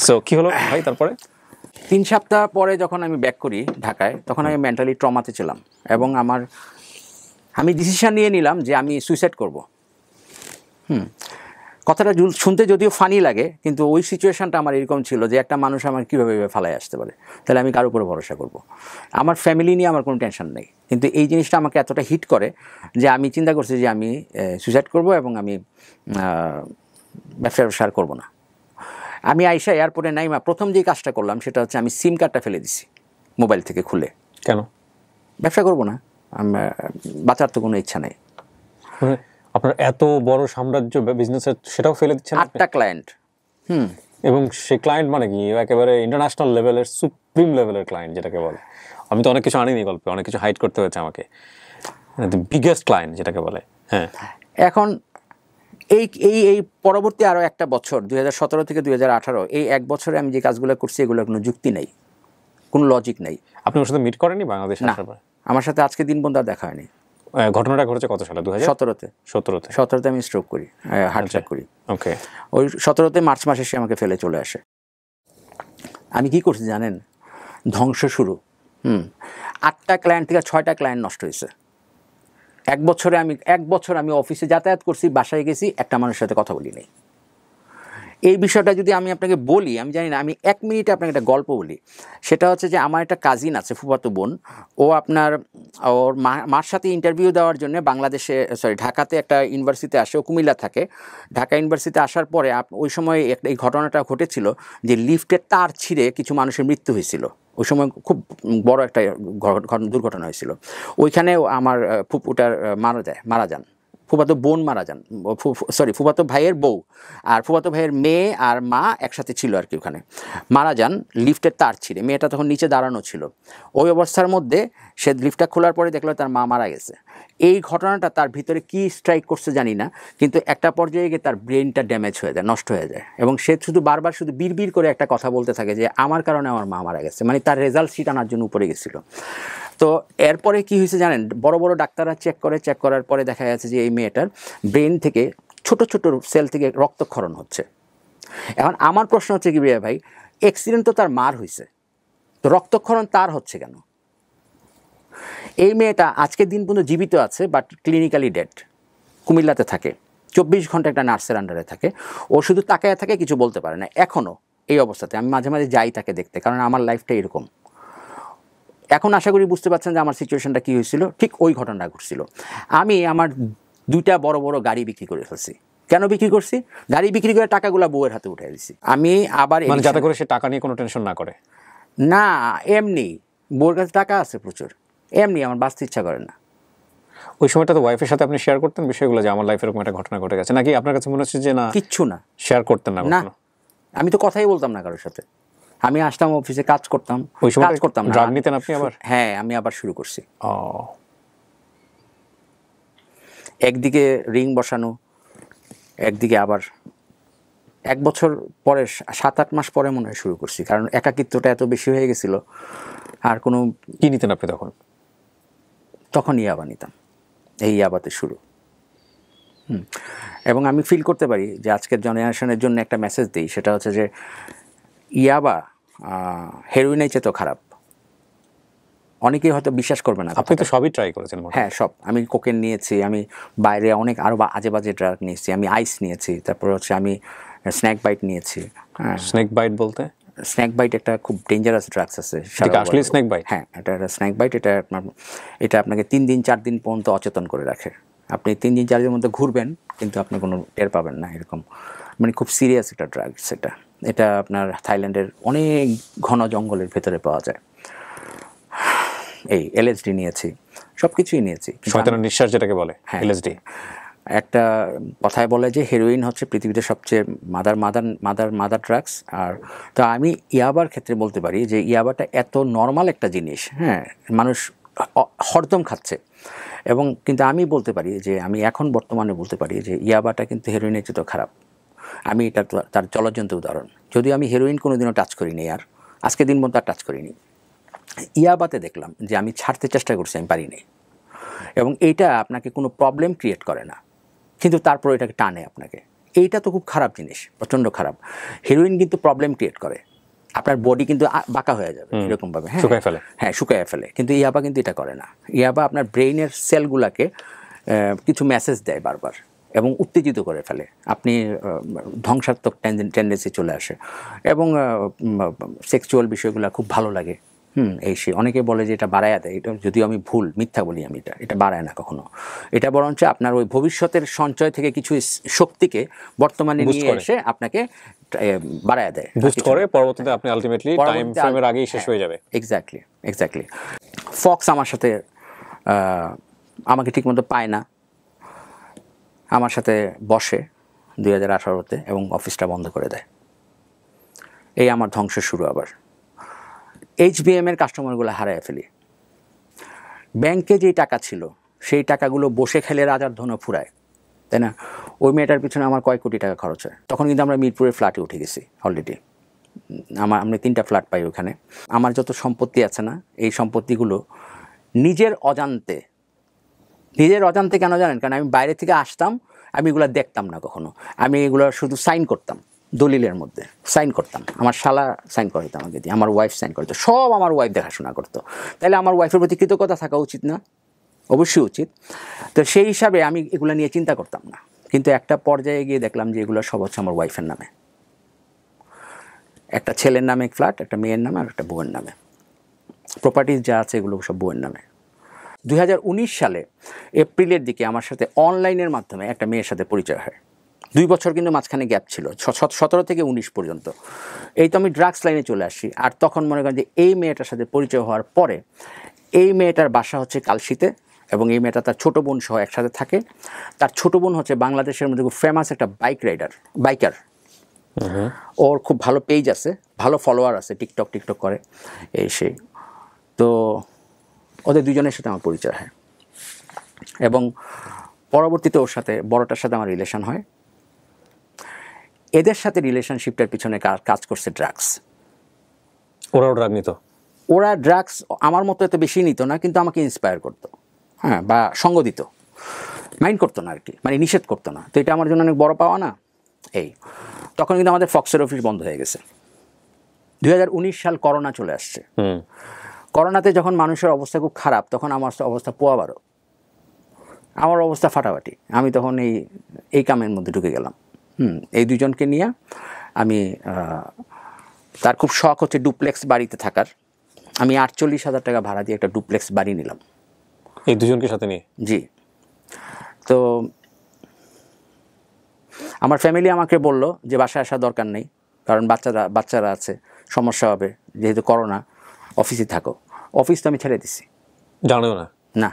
সো কি হলো ভাই তারপরে? 3 সপ্তাহ পরে যখন আমি ব্যাক করি ঢাকায়, তখন আমি মেন্টালি ট্রমাতে ছিলাম এবং আমি ডিসিশন নিয়ে নিলাম যে আমি সুইসাইড করব। কথাটা শুনতে যদিও ফানি লাগে, কিন্তু ওই সিচুয়েশনটা আমার এরকম ছিল যে একটা মানুষ আমার কীভাবে ফালায় আসতে পারে, তাহলে আমি কার উপরে ভরসা করব? আমার ফ্যামিলি নিয়ে আমার কোনো টেনশন নেই, কিন্তু এই জিনিসটা আমাকে এতটা হিট করে যে আমি চিন্তা করছি যে আমি সুইসাইড করব এবং আমি ব্যবসা আর করবো না। আমি আইসা এয়ারপোর্টে নাইমা প্রথম যে কাজটা করলাম সেটা হচ্ছে আমি সিম কার্ডটা ফেলে দিছি মোবাইল থেকে খুলে। কেন? ব্যবসা করবো না, বাঁচার তো কোনো ইচ্ছা নেই। আপনার এত বড় সাম্রাজ্য বিজনেসের সেটাও ফেলে দিচ্ছেন? 8টা ক্লায়েন্ট। এবং সেই ক্লায়েন্ট মানে কি একেবারে ইন্টারন্যাশনাল লেভেলের, সুপ্রিম লেভেলের ক্লায়েন্ট যেটাকে বলে। আমি তো অনেক কিছু আনিনি গল্পে, অনেক কিছু হাইড করতে হয়েছে আমাকে। বিগেস্ট ক্লায়েন্ট যেটাকে বলে। হ্যাঁ, এখন এই পরবর্তী আরও একটা বছর 2017 থেকে 2018 এই 1 বছরে আমি যে কাজগুলো করছি এগুলোর কোনো যুক্তি নেই, কোনো লজিক নেই। আপনি ওর সাথে মিট করেননি বাংলাদেশে না, আসার পরে? আমার সাথে আজকে দিন পর্যন্ত দেখা হয়নি। ঘটনাটা ঘটেছে কত সালে? 2017-তে। 17-তে আমি স্ট্রোক করি, হার্ট অ্যাটাক করি। ওকে। ওই 17-তে মার্চ মাসে সে আমাকে ফেলে চলে আসে। আমি কি করছি জানেন? ধ্বংস শুরু। 8টা ক্লায়েন্ট থেকে 6টা ক্লায়েন্ট নষ্ট হয়েছে। 1 বছর আমি অফিসে যাতায়াত করছি, বাসায় গেছি, একটা মানুষের সাথে কথা বলি নাই। এই বিষয়টা যদি আমি আপনাকে বলি, আমি জানি না, আমি 1 মিনিটে আপনাকে একটা গল্প বলি। সেটা হচ্ছে যে আমার একটা কাজিন আছে, ফুফাতো বোন। ও ওর মার সাথে ইন্টারভিউ দেওয়ার জন্য ঢাকাতে একটা ইউনিভার্সিটিতে আসে। ও কুমিল্লা থাকে। ঢাকা ইউনিভার্সিটিতে আসার পরে ওই সময় এই ঘটনাটা ঘটেছিল যে লিফটের তার ছিঁড়ে কিছু মানুষের মৃত্যু হয়েছিল। ওই সময় খুব বড় একটা দুর্ঘটনা হয়েছিল। ওইখানে আমার ফুপুটার মারা যান। ফুফাতো বোন মারা যান, ফুফাতো ভাইয়ের বউ আর ফুফাতো ভাইয়ের মেয়ে আর মা একসাথে ছিল আর কি, ওখানে মারা যান লিফটের তার ছিঁড়ে। মেয়েটা তখন নিচে দাঁড়ানো ছিল। ওই অবস্থার মধ্যে সে লিফটটা খোলার পরে দেখলো তার মা মারা গেছে। এই ঘটনাটা তার ভিতরে কি স্ট্রাইক করছে জানি না, কিন্তু একটা পর্যায়ে গিয়ে তার ব্রেনটা ড্যামেজ হয়ে যায়, নষ্ট হয়ে যায়, এবং সে বারবার শুধু বিড়বিড় করে একটা কথা বলতে থাকে যে আমার কারণে আমার মা মারা গেছে। মানে তার রেজাল্ট শিট আনার জন্য উপরে গেছিলো। তো এরপরে কি হয়েছে জানেন? বড় বড় ডাক্তাররা চেক করার পরে দেখা গেছে যে এই মেয়েটার ব্রেন থেকে ছোট ছোট সেল থেকে রক্তক্ষরণ হচ্ছে। এখন আমার প্রশ্ন হচ্ছে কি ভাই, অ্যাক্সিডেন্ট তো তার মার হয়েছে, তো রক্তক্ষরণ তার হচ্ছে কেন? এই মেয়েটা আজকের দিন পর্যন্ত জীবিত আছে, বাট ক্লিনিক্যালি ডেড। কুমিল্লাতে থাকে, 24 ঘন্টা একটা নার্সের আন্ডারে থাকে। ও শুধু তাকায় থাকে, কিছু বলতে পারে না এখনও এই অবস্থাতে। আমি মাঝে মাঝে যাই তাকে দেখতে, কারণ আমার লাইফটা এরকম। এখন আশা করি বুঝতে পারছেন যে আমার সিচুয়েশনটা কী হয়েছিল। ঠিক ওই ঘটনাটা ঘটছিল। আমি আমার 2টা বড় বড় গাড়ি বিক্রি করে ফেলছি। কেন বিক্রি করছি? গাড়ি বিক্রি করে টাকাগুলো বউয়ের হাতে উঠে দিছি। আমি আবার যাতে করে সে টাকা নিয়ে কোনো টেনশন না করে। না, এমনি বউয়ের কাছে টাকা আছে প্রচুর, এমনি আমার বাঁচতে ইচ্ছা করে না। ওই সময়টা তো ওয়াইফের সাথে আপনি শেয়ার করতেন বিষয়গুলো, যে আমার লাইফে এরকম একটা ঘটনা ঘটে গেছে, নাকি আপনার কাছে মনে হচ্ছে যে না কিচ্ছু না, শেয়ার করতেন না? না, আমি তো কথাই বলতাম না কারোর সাথে। আমি আসতাম অফিসে, কাজ করতাম। ওই সময় কাজ করতাম না। ড্রাগ নিতেন আপনি আবার? হ্যাঁ, আমি আবার শুরু করছি। একদিকে রিং বসানো, একদিকে আবার 1 বছর পরে, 7-8 মাস পরে মনে হয় শুরু করছি, কারণ একাকিত্বটা এত বেশি হয়ে গেছিল। আর কোনো কি নিতেন আপনি তখন ইয়াবা নিতাম। এই ইয়াবাতে শুরু। এবং আমি ফিল করতে পারি যে আজকের জেনারেশনের জন্য একটা মেসেজ দিই, সেটা হচ্ছে যে ইয়াবা হেরোইনের চেয়ে তো খারাপ। অনেকেই হয়তো বিশ্বাস করবে না। আপনি তো সবই ট্রাই করেছেন। হ্যাঁ, সব। আমি কোকেন নিয়েছি, আমি বাইরে অনেক আরও আজে বাজে ড্রাগ নিয়েছি, আমি আইস নিয়েছি, তারপর হচ্ছে আমি স্ন্যাক বাইট নিয়েছি। হ্যাঁ, স্ন্যাক বাইট বলতে? স্ন্যাক বাইট একটা খুব ডেঞ্জারাস ড্রাগস আছে। আসলে স্ন্যাক বাইট? হ্যাঁ, এটা স্ন্যাক বাইট। এটা আপনাকে 3 দিন 4 দিন পর্যন্ত অচেতন করে রাখে। আপনি 3 দিন 4 দিনের মধ্যে ঘুরবেন, কিন্তু আপনি কোনো টের পাবেন না, এরকম। মানে খুব সিরিয়াস একটা ড্রাগস এটা আপনার থাইল্যান্ডের অনেক ঘন জঙ্গলের ভেতরে পাওয়া যায়। এই LSD নিয়েছি, সব কিছুই নিয়েছি। শয়তানের নিঃশ্বাস যেটাকে বলে, LSD। একটা কথায় বলে যে হেরোইন হচ্ছে পৃথিবীতে সবচেয়ে মাদার ড্রাগস। আর তো আমি ইয়াবার ক্ষেত্রে বলতে পারি যে ইয়াবাটা এত নর্মাল একটা জিনিস, হ্যাঁ, মানুষ হরদম খাচ্ছে। এবং কিন্তু আমি বলতে পারি যে আমি এখন বর্তমানে বলতে পারি যে ইয়াবাটা কিন্তু হেরোইনের চেয়ে তো খারাপ। আমি এটা তার জলজ্জন্ত উদাহরণ। যদিও আমি হেরোইন কোনোদিনও টাচ করিনি, আর আজকে দিন পর্যন্ত টাচ করিনি। ইয়াবাতে দেখলাম যে আমি ছাড়তে চেষ্টা করছি, আমি পারিনি। এবং এইটা আপনাকে কোনো প্রবলেম ক্রিয়েট করে না, কিন্তু তারপর এটাকে টানে আপনাকে। এইটা তো খুব খারাপ জিনিস, প্রচণ্ড খারাপ। হেরোইন কিন্তু প্রবলেম ক্রিয়েট করে, আপনার বডি কিন্তু বাঁকা হয়ে যাবে এরকমভাবে, হ্যাঁ শুকায় ফেলে। হ্যাঁ শুকায় ফেলে। কিন্তু ইয়াবা কিন্তু এটা করে না। ইয়াবা আপনার ব্রেইনের সেলগুলোকে কিছু মেসেজ দেয় বারবার এবং উত্তেজিত করে ফেলে, আপনি ধ্বংসাত্মক টেন্ডেন্সি চলে আসে এবং সেক্সুয়াল বিষয়গুলো খুব ভালো লাগে। এই সে অনেকে বলে যে এটা বাড়ায় দেয়, এটা যদিও আমি ভুল, মিথ্যা বলি আমি, এটা বাড়ায় না কখনো। এটা বরঞ্চ আপনার ওই ভবিষ্যতের সঞ্চয় থেকে কিছু শক্তিকে বর্তমানে নিয়ে এসে আপনাকে বাড়ায় দেয়, বুস্ট করে, পরবর্তীতে আপনি আলটিমেটলি টাইম ফ্রেমের আগেই শেষ হয়ে যাবে। এক্স্যাক্টলি। ফক্স আমার সাথে আমাকে ঠিকমতো পায় না, আমার সাথে বসে 2018-তে এবং অফিসটা বন্ধ করে দেয়। এই আমার ধ্বংস শুরু। আবার HBM-এর কাস্টমারগুলো হারায় ফেলি। ব্যাংকে যেই টাকা ছিল সেই টাকাগুলো বসে খেলে রাজার ধন ফুরায়, তাই না? ওই মেয়েটার পিছনে আমার কয়েক কোটি টাকা খরচ হয়। তখন কিন্তু আমরা মিরপুরের ফ্ল্যাটে উঠে গেছি অলরেডি। আমরা 3টা ফ্ল্যাট পাই ওখানে। আমার যত সম্পত্তি আছে না, এই সম্পত্তিগুলো নিজের অজান্তে কেন জানেন? কারণ আমি বাইরে থেকে আসতাম, আমি এগুলো দেখতাম না কখনো। আমি এগুলো শুধু সাইন করতাম, দলিলের মধ্যে সাইন করতাম। আমার শালা সাইন করে দিত আমাকে দিয়ে, আমার ওয়াইফ সাইন করতো, সব আমার ওয়াইফ দেখাশোনা করতো। তাহলে আমার ওয়াইফের প্রতি কৃতজ্ঞতা থাকা উচিত না? অবশ্যই উচিত। তো সেই হিসাবে আমি এগুলো নিয়ে চিন্তা করতাম না। কিন্তু একটা পর্যায়ে গিয়ে দেখলাম যে এগুলো সব হচ্ছে আমার ওয়াইফের নামে। একটা ছেলের নামে ফ্ল্যাট, একটা মেয়ের নামে আর একটা বউয়ের নামে। প্রপার্টিজ যা আছে এগুলো সব বউয়ের নামে। 2019 সালে এপ্রিলের দিকে আমার সাথে অনলাইনের মাধ্যমে একটা মেয়ের সাথে পরিচয় হয়। 2 বছর কিন্তু মাঝখানে গ্যাপ ছিল, 17 থেকে 19 পর্যন্ত। এই তো আমি ড্রাগস লাইনে চলে আসি। আর তখন মনে করেন যে এই মেয়েটার সাথে পরিচয় হওয়ার পরে, এই মেয়েটার বাসা হচ্ছে কালশিতে এবং এই মেয়েটা তার ছোটো বোন সহ একসাথে থাকে। তার ছোটো বোন হচ্ছে বাংলাদেশের মধ্যে খুব ফেমাস একটা বাইকার। ওর খুব ভালো পেজ আছে, ভালো ফলোয়ার আছে, টিকটক করে এই সেই। তো ওদের দুজনের সাথে আমার পরিচয় হয় এবং পরবর্তীতে ওর সাথে, বড়টার সাথে আমার রিলেশন হয়। এদের সাথে রিলেশনশিপটার পিছনে কাজ করছে ড্রাগস। ওরাও ড্রাগ নিত? ওরা ড্রাগস আমার মতো এত বেশি নিত না, কিন্তু আমাকে ইন্সপায়ার করতো, হ্যাঁ, বা সঙ্গ দিত, মাইন্ড করতো না আর কি, মানে নিষেধ করতো না। তো এটা আমার জন্য অনেক বড় পাওয়া না। এই তখন কিন্তু আমাদের ফক্সের অফিস বন্ধ হয়ে গেছে। 2019 সাল করোনা চলে আসছে। করোনাতে যখন মানুষের অবস্থা খুব খারাপ, তখন আমার অবস্থা পোয়াবারো, আমার অবস্থা ফাটাফাটি। আমি তখন এই কামের মধ্যে ঢুকে গেলাম। এই দুজনকে নিয়ে আমি, তার খুব শখ হচ্ছে ডুপ্লেক্স বাড়িতে থাকার। আমি 48,000 টাকা ভাড়া দিয়ে একটা ডুপ্লেক্স বাড়ি নিলাম এই দুজনকে সাথে নিয়ে। জি। তো আমার ফ্যামিলি আমাকে বলল যে বাসায় আসার দরকার নেই, কারণ বাচ্চারা আছে, সমস্যা হবে, যেহেতু করোনা, অফিসে থাকো। অফিস তো আমি ছেড়ে দিছি। জানেও না?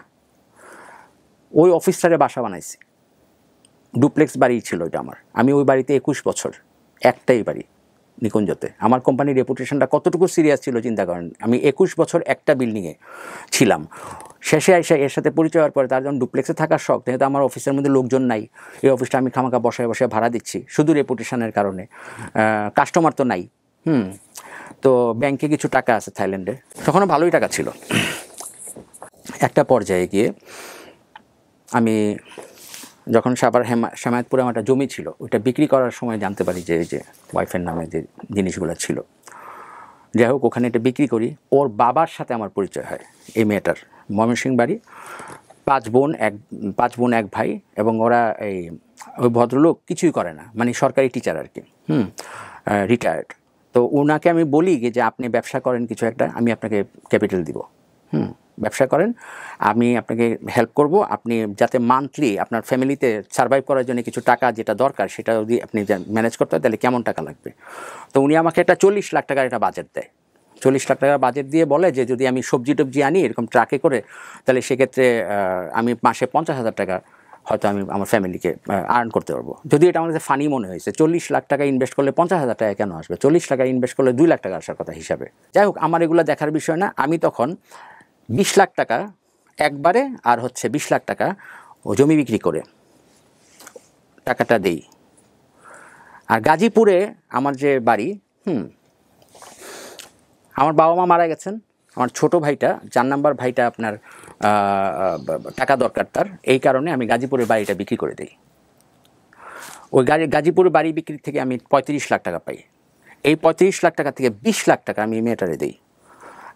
ওই অফিসটারে বাসা বানাইছি। ডুপ্লেক্স বাড়ি ছিল ওইটা আমার। আমি ওই বাড়িতে 21 বছর, একটাই বাড়ি নিকুঞ্জতে। আমার কোম্পানির রেপুটেশনটা কতটুকু সিরিয়াস ছিল চিন্তা করেন। আমি 21 বছর একটা বিল্ডিংয়ে ছিলাম। শেষে এসে এর সাথে পরিচয় হওয়ার পরে তার যখন ডুপ্লেক্সে থাকার শখ, যেহেতু আমার অফিসের মধ্যে লোকজন নাই, এই অফিসটা আমি খামাখা বসায় ভাড়া দিচ্ছি শুধু রেপুটেশনের কারণে। কাস্টমার তো নাই। তো ব্যাংকে কিছু টাকা আছে থাইল্যান্ডে, তখনও ভালোই টাকা ছিল। একটা পর্যায়ে গিয়ে আমি যখন শ্যামায়তপুরে আমার একটা জমি ছিল, ওইটা বিক্রি করার সময় জানতে পারি যে এই যে ওয়াইফের নামে যে জিনিসগুলো ছিল, যাই হোক ওখানে এটা বিক্রি করি। ওর বাবার সাথে আমার পরিচয় হয় এই মেয়েটার। ময়মনসিংহ বাড়ি, 5 বোন 1 ভাই, এবং ওরা ওই ভদ্রলোক কিছুই করে না, মানে সরকারি টিচার আর কি, রিটায়ার্ড। তো ওনাকে আমি বলি যে আপনি ব্যবসা করেন কিছু একটা, আমি আপনাকে ক্যাপিটাল দিব, ব্যবসা করেন, আমি আপনাকে হেল্প করব, আপনি যাতে মান্থলি আপনার ফ্যামিলিতে সার্ভাইভ করার জন্য কিছু টাকা যেটা দরকার সেটা যদি আপনি ম্যানেজ করতে হয় তাহলে কেমন টাকা লাগবে। তো উনি আমাকে একটা 40 লাখ টাকার একটা বাজেট দেয়। 40 লাখ টাকার বাজেট দিয়ে বলে যে যদি আমি সবজি আনি এরকম ট্রাকে করে, তাহলে সেক্ষেত্রে আমি মাসে 50,000 টাকা হয়তো আমি আমার ফ্যামিলিকে আর্ন করতে পারবো। যদি এটা আমার কাছে ফানি মনে হয়েছে, 40 লাখ টাকা ইনভেস্ট করলে 50,000 টাকা কেন আসবে, 40 টাকা ইনভেস্ট করলে 2 লাখ টাকা আসার কথা হিসাবে। যাই হোক, আমার এগুলো দেখার বিষয় না। আমি তখন 20 লাখ টাকা একবারে আর 20 লাখ টাকা ও জমি বিক্রি করে টাকাটা দেই। আর গাজীপুরে আমার যে বাড়ি, আমার বাবা মা মারা গেছেন, আমার ছোট ভাইটা 4 নাম্বার ভাইটা আপনার টাকা দরকার তার, এই কারণে আমি গাজীপুরের বাড়িটা বিক্রি করে দিই। ওই গাজীপুরে বাড়ি বিক্রি থেকে আমি 35 লাখ টাকা পাই। এই 35 লাখ টাকা থেকে 20 লাখ টাকা আমি মেয়েটারে দিই,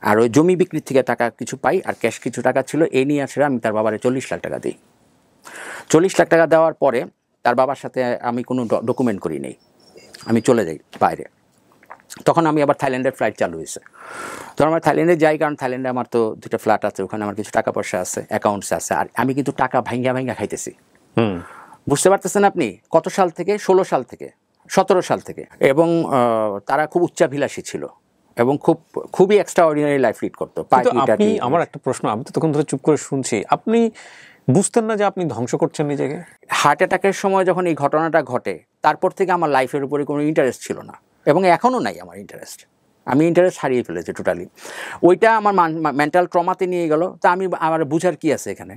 আর ওই জমি বিক্রির থেকে টাকা কিছু পাই, আর ক্যাশ কিছু টাকা ছিল, এই নিয়ে আসলে আমি তার বাবারে 40 লাখ টাকা দিই। 40 লাখ টাকা দেওয়ার পরে তার বাবার সাথে আমি কোনো ডকুমেন্ট করি নেই, আমি চলে যাই বাইরে। তখন আমি আবার থাইল্যান্ডের ফ্লাইট চালু হয়েছে, তো আমার থাইল্যান্ডে যাই, কারণ থাইল্যান্ডে আমার তো 2টা ফ্ল্যাট আছে, ওখানে আমার কিছু টাকা পয়সা আছে, অ্যাকাউন্টস আছে, আর আমি কিন্তু টাকা ভাঙ্গা খাইতেছি। বুঝতে পারতেছেন আপনি? কত সাল থেকে? 16 সাল থেকে, 17 সাল থেকে। এবং তারা খুব উচ্চাভিলাষী ছিল এবং খুবই এক্সট্রাঅর্ডিনারি লাইফ লিড করতো। আপনি, আমার একটা প্রশ্ন, আমি তো তখন ধরে চুপ করে শুনছি, আপনি বুঝতেন না যে আপনি ধ্বংস করছেন নিজেকে? হার্ট অ্যাটাকের সময় যখন এই ঘটনাটা ঘটে, তারপর থেকে আমার লাইফের উপরে কোনো ইন্টারেস্ট ছিল না, এবং এখনও নাই আমার ইন্টারেস্ট। আমি ইন্টারেস্ট হারিয়ে ফেলেছি টোটালি। ওইটা আমার মেন্টাল ট্রমাতে নিয়ে গেল। তা আমি আমার বুঝার কি আছে এখানে?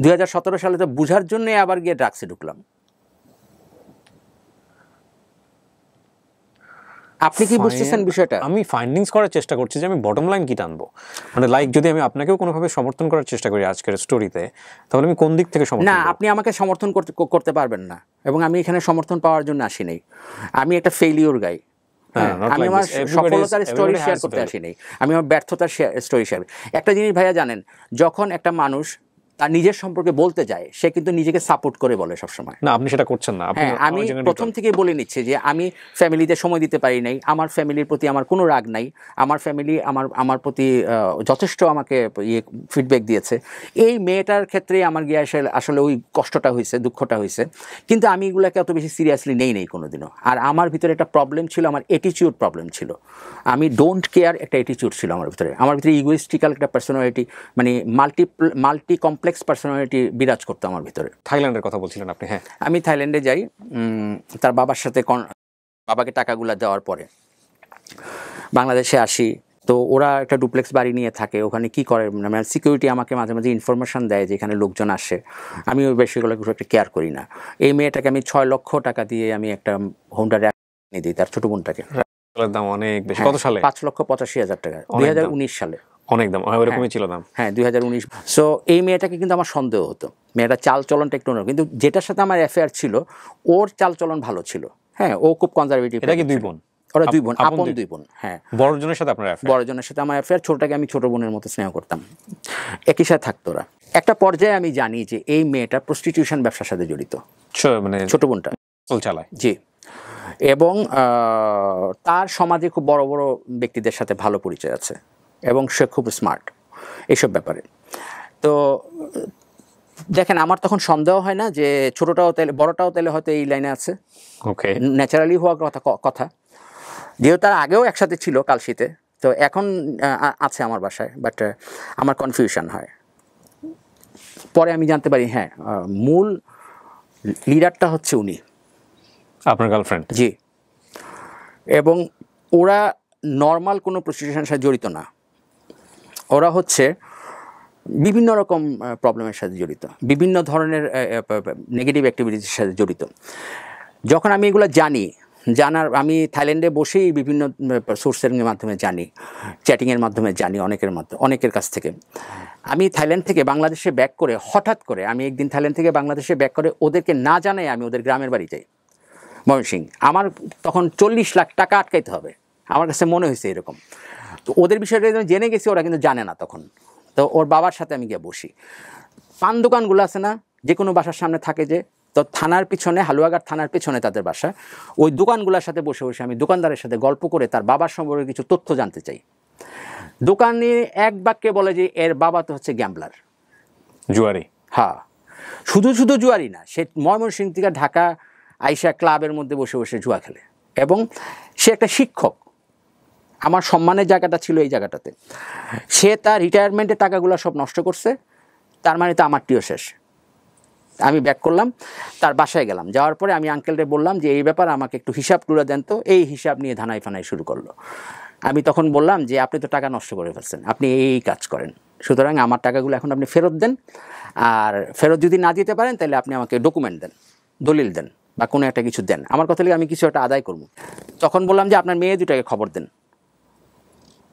2017 সালে তো বুঝার জন্যে আবার গিয়ে ড্রাগসে ঢুকলাম। আপনি কি বুঝতেছেন বিষয়টা? আমি ফাইন্ডিংস করার চেষ্টা করছি যে আমি বটম লাইন কি টানবো, মানে লাইক যদি আমি আপনাকেও কোনোভাবে সমর্থন করার চেষ্টা করি আজকের স্টোরিতে, তাহলে আমি কোন দিক থেকে সমর্থন? না, আপনি আমাকে সমর্থন করতে পারবেন না, এবং আমি এখানে সমর্থন পাওয়ার জন্য আসি নাই। আমি একটা ফেলিওর গাই। আমি আমার সফলতার স্টোরি শেয়ার করতে আসি নাই, আমি আমার ব্যর্থতার স্টোরি শেয়ার। একটা জিনিস ভাইয়া জানেন, যখন একটা মানুষ তার নিজের সম্পর্কে বলতে যায়, সে কিন্তু নিজেকে সাপোর্ট করে বলে সবসময়। না, আপনি সেটা করছেন না। হ্যাঁ, আমি প্রথম থেকেই বলে নিচ্ছি যে আমি ফ্যামিলিতে সময় দিতে পারি নাই, আমার ফ্যামিলির প্রতি আমার কোনো রাগ নাই, আমার ফ্যামিলি আমার প্রতি যথেষ্ট আমাকে ফিডব্যাক দিয়েছে। এই মেয়েটার ক্ষেত্রে আমার গিয়ে আসলে ওই কষ্টটা হয়েছে, দুঃখটা হয়েছে, কিন্তু আমি এগুলোকে অত বেশি সিরিয়াসলি নেই কোনোদিনও। আর আমার ভিতরে একটা প্রবলেম ছিল, আমার অ্যাটিটিউড প্রবলেম ছিল। আমি ডোন্ট কেয়ার একটা অ্যাটিটিউড ছিল আমার ভিতরে ইগোইস্টিক্যাল একটা পার্সোনালিটি, মানে মাল্টি কমপ্লেক্স পার্সোনালিটি বিরাজ করতো আমার ভিতরে। থাইল্যান্ডের কথা বলছিলেন আপনি? হ্যাঁ, আমি থাইল্যান্ডে যাই, তার বাবার সাথে বাবাকে টাকাগুলো দেওয়ার পরে বাংলাদেশে আসি। তো ওরা একটা ডুপ্লেক্স বাড়ি নিয়ে থাকে, ওখানে কি করে, মানে সিকিউরিটি আমাকে মাঝে মাঝে ইনফরমেশন দেয় যে এখানে লোকজন আসে, আমি ওই বেশিগুলো কিছু একটা কেয়ার করি না। এই মেয়েটাকে আমি 6 লক্ষ টাকা দিয়ে আমি একটা হোন্ডা নিয়ে দিই, তার ছোট বোনটাকে। দাম অনেক বেশি। কত সালে? 5,85,000 টাকা, 2019 সালে। অনেক দাম, ওইরকমই ছিল দাম। হ্যাঁ, 2019। সো এই মেয়েটাকে কিন্তু আমার সন্দেহ হতো, মেয়েটা চাল চলনটা একটু অন্য, কিন্তু যেটার সাথে আমার অ্যাফেয়ার ছিল ওর চাল চলন ভালো ছিল। হ্যাঁ, ও খুব কনজারভেটিভ। এটা কি 2 বোন? ওরা 2 বোন, আপন 2 বোন। হ্যাঁ, বড়জনের সাথে আপনার অ্যাফেয়ার? বড়জনের সাথে আমার অ্যাফেয়ার, ছোটটাকে আমি ছোট বোনের মতো স্নেহ করতাম, একই সাথে থাকতো ওরা। একটা পর্যায়ে আমি জানি যে এই মেয়েটা প্রস্টিটিউশন ব্যবসার সাথে জড়িত, মানে ছোট বোনটা চালায়। জি, এবং তার সমাজে খুব বড় বড় ব্যক্তিদের সাথে ভালো পরিচয় আছে, এবং সে খুব স্মার্ট এইসব ব্যাপারে। তো দেখেন, আমার তখন সন্দেহ হয় না যে ছোটটাও তাহলে বড়টাও তাহলে হয়তো এই লাইনে আছে। ওকে, ন্যাচারালি হওয়ার কথা, যেহেতু তার আগেও একসাথে ছিল কালশিতে, তো এখন আছে আমার বাসায়, বাট আমার কনফিউশন হয়। পরে আমি জানতে পারি হ্যাঁ, মূল লিডারটা হচ্ছে উনি, আপনার গার্লফ্রেন্ড। জি, এবং ওরা নর্মাল কোনো প্রস্টিটিউশনের সাথে জড়িত না, ওরা হচ্ছে বিভিন্ন রকম প্রবলেমের সাথে জড়িত, বিভিন্ন ধরনের নেগেটিভ অ্যাক্টিভিটিসের সাথে জড়িত। যখন আমি এগুলো আমি থাইল্যান্ডে বসেই বিভিন্ন সোর্সের মাধ্যমে জানি, চ্যাটিংয়ের মাধ্যমে জানি, অনেকের কাছ থেকে। আমি থাইল্যান্ড থেকে বাংলাদেশে ব্যাক করে, হঠাৎ করে আমি একদিন থাইল্যান্ড থেকে বাংলাদেশে ব্যাক করে ওদেরকে না জানাই আমি ওদের গ্রামের বাড়ি যাই, ময়মনসিংহ। আমার তখন 40 লাখ টাকা আটকাইতে হবে, আমার কাছে মনে হয়েছে এরকম। তো ওদের বিষয়টা জেনে গেছি, ওরা কিন্তু জানে না তখন। তো ওর বাবার সাথে আমি গিয়ে বসি, পান দোকানগুলো আছে না, যে কোনো বাসার সামনে থাকে, যে তো থানার পিছনে, হালুয়াঘাট থানার পিছনে তাদের বাসা, ওই দোকানগুলোর সাথে বসে বসে আমি দোকানদারের সাথে গল্প করে তার বাবার সম্পর্কে কিছু তথ্য জানতে চাই। দোকানে এক বাক্যে বলে যে এর বাবা তো হচ্ছে গ্যাম্বলার, জুয়ারি। হ্যাঁ, শুধু জুয়ারি না, সে ময়মনসিংহ থেকে ঢাকা আইসা ক্লাবের মধ্যে বসে বসে জুয়া খেলে, এবং সে একটা শিক্ষক। আমার সম্মানের জায়গাটা ছিল এই জায়গাটাতে, সে তার রিটায়ারমেন্টের টাকাগুলো সব নষ্ট করছে, তার মানে তো আমারটিও শেষ। আমি ব্যাক করলাম, তার বাসায় গেলাম, যাওয়ার পরে আমি আঙ্কেলরে বললাম যে এই ব্যাপার, আমাকে একটু হিসাব তুলে দেন। তো এই হিসাব নিয়ে ধানাই ফানাই শুরু করলো। আমি তখন বললাম যে আপনি তো টাকা নষ্ট করে ফেলছেন, আপনি এই কাজ করেন, সুতরাং আমার টাকাগুলো এখন আপনি ফেরত দেন, আর ফেরত যদি না দিতে পারেন তাহলে আপনি আমাকে ডকুমেন্ট দেন, দলিল দেন, বা কোনো একটা কিছু দেন, আমার কথা হলে আমি কিছু একটা আদায় করবো। তখন বললাম যে আপনার মেয়ে দুটাকে খবর দেন,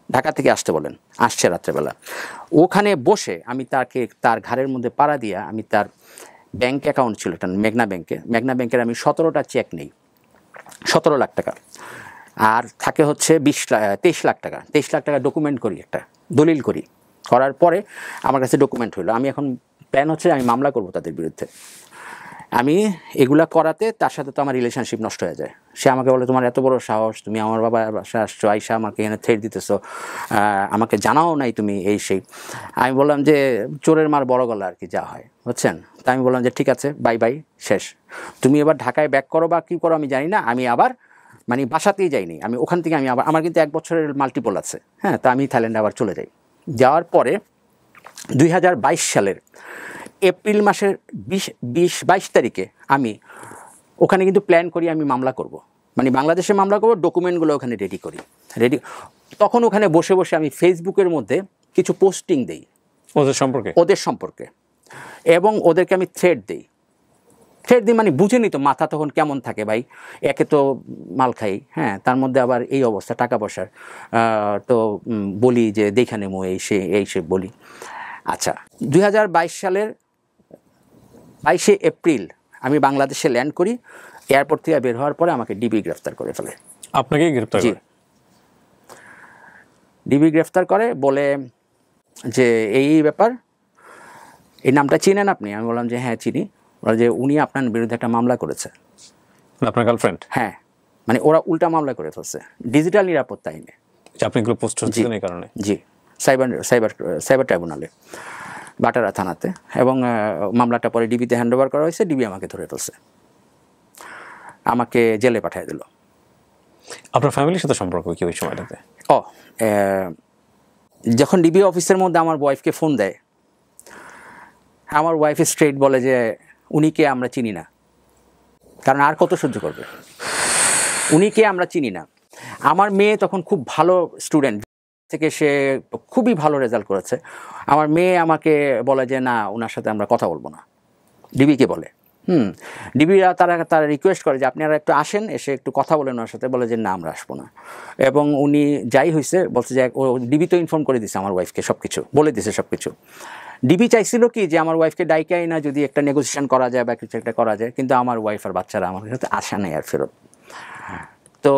ঢাকা থেকে আসতে বলেন, আসছে রাত্রেবেলা। ওখানে বসে আমি তার ঘাড়ের মধ্যে পাড়া দিয়া আমি তার ব্যাংক অ্যাকাউন্ট ছিল একটা মেঘনা ব্যাংকে, মেঘনা ব্যাংকের আমি 17টা চেক নেই, 17 লাখ টাকা, আর থাকে হচ্ছে 23 লাখ টাকা, 23 লাখ টাকা ডকুমেন্ট করি, একটা দলিল করি, করার পরে আমার কাছে ডকুমেন্ট হলো। আমি এখন প্ল্যান হচ্ছে আমি মামলা করব তাদের বিরুদ্ধে। আমি এগুলা করাতে তার সাথে তো আমার রিলেশনশিপ নষ্ট হয়ে যায়। সে আমাকে বলে, তোমার এত বড় সাহস, তুমি আমার বাবা বাসায় আসছো, আইসা আমাকে এখানে থ্রেট দিতেছো, আমাকে জানাও নাই তুমি, এই সেই। আমি বললাম যে চোরের মার বড় গলা আর কি, যা হয়, বুঝছেন। তা আমি বললাম যে ঠিক আছে, বাই বাই, শেষ। তুমি এবার ঢাকায় ব্যাক করো বা কী করো আমি জানি না, আমি আবার মানে বাসাতেই যাইনি, আমি ওখান থেকে আমি আবার, আমার কিন্তু 1 বছরের মাল্টিপল আছে, হ্যাঁ। তা আমি থাইল্যান্ডে আবার চলে যাই। যাওয়ার পরে 2022 সালের এপ্রিল মাসের 22 তারিখে আমি ওখানে কিন্তু প্ল্যান করি আমি মামলা করব, মানে বাংলাদেশে মামলা করব, ডকুমেন্টগুলো ওখানে রেডি। তখন ওখানে বসে বসে আমি ফেসবুকের মধ্যে কিছু পোস্টিং দেই ওদের সম্পর্কে এবং ওদেরকে আমি থ্রেড দিই মানে বুঝেনি তো মাথা তখন কেমন থাকে ভাই, একে তো মাল খাই, হ্যাঁ, তার মধ্যে আবার এই অবস্থা টাকা পয়সার, তো বলি যে দেখে নেবো, এই সে বলি। আচ্ছা, 2022 সালের 22শে এপ্রিল আমি বাংলাদেশে ল্যান্ড করি। এয়ারপোর্ট থেকে বের হওয়ার পরে আমাকে ডিবি গ্রেফতার করে ফেলে। আপনাকেই গ্রেফতার করে? ডিবি গ্রেফতার করে, বলে যে এই ব্যাপার, এই নামটা চিনেন আপনি? আমি বললাম যে হ্যাঁ চিনি। ওরা যে উনি আপনার বিরুদ্ধে একটা মামলা করেছে। আপনার গার্লফ্রেন্ড? হ্যাঁ, মানে ওরা উল্টা মামলা করে ফেলছে ডিজিটাল নিরাপত্তা আইনে। আপনি এগুলো পোস্ট করছেন এই কারণে? জি, সাইবার ট্রাইব্যুনালে, বাটারা থানাতে, এবং মামলাটা পরে ডিবিতে হ্যান্ডওভার করা হয়েছে। ডিবি আমাকে ধরে ফেলছে, আমাকে জেলে পাঠিয়ে দিল। আপনার ফ্যামিলির সাথে সম্পর্ক কি ওই সময়টাতে? যখন ডিবি অফিসের মধ্যে আমার ওয়াইফকে ফোন দেয়, আমার ওয়াইফ স্ট্রেট বলে যে উনিকে আমরা চিনি না। কারণ আর কত সহ্য করবে, উনিকে আমরা চিনি না। আমার মেয়ে তখন খুব ভালো স্টুডেন্ট, থেকে সে খুবই ভালো রেজাল্ট করেছে। আমার মেয়ে আমাকে বলে যে না, ওনার সাথে আমরা কথা বলবো না, ডিবিকে বলে। ডিবিরা তারা রিকোয়েস্ট করে যে আপনারা একটু আসেন, এসে একটু কথা বলেন ওনার সাথে। বলে যে না, আমরা আসবো না। এবং উনি যাই হয়েছে বলছে যে ও ডিবি তো ইনফর্ম করে দিছে আমার ওয়াইফকে, সব কিছু বলে দিছে সব কিছু। ডিবি চাইছিল কি যে আমার ওয়াইফকে ডাইকাই না, যদি একটা নেগোসিয়েশন করা যায় বা কিছু একটা করা যায়, কিন্তু আমার ওয়াইফ আর বাচ্চারা আমার সাথে আসা নেই আর ফেরত। তো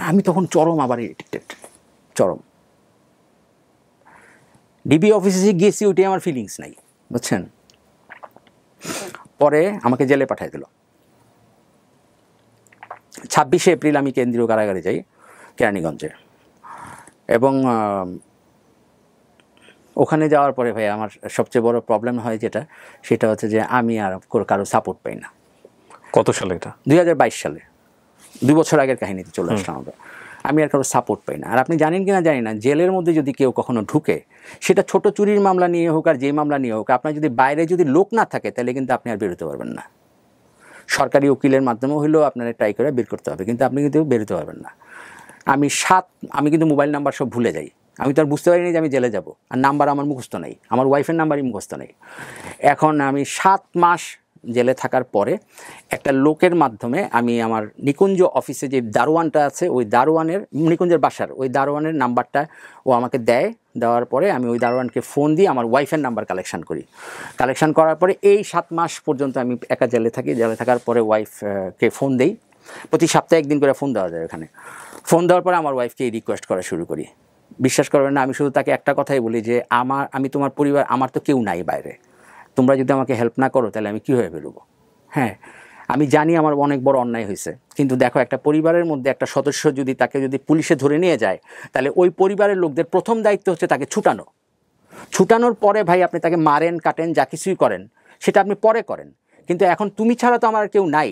আমি তখন চরম আবার ইরিটেটেড, চরম। ডিবি অফিসে গিয়েছি, ওইটাই আমার ফিলিংস নাই, বুঝছেন। পরে আমাকে জেলে পাঠিয়ে দিল। 26শে এপ্রিল আমি কেন্দ্রীয় কারাগারে যাই, কেরানীগঞ্জে। এবং ওখানে যাওয়ার পরে ভাই আমার সবচেয়ে বড় প্রবলেম হয় যেটা, সেটা হচ্ছে যে আমি আর কারো সাপোর্ট পাই না। কত সালে এটা? 2022 সালে, 2 বছর আগের কাহিনীতে চলে আসলাম আমরা। আমি আর কারো সাপোর্ট পাই না। আর আপনি জানেন কি না জানি না, জেলের মধ্যে যদি কেউ কখনো ঢুকে, সেটা ছোট চুরির মামলা নিয়ে হোক আর যে মামলা নিয়ে হোক, আপনার যদি বাইরে যদি লোক না থাকে, তাহলে কিন্তু আপনি আর বেরোতে পারবেন না। সরকারি উকিলের মাধ্যমেও হলেও আপনারা ট্রাই করে বের করতে হবে, কিন্তু আপনি কিন্তু বেরোতে পারবেন না। আমি কিন্তু মোবাইল নাম্বার সব ভুলে যাই। আমি তো আর বুঝতে পারিনি যে আমি জেলে যাব, আর নাম্বার আমার মুখস্থ নেই, আমার ওয়াইফের নাম্বারই মুখস্থ নেই। এখন আমি 7 মাস জেলে থাকার পরে একটা লোকের মাধ্যমে আমি আমার নিকুঞ্জ অফিসে যে দারোয়ানটা আছে, ওই দারোয়ানের, নিকুঞ্জের বাসার ওই দারোয়ানের নাম্বারটা ও আমাকে দেওয়ার পরে আমি ওই দারোয়ানকে ফোন দিয়ে আমার ওয়াইফের নাম্বার কালেকশন করার পরে এই 7 মাস পর্যন্ত আমি একা জেলে থাকি। জেলে থাকার পরে ওয়াইফকে ফোন দেই, প্রতি সপ্তাহে 1 দিন করে ফোন দেওয়া যায় ওখানে। ফোন দেওয়ার পরে আমার ওয়াইফকে রিকোয়েস্ট করা শুরু করি। বিশ্বাস করবেন না, আমি শুধু তাকে একটা কথাই বলি যে আমি তোমার পরিবার, আমার তো কেউ নাই বাইরে, তোমরা যদি আমাকে হেল্প না করো তাহলে আমি কীভাবে বেরোবো। হ্যাঁ, আমি জানি আমার অনেক বড় অন্যায় হয়েছে, কিন্তু দেখো একটা পরিবারের মধ্যে একটা সদস্য যদি তাকে পুলিশে ধরে নিয়ে যায়, তাহলে ওই পরিবারের লোকদের প্রথম দায়িত্ব হচ্ছে তাকে ছুটানোর পরে ভাই আপনি তাকে মারেন, কাটেন, যা কিছুই করেন সেটা আপনি পরে করেন, কিন্তু এখন তুমি ছাড়া তো আমার কেউ নাই।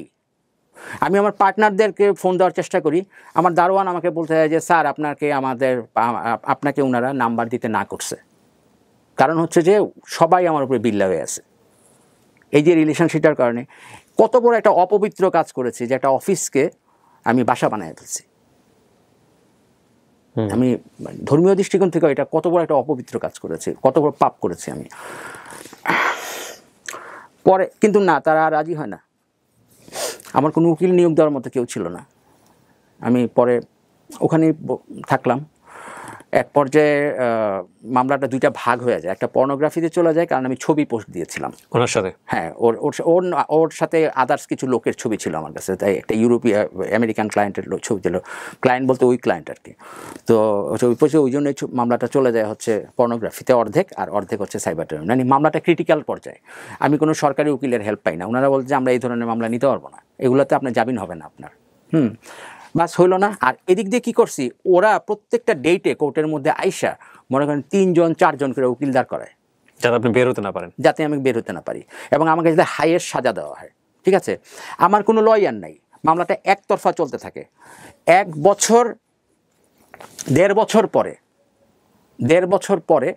আমি আমার পার্টনারদেরকে ফোন দেওয়ার চেষ্টা করি, আমার দারোয়ান আমাকে বলতে হয় যে স্যার আপনাকে ওনারা নাম্বার দিতে না করছে। কারণ হচ্ছে যে সবাই আমার উপরে বিল্লা হয়ে আছে। এই যে রিলেশনশিপটার কারণে কত বড় একটা অপবিত্র কাজ করেছি, যে একটা অফিসকে আমি বাসা বানায় ফেলছি। আমি ধর্মীয় দৃষ্টিকোণ থেকে এটা কত বড় একটা অপবিত্র কাজ করেছি, কত বড় পাপ করেছি আমি। পরে কিন্তু না, তারা রাজি হয় না। আমার কোনো উকিল নিয়োগ দেওয়ার মতো কেউ ছিল না। আমি পরে ওখানেই থাকলাম। এক পর্যায়ে মামলাটা দুইটা ভাগ হয়ে যায়, একটা পর্নোগ্রাফিতে চলে যায় কারণ আমি ছবি পোস্ট দিয়েছিলাম ওনার সাথে। হ্যাঁ, ওর সাথে আদার্স কিছু লোকের ছবি ছিল আমার কাছে, তাই একটা ইউরোপীয় আমেরিকান ক্লায়েন্টের ছবি ছিল, ক্লায়েন্ট বলতে ওই ক্লায়েন্ট আর কি। তো ওই জন্য মামলাটা চলে যায় হচ্ছে পর্নোগ্রাফিতে অর্ধেক, আর অর্ধেক হচ্ছে সাইবার টেরর। মানে মামলাটা ক্রিটিক্যাল পর্যায়ে, আমি কোনো সরকারি উকিলের হেল্প পাই না, ওনারা বলছে যে আমরা এই ধরনের মামলা নিতে পারবো না, এগুলোতে আপনার জামিন হবে না আপনার। বাস হইল না। আর এদিক দিয়ে কী করছি, ওরা প্রত্যেকটা ডেটে কোর্টের মধ্যে আইসা মনে করেন 3জন 4জন করে উকিল দাঁড় করায়, যাতে আপনি বের হতে না পারেন, যাতে আমি বের হতে না পারি, এবং আমাকে যাতে হাইয়েস্ট সাজা দেওয়া হয়। ঠিক আছে, আমার কোনো লয়ার নাই, মামলাটা একতরফা চলতে থাকে। 1 বছর 1.5 বছর পরে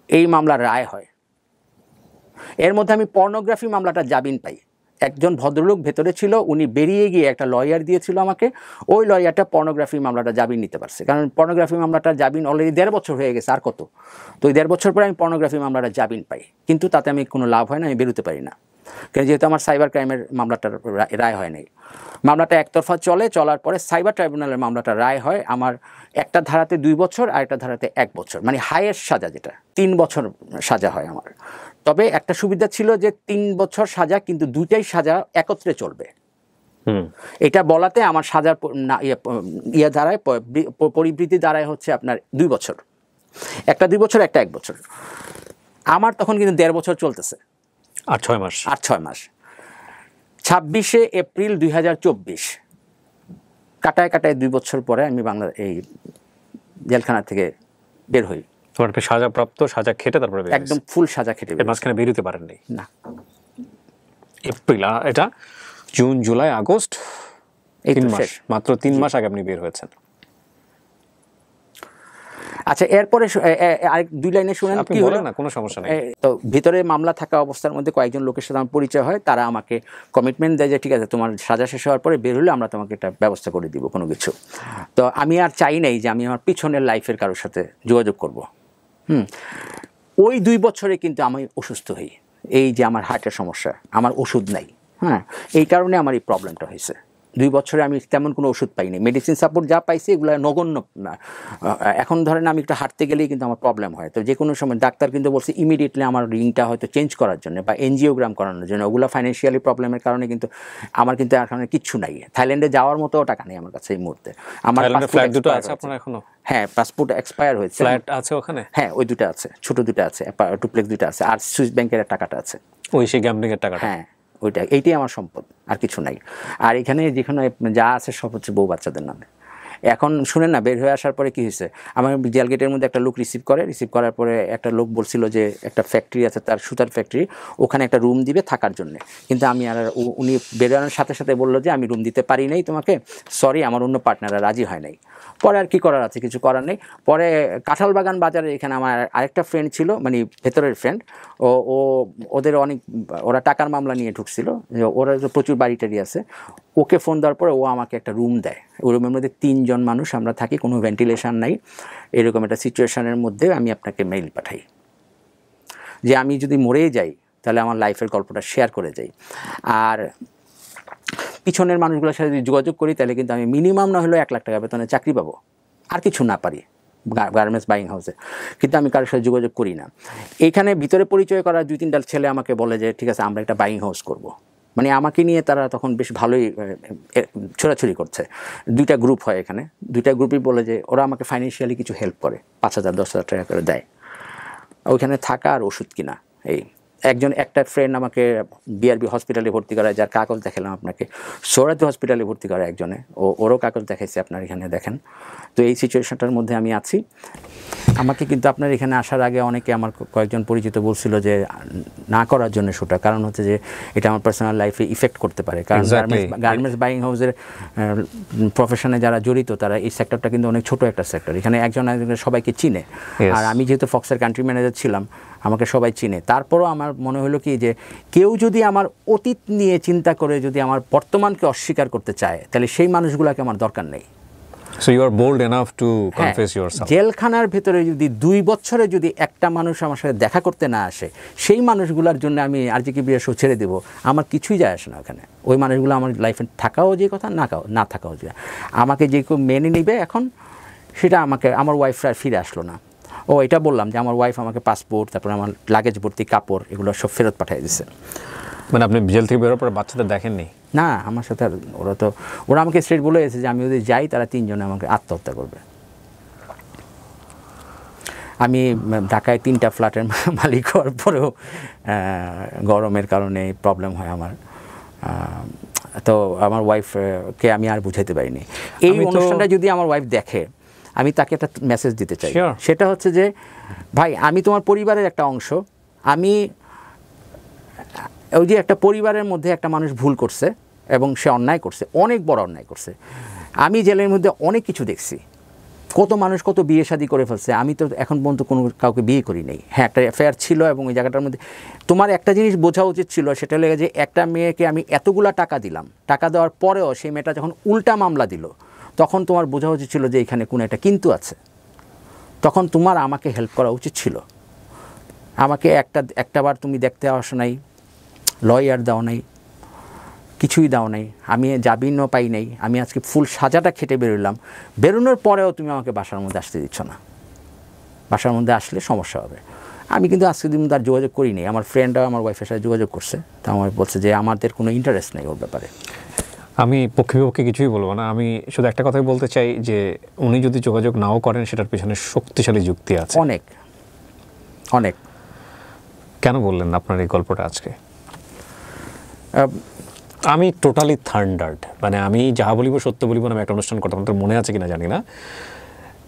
এই মামলার রায় হয়। এর মধ্যে আমি পর্নোগ্রাফি মামলাটা জামিন পাই। একজন ভদ্রলোক ভেতরে ছিল, উনি বেরিয়ে গিয়ে একটা লয়ার দিয়েছিল আমাকে, ওই লয়ারটা পর্নোগ্রাফি মামলাটা জামিন নিতে পারছে, কারণ পর্নোগ্রাফি মামলাটা জামিন অলরেডি 1.5 বছর হয়ে গেছে, আর কত। তো ওই 1.5 বছর পরে আমি পর্নোগ্রাফি মামলাটা জামিন পাই, কিন্তু তাতে আমি কোনো লাভ হয় না, আমি বেরোতে পারি না, কারণ যেহেতু আমার সাইবার ক্রাইমের মামলাটার রায় হয় নাই। মামলাটা একতরফা চলার পরে সাইবার ট্রাইব্যুনালের মামলাটা রায় হয় আমার একটা ধারাতে 2 বছর আর একটা ধারাতে 1 বছর, মানে হাইয়েস্ট সাজা যেটা 3 বছর সাজা হয় আমার। তবে একটা সুবিধা ছিল যে 3 বছর সাজা, কিন্তু দুইটাই সাজা একত্রে চলবে। এটা বলাতে আমার সাজার ইয়ে দাঁড়ায়, পরিবৃত্তি দাঁড়ায় হচ্ছে আপনার 2 বছর, একটা 2 বছর, একটা 1 বছর। আমার তখন কিন্তু 1.5 বছর চলতেছে, আর 6 মাস। 6 মাস। 26শে এপ্রিল 2024 কাটায় 2 বছর পরে আমি এই জেলখানা থেকে বের হই। তোমার সাজাপ্রাপ্ত, সাজা খেটে তারপরে একদম ফুল সাজা খেটে, মাঝখানে বেরোতে পারেননি না। এপ্রিল, এটা জুন, জুলাই, আগস্ট, 3 মাস, মাত্র 3 মাস আগে আপনি বের হয়েছেন। আচ্ছা, এরপরে আরেক 2 লাইনে শুনেন কি হলো না, কোনো সমস্যা নেই। তো ভিতরে মামলা থাকা অবস্থার মধ্যে কয়েকজন লোকের সাথে আমার পরিচয় হয়, তারা আমাকে কমিটমেন্ট দেয় যে ঠিক আছে, তোমার সাজা শেষ হওয়ার পরে বের হলে আমরা তোমাকে একটা ব্যবস্থা করে দিব কোনো কিছু। তো আমি আর চাই নাই যে আমি আমার পিছনের লাইফের কারোর সাথে যোগাযোগ করব। ওই 2 বছরে কিন্তু আমি অসুস্থ হই, এই যে আমার হার্টের সমস্যা, আমার ওষুধ নাই। এই কারণে আমার এই প্রবলেমটা হয়েছে। 2 বছরে আমি তেমন কোনো ওষুধ পাইনি, মেডিসিন সাপোর্ট যা পাইছি এগুলো নগণ্য। এখন ধরেন আমি একটু হাঁটতে গেলেই কিন্তু আমার প্রবলেম হয়, তো যে কোনো সময় ডাক্তার কিন্তু বলছে ইমিডিয়েটলি আমার রিংটা হয়তো চেঞ্জ করার জন্য বা এনজিওগ্রাম করানোর জন্য। ওগুলো ফাইন্যান্সিয়ালি প্রবলেমের কারণে কিন্তু আমার কিন্তু এখন কিচ্ছু নাই, থাইল্যান্ডে যাওয়ার মতো টাকা নেই আমার কাছে এই মুহূর্তে। আমার ফ্লাইট দুটো আছে আপনার এখনো? হ্যাঁ, পাসপোর্ট এক্সপায়ার হয়েছে। ফ্ল্যাট আছে ওখানে? হ্যাঁ, ওই 2টা আছে, ছোট 2টা আছে, ডুপ্লেক্স 2টা আছে, আর সুইস ব্যাংকের টাকাটা আছে, ওই সেই গ্যাম্বলিং এর টাকাটা। হ্যাঁ, এইটাই আমার সম্পদ, আর কিছু নাই। আর এখানে যেখানে যা আছে সব হচ্ছে বউ বাচ্চাদের নামে। এখন শুনেন না, বের হয়ে আসার পরে কি হয়েছে, আমার জেল গেটের মধ্যে একটা লোক রিসিভ করার পরে একটা লোক বলছিল যে একটা ফ্যাক্টরি আছে, তার সুতার ফ্যাক্টরি, ওখানে একটা রুম দিবে থাকার জন্য। কিন্তু আমি আর উনি বেরোনোর সাথে সাথে বললো যে আমি রুম দিতে পারি নাই তোমাকে, সরি, আমার অন্য পার্টনাররা রাজি হয় নাই। পরে আর কি করার আছে, কিছু করার নেই। পরে কাঁঠালবাগান বাজারে এখানে আমার আরেকটা ফ্রেন্ড ছিল, মানে ভেতরের ফ্রেন্ড, ওদের ওরা টাকার মামলা নিয়ে ঢুকছিল, ওরা প্রচুর বাড়ি টাড়ি আছে, ওকে ফোন দেওয়ার পরে ও আমাকে একটা রুম দেয়। ওই রুমের মধ্যে 3 জন মানুষ আমরা থাকি, কোনো ভেন্টিলেশন নাই। এরকম একটা সিচুয়েশনের মধ্যে আমি আপনাকে মেইল পাঠাই যে আমি যদি মরেই যাই তাহলে আমার লাইফের গল্পটা শেয়ার করে যাই, আর পিছনের মানুষগুলোর সাথে যদি যোগাযোগ করি তাহলে কিন্তু আমি মিনিমাম না হলেও 1 লাখ টাকা বেতনে চাকরি পাবো, আর কিছু না পারি গার্মেন্টস বাইং হাউসে, কিন্তু আমি কারোর সাথে যোগাযোগ করি না। এইখানে ভিতরে পরিচয় করা 2-3টা ছেলে আমাকে বলে যে ঠিক আছে, আমরা একটা বাইং হাউস করব। মানে আমাকে নিয়ে তারা তখন বেশ ভালোই ছোড়াছুড়ি করছে। 2টা গ্রুপ হয় এখানে, 2টা গ্রুপই বলে যে ওরা আমাকে ফাইন্যান্সিয়ালি কিছু হেল্প করে, 5,000-10,000 টাকা করে দেয় ওইখানে থাকা আর ওষুধ কিনা। একটা ফ্রেন্ড আমাকে বিআরবি হসপিটালে ভর্তি করায়, যার কাগজ দেখালাম আপনাকে, সোরাতে হসপিটালে ভর্তি করা একজনে, ওরও কাগজ দেখাইছে, আপনার এখানে দেখেন। তো এই সিচুয়েশনটার মধ্যে আমি আছি। আমাকে কিন্তু আপনার এখানে আসার আগে অনেকে, আমার কয়েকজন পরিচিত বলছিল যে না করার জন্য শ্যুটটা, কারণ হচ্ছে যে এটা আমার পার্সোনাল লাইফে ইফেক্ট করতে পারে, কারণ গার্মেন্টস বাইং হাউসের প্রফেশনে যারা জড়িত তারা এই সেক্টরটা কিন্তু অনেক ছোট একটা সেক্টর, এখানে একজন সবাইকে চিনে। আর আমি যেহেতু ফক্সের কান্ট্রি ম্যানেজার ছিলাম, আমাকে সবাই চিনে। তারপরও আমার মনে হলো কি যে কেউ যদি আমার অতীত নিয়ে চিন্তা করে যদি আমার বর্তমানকে অস্বীকার করতে চায়, তাহলে সেই মানুষগুলোকে আমার দরকার নেই। So you are bold enough to confess yourself. জেলখানার ভিতরে যদি 2 বছরে যদি একটা মানুষ আমার সাথে দেখা করতে না আসে, সেই মানুষগুলোর জন্য আমি আরজিকে বিয়ে শো ছেড়ে দেবো, আমার কিছুই যায় আসে না ওখানে। ওই মানুষগুলো আমার লাইফে থাকাও যে কথা, না থাকাও যে, আমাকে যে কেউ মেনে নিবে এখন সেটা আমাকে আমার ওয়াইফরা ফিরে আসলো না। ও এটা বললাম যে আমার ওয়াইফ আমাকে পাসপোর্ট, তারপর আমার লাগেজ ভর্তি কাপড় এগুলো সব ফেরত পাঠিয়ে দিছে। মানে আপনি জেল থেকে বেরোর পরে বাচ্চাদের দেখেননি? না, আমার সাথে ওরা আমাকে স্ট্রেট বলে গেছে যে আমি যদি যাই তারা 3 জনে আমাকে আত্মহত্যা করবে। আমি ঢাকায় 3টা ফ্ল্যাটের মালিক হওয়ার পরেও গরমের কারণে প্রবলেম হয় আমার। তো আমার ওয়াইফকে আমি আর বুঝাইতে পারিনি। এই অনুষ্ঠানটা যদি আমার ওয়াইফ দেখে, আমি তাকে একটা মেসেজ দিতে চাই। সেটা হচ্ছে যে ভাই, আমি তোমার পরিবারের একটা অংশ। আমি ওই যে একটা পরিবারের মধ্যে একটা মানুষ ভুল করছে এবং সে অন্যায় করছে, অনেক বড় অন্যায় করছে। আমি জেলের মধ্যে অনেক কিছু দেখছি, কত মানুষ কত বিয়ে শাদী করে ফেলছে। আমি তো এখন পর্যন্ত কোনো কাউকে বিয়ে করি নাই। হ্যাঁ, একটা অ্যাফেয়ার ছিল এবং ওই জায়গাটার মধ্যে তোমার একটা জিনিস বোঝা উচিত ছিল, সেটা লেগে যে একটা মেয়েকে আমি এতগুলা টাকা দিলাম, টাকা দেওয়ার পরেও সেই মেয়েটা যখন উল্টা মামলা দিল, তখন তোমার বোঝা উচিত ছিল যে এখানে কোনো একটা কিন্তু আছে। তখন তোমার আমাকে হেল্প করা উচিত ছিল। আমাকে একটাবার তুমি দেখতে আসো নাই, লয়ার দাও নাই, কিছুই দাও নাই, আমি জামিনও পাই নাই। আমি আজকে ফুল সাজাটা খেটে বেরোলাম, বেরোনোর পরেও তুমি আমাকে বাসার মধ্যে আসতে দিচ্ছ না। বাসার মধ্যে আসলে সমস্যা হবে। আমি কিন্তু আজকে দিন তার যোগাযোগ করিনি। আমার ফ্রেন্ডরা আমার ওয়াইফের সাথে যোগাযোগ করছে, তা আমার বলছে যে আমাদের কোনো ইন্টারেস্ট নেই ওর ব্যাপারে। আমি পক্ষে বিপক্ষে কিছুই বলবো না। আমি শুধু একটা কথাই বলতে চাই যে উনি যদি যোগাযোগ নাও করেন, সেটার পিছনে শক্তিশালী যুক্তি আছে, অনেক অনেক। কেন বললেন আপনার এই গল্পটা আজকে? আমি টোটালি থান্ডার্ড। মানে আমি যাহা বলিব সত্য বলিব নামে একটা অনুষ্ঠান করতাম, তোর মনে আছে কিনা জানি না,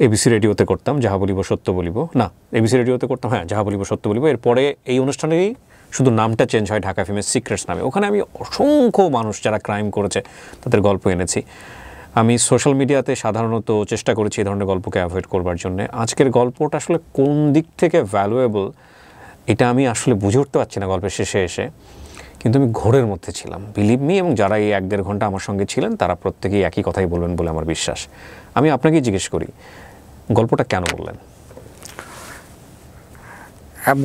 এবিসি রেডিওতে করতাম, যাহা বলিব সত্য বলিব, না এবিসি রেডিওতে করতাম, হ্যাঁ যাহা বলিব সত্য বলিব। এরপরে এই অনুষ্ঠানেরই শুধু নামটা চেঞ্জ হয় ঢাকা ফেমাস সিক্রেটস নামে। ওখানে আমি অসংখ্য মানুষ যারা ক্রাইম করেছে তাদের গল্প এনেছি। আমি সোশ্যাল মিডিয়াতে সাধারণত চেষ্টা করেছি এই ধরনের গল্পকে অ্যাভয়েড করবার জন্য। আজকের গল্পটা আসলে কোন দিক থেকে ভ্যালুয়েবল এটা আমি আসলে বুঝে উঠতে পারছি না গল্পের শেষে এসে, কিন্তু আমি ঘোরের মধ্যে ছিলাম, বিলিভ মি। এবং যারা এই 1-1.5 ঘন্টা আমার সঙ্গে ছিলেন তারা প্রত্যেকেই একই কথাই বলবেন বলে আমার বিশ্বাস। আমি আপনাকেই জিজ্ঞেস করি, গল্পটা কেন বললেন?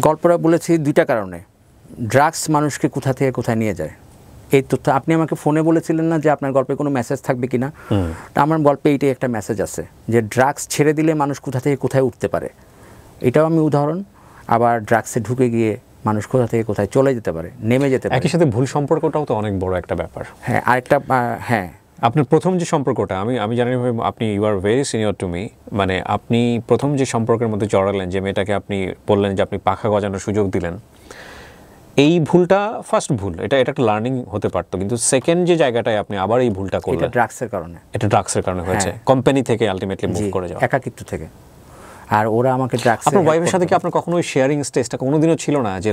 গল্পটা বলেছি 2টা কারণে। ড্রাগস মানুষকে কোথা থেকে কোথায় নিয়ে যায়, এই তথ্য আপনি আমাকে ফোনে বলেছিলেন না যে আপনার গল্পে কোনো মেসেজ থাকবে কিনা। তা আমার গল্পে এইটাই একটা মেসেজ আছে যে ড্রাগস ছেড়ে দিলে মানুষ কোথা থেকে কোথায় উঠতে পারে, এটাও আমি উদাহরণ। আবার ড্রাগসে ঢুকে গিয়ে মানুষ কোথা থেকে কোথায় চলে যেতে পারে, নেমে যেতে পারে। একই সাথে ভুল সম্পর্কটাও তো অনেক বড় একটা ব্যাপার। হ্যাঁ, আরেকটা, হ্যাঁ, আপনার প্রথম যে সম্পর্কটা, আমি জানি আপনি you are very senior to me, মানে আপনি প্রথম যে সম্পর্কের মধ্যে জড়ালেন, যে মেয়েটাকে আপনি বললেন যে আপনি পাখা গজানোর সুযোগ দিলেন, এই ভুলটা ফার্স্ট ভুল, এটা একটা লার্নিং হতে পারতো। কিন্তু সেকেন্ড যে জায়গাটায় আপনি আবার এই ভুলটা করলেন, এটা ড্রাগসের কারণে। এটা ড্রাগসের কারণে হয়েছে, কোম্পানি থেকে আলটিমেটলি মুভ করে যাওয়া, একাকিত্ব থেকে। আর ওরা আমাকে ড্রাগস। আপনার ওয়াইফের সাথে কি আপনার কখনো ওই শেয়ারিং স্টেজটা কোনোদিনও ছিল না, যে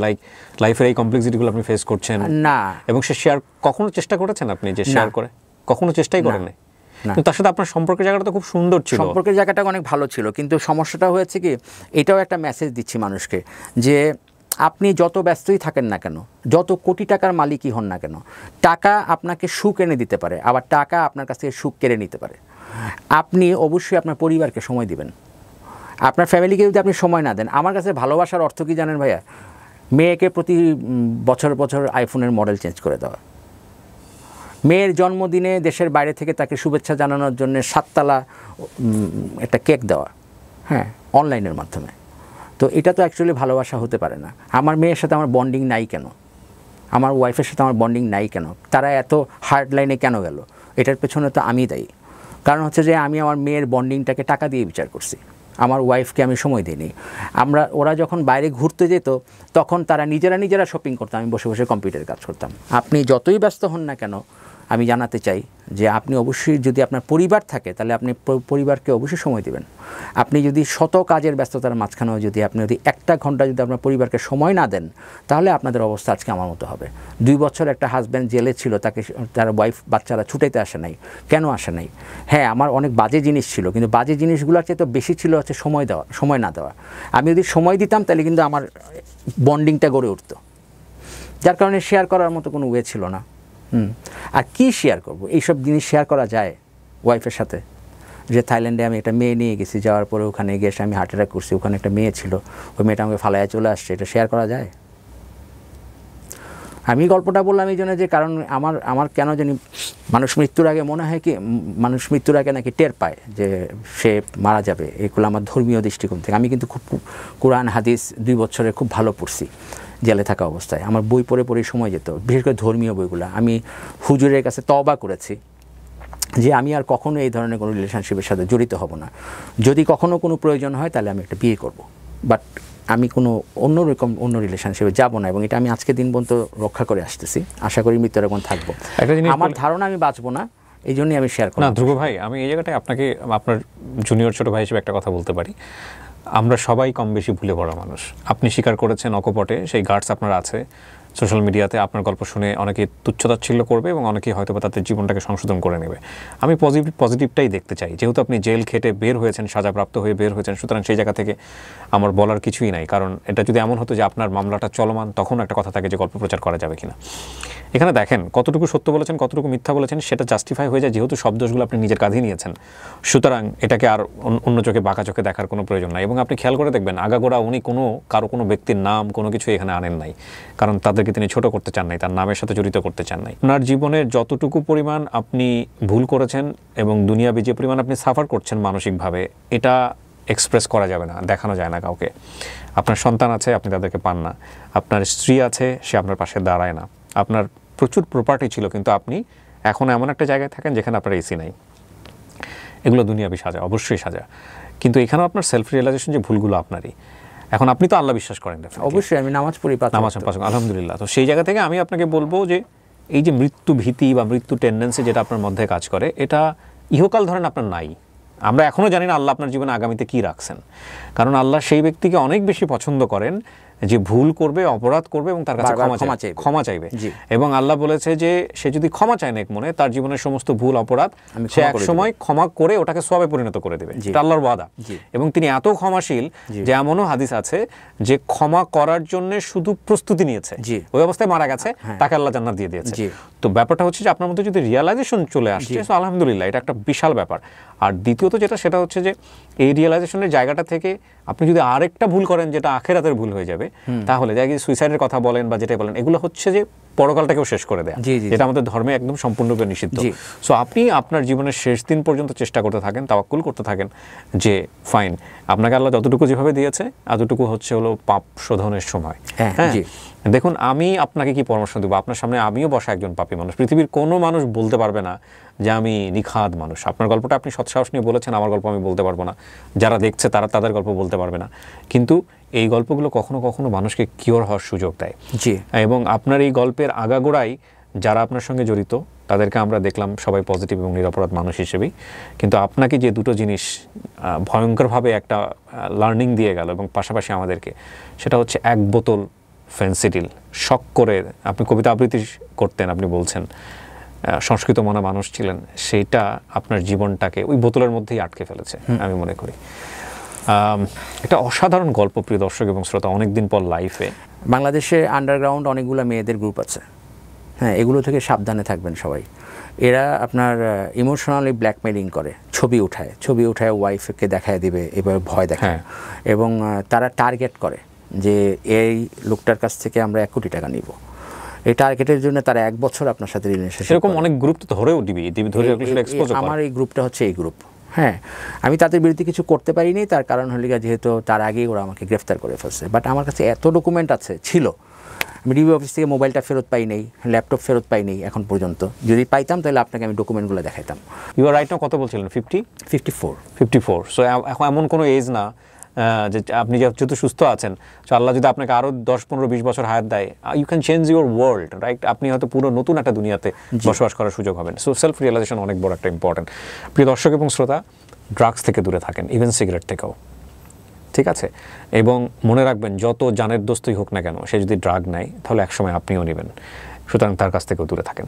লাইফের এই কমপ্লেক্সিটিগুলো আপনি ফেস করছেন? না। এবং সে শেয়ার কখনো চেষ্টা করেছেন আপনি যে শেয়ার করে? কখনো চেষ্টাই করেন নাই? কিন্তু তার সাথে আপনার সম্পর্কের জায়গাটা তো খুব সুন্দর ছিল। সম্পর্কের জায়গাটা অনেক ভালো ছিল, কিন্তু সমস্যাটা হয়েছে কি, এটাও একটা মেসেজ দিচ্ছি মানুষকে যে আপনি যত ব্যস্তই থাকেন না কেন, যত কোটি টাকার মালিকই হন না কেন, টাকা আপনাকে সুখ এনে দিতে পারে, আবার টাকা আপনার কাছ থেকে সুখ কেড়ে নিতে পারে। আপনি অবশ্যই আপনার পরিবারকে সময় দিবেন। আপনার ফ্যামিলিকে যদি আপনি সময় না দেন, আমার কাছে ভালোবাসার অর্থ কি জানেন ভাইয়া? মেয়েকে প্রতি বছর বছর আইফোনের মডেল চেঞ্জ করে দেওয়া, মেয়ের জন্মদিনে দেশের বাইরে থেকে তাকে শুভেচ্ছা জানানোর জন্য 7 তলা একটা কেক দেওয়া, হ্যাঁ, অনলাইনের মাধ্যমে। তো এটা তো অ্যাকচুয়ালি ভালোবাসা হতে পারে না। আমার মেয়ের সাথে আমার বন্ডিং নাই কেন, আমার ওয়াইফের সাথে আমার বন্ডিং নাই কেন, তারা এত হার্ড লাইনে কেন গেল? এটার পেছনে তো আমি দায়ী। কারণ হচ্ছে যে আমি আমার মেয়ের বন্ডিংটাকে টাকা দিয়ে বিচার করছি, আমার ওয়াইফকে আমি সময় দিইনি। ওরা যখন বাইরে ঘুরতে যেত তখন তারা নিজেরা শপিং করতো, আমি বসে বসে কম্পিউটারে কাজ করতাম। আপনি যতই ব্যস্ত হন না কেন, আমি জানাতে চাই যে আপনি অবশ্যই, যদি আপনার পরিবার থাকে তাহলে আপনি পরিবারকে অবশ্যই সময় দিবেন। আপনি যদি শত কাজের ব্যস্ততার মাঝখানেও যদি 1 ঘন্টা যদি আপনার পরিবারকে সময় না দেন, তাহলে আপনাদের অবস্থা আজকে আমার মতো হবে। 2 বছর একটা হাজব্যান্ড জেলে ছিল, তাকে তার ওয়াইফ বাচ্চারা ছুটাইতে আসে নাই, কেন আসে নাই? হ্যাঁ, আমার অনেক বাজে জিনিস ছিল, কিন্তু বাজে জিনিসগুলোর চেয়ে তো বেশি ছিল হচ্ছে সময় না দেওয়া। আমি যদি সময় দিতাম তাহলে কিন্তু আমার বন্ডিংটা গড়ে উঠতো, যার কারণে শেয়ার করার মতো কোনো ওয়ে ছিল না। আর কি শেয়ার করব? এইসব জিনিস শেয়ার করা যায় ওয়াইফের সাথে? যে থাইল্যান্ডে আমি একটা মেয়ে নিয়ে গেছি, যাওয়ার পরে ওখানে গিয়ে আমি হার্ট অ্যাটাক করছি, ওখানে একটা মেয়ে ছিল, ওই মেয়েটা আমাকে ফালাইয়া চলে আসছে, এটা শেয়ার করা যায়? আমি গল্পটা বললাম এই জন্য যে কারণ আমার কেন জানি মানুষ মৃত্যুর আগে মনে হয় কি মানুষ মৃত্যুর আগে নাকি টের পায় যে সে মারা যাবে, এগুলো আমার ধর্মীয় দৃষ্টিকোণ থেকে। আমি কিন্তু খুব কোরআন হাদিস 2 বছরে খুব ভালো পড়ছি জেলে থাকা অবস্থায়। আমার বই পড়ে পড়ে সময় যেত, বিশেষ করে ধর্মীয় বইগুলো। আমি হুজুরের কাছে তওবা করেছি যে আমি আর কখনো এই ধরনের কোনো রিলেশনশিপের সাথে জড়িত হব না, যদি কখনো কোনো প্রয়োজন হয় তাহলে আমি একটা বিয়ে করব, বাট আমি কোনো অন্য রিলেশনশিপে যাব না। এবং এটা আমি আজকে দিন পর্যন্ত রক্ষা করে আসতেছি, আশা করি মৃত্যুর এখন থাকবো। আমার ধারণা আমি বাঁচবো না, এই জন্যই আমি শেয়ার করি। না ধ্রুব ভাই, আমি এই জায়গাটায় আপনাকে আপনার জুনিয়র ছোট ভাই হিসেবে একটা কথা বলতে পারি। আমরা সবাই কম বেশি ভুলে পড়া মানুষ। আপনি স্বীকার করেছেন অকপটে, সেই গার্ডস আপনার আছে। সোশ্যাল মিডিয়াতে আপনার গল্প শুনে অনেকে তুচ্ছতাচ্ছিল্য করবে এবং অনেকেই হয়তো তাদের জীবনটাকে সংশোধন করে নেবে। আমি পজিটিভটাই দেখতে চাই। যেহেতু আপনি জেল খেটে বের হয়েছেন, সাজাপ্রাপ্ত হয়ে বের হয়েছেন, সুতরাং সেই জায়গা থেকে আমার বলার কিছুই নাই। কারণ এটা যদি এমন হতো যে আপনার মামলাটা চলমান, তখন একটা কথা থাকে যে গল্প প্রচার করা যাবে কিনা। এখানে দেখেন কতটুকু সত্য বলেছেন, কতটুকু মিথ্যা বলেছেন, সেটা জাস্টিফাই হয়ে যায় যেহেতু সব দোষগুলো আপনি নিজের কাঁধে নিয়েছেন। সুতরাং এটাকে আর অন্য চোখে বাঁকা চোখে দেখার কোনো প্রয়োজন নাই। এবং আপনি খেয়াল করে দেখবেন আগাগোড়া উনি কারো কোনো ব্যক্তির নাম কোনো কিছু এখানে আনেন নাই, কারণ তাদেরকে তিনি ছোট করতে চান নাই, তার নামের সাথে জড়িত করতে চান নাই। আপনার জীবনের যতটুকু পরিমাণ আপনি ভুল করেছেন এবং দুনিয়াবি যে পরিমাণ আপনি সাফার করছেন মানসিকভাবে, এটা এক্সপ্রেস করা যাবে না, দেখানো যায় না কাউকে। আপনার সন্তান আছে, আপনি তাদেরকে পান না। আপনার স্ত্রী আছে, সে আপনার পাশে দাঁড়ায় না। আপনার প্রচুর প্রপার্টি ছিল, কিন্তু আপনি এখন এমন একটা জায়গায় থাকেন যেখানে আপনার এসি নাই। এগুলো দুনিয়াবি সাজা, অবশ্যই সাজা। কিন্তু এখানেও আপনার সেলফ রিয়েলাইজেশন যে ভুলগুলো আপনারই। এখন আপনি তো আল্লাহ বিশ্বাস করেন, অবশ্যই আমি নামাজ পড়ি, আলহামদুলিল্লাহ। তো সেই জায়গা থেকে আমি আপনাকে বলবো যে এই যে মৃত্যু ভীতি বা মৃত্যু টেন্ডেন্সি যেটা আপনার মধ্যে কাজ করে, এটা ইহকাল ধরেন আপনার নাই। আমরা এখনও জানি না আল্লাহ আপনার জীবনে আগামীতে কী রাখছেন, কারণ আল্লাহ সেই ব্যক্তিকে অনেক বেশি পছন্দ করেন যে ভুল করবে, অপরাধ করবে এবং তার কাছে ক্ষমা চাইবে। এবং আল্লাহ বলেছে যে সে যদি ক্ষমা চায় নেক মনে, তার জীবনের সমস্ত ভুল অপরাধ সে এক সময় ক্ষমা করে ওটাকে সওয়াবে পরিণত করে দেবে। এটা আল্লাহর ওয়াদা। এবং তিনি এত ক্ষমাশীল যে এমনও হাদিস আছে যে ক্ষমা করার জন্য শুধু প্রস্তুতি নিয়েছে, ওই অবস্থায় মারা গেছে, তাকে আল্লাহ জান্নাত দিয়ে দিয়েছে। তো ব্যাপারটা হচ্ছে যে আপনার মধ্যে যদি রিয়েলাইজেশন চলে আসছে, আলহামদুলিল্লাহ, এটা একটা বিশাল ব্যাপার। আর দ্বিতীয়ত সেটা হচ্ছে যে এই রিয়েলাইজেশনের জায়গাটা থেকে আপনি যদি আরেকটা ভুল করেন যেটা আখিরাতের ভুল হয়ে যাবে, তাহলে যাকে সুইসাইডের কথা বলেন বা যেটা বলেন, এগুলো হচ্ছে যে পরকালটাকেও শেষ করে দেয়া, যেটা আমাদের ধর্মে একদম সম্পূর্ণরূপে নিষিদ্ধ। সো আপনি আপনার জীবনের শেষ দিন পর্যন্ত চেষ্টা করতে থাকেন, তাওয়াক্কুল করতে থাকেন যে ফাইন, আপনাকে আল্লাহ যতটুকু যেভাবে দিয়েছে এতটুকু হলো পাপ শোধনের সময়। হ্যাঁ, দেখুন আমি আপনাকে কি পরামর্শ দেবো, আপনার সামনে আমিও বসা একজন পাপী মানুষ। পৃথিবীর কোনো মানুষ বলতে পারবে না যে আমি নিখাদ মানুষ। আপনার গল্পটা আপনি সৎসাহস নিয়ে বলেছেন, আমার গল্প আমি বলতে পারবো না, যারা দেখছে তারা তাদের গল্প বলতে পারবে না। কিন্তু এই গল্পগুলো কখনো কখনো মানুষকে কিওর হওয়ার সুযোগ দেয়। এবং আপনার এই গল্পের আগাগোড়াই যারা আপনার সঙ্গে জড়িত তাদেরকে আমরা দেখলাম সবাই পজিটিভ এবং নিরপরাধ মানুষ হিসেবেই। কিন্তু আপনাকে যে দুটো জিনিস ভয়ঙ্করভাবে একটা লার্নিং দিয়ে গেল এবং পাশাপাশি আমাদেরকে, সেটা হচ্ছে 1 বোতল ফেন্সিডিল শক করে আপনি কবিতা আবৃত্তি করতেন, আপনি বলছেন সংস্কৃত মনা মানুষ ছিলেন, সেইটা আপনার জীবনটাকে ওই বোতলের মধ্যেই আটকে ফেলেছে আমি মনে করি। একটা অসাধারণ গল্প প্রিয় দর্শক এবং শ্রোতা। অনেকদিন পর লাইফে বাংলাদেশে আন্ডারগ্রাউন্ড অনেকগুলো মেয়েদের গ্রুপ আছে, হ্যাঁ, এগুলো থেকে সাবধানে থাকবেন সবাই। এরা আপনার ইমোশনালি ব্ল্যাকমেলিং করে, ছবি উঠায় ওয়াইফকে দেখায় দিবে, এবার ভয় দেখায়। এবং তারা টার্গেট করে যে এই লোকটার কাছ থেকে আমরা 1 কোটি টাকা নিব। এই টার্গেটের জন্য তারা 1 বছর আপনার সাথে রিলেশনশিপ, এরকম অনেক গ্রুপ তো ধরেও দিবি। আমার এই গ্রুপটা হচ্ছে এই গ্রুপ। হ্যাঁ, আমি তাদের বিরুদ্ধে কিছু করতে পারিনি, তার কারণ হলো যেহেতু তার আগেই ওরা আমাকে গ্রেফতার করে ফেলছে। বাট আমার কাছে এত ডকুমেন্ট ছিল, আমি ডিবি অফিস থেকে মোবাইলটা ফেরত পাই নাই, ল্যাপটপ ফেরত পাই নাই এখন পর্যন্ত। যদি পাইতাম তাহলে আপনাকে আমি ডকুমেন্টগুলো দেখাইতাম। ইউ আর রাইট নাও কত বলছিলেন? 54। সো এখন এমন কোনো এজ না যে আপনি যেহেতু সুস্থ আছেন, আল্লাহ যদি আপনাকে আরও 10, 15, 20 বছর হায়াত দেয়, you can change your world, right? আপনি হয়তো পুরো নতুন একটা দুনিয়াতে বসবাস করার সুযোগ হবেন। সো সেলফ রিয়েলাইজেশন অনেক বড় একটা ইম্পর্টেন্ট। প্রিয় দর্শক এবং শ্রোতা, ড্রাগস থেকে দূরে থাকেন, ইভেন সিগারেট থেকেও, ঠিক আছে? এবং মনে রাখবেন যত জানের দোস্তই হোক না কেন, সে যদি ড্রাগ নেয় তাহলে একসময় আপনিও নেবেন। সুতরাং তার কাছ থেকেও দূরে থাকেন।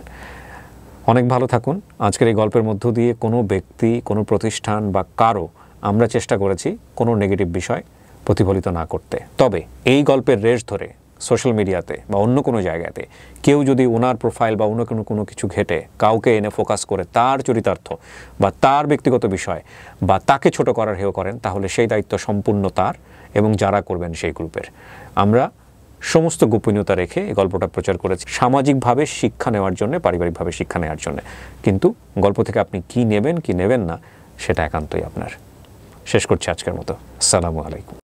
অনেক ভালো থাকুন। আজকের এই গল্পের মধ্য দিয়ে কোনো ব্যক্তি, কোনো প্রতিষ্ঠান বা কারো আমরা চেষ্টা করেছি কোনো নেগেটিভ বিষয় প্রতিফলিত না করতে। তবে এই গল্পের রেশ ধরে সোশ্যাল মিডিয়াতে বা অন্য কোনো জায়গাতে কেউ যদি ওনার প্রোফাইল বা অন্য কোনো কিছু ঘেটে কাউকে এনে ফোকাস করে তার চরিতার্থ বা তার ব্যক্তিগত বিষয় বা তাকে ছোট করার হেয় করেন, তাহলে সেই দায়িত্ব সম্পূর্ণ তার এবং যারা করবেন সেই গ্রুপের। আমরা সমস্ত গোপনীয়তা রেখে এই গল্পটা প্রচার করেছি সামাজিকভাবে শিক্ষা নেওয়ার জন্য, পারিবারিকভাবে শিক্ষা নেওয়ার জন্য। কিন্তু গল্প থেকে আপনি কি নেবেন কি নেবেন না সেটা একান্তই আপনার। শেষ করছি আজকের মতো। আসসালামু আলাইকুম।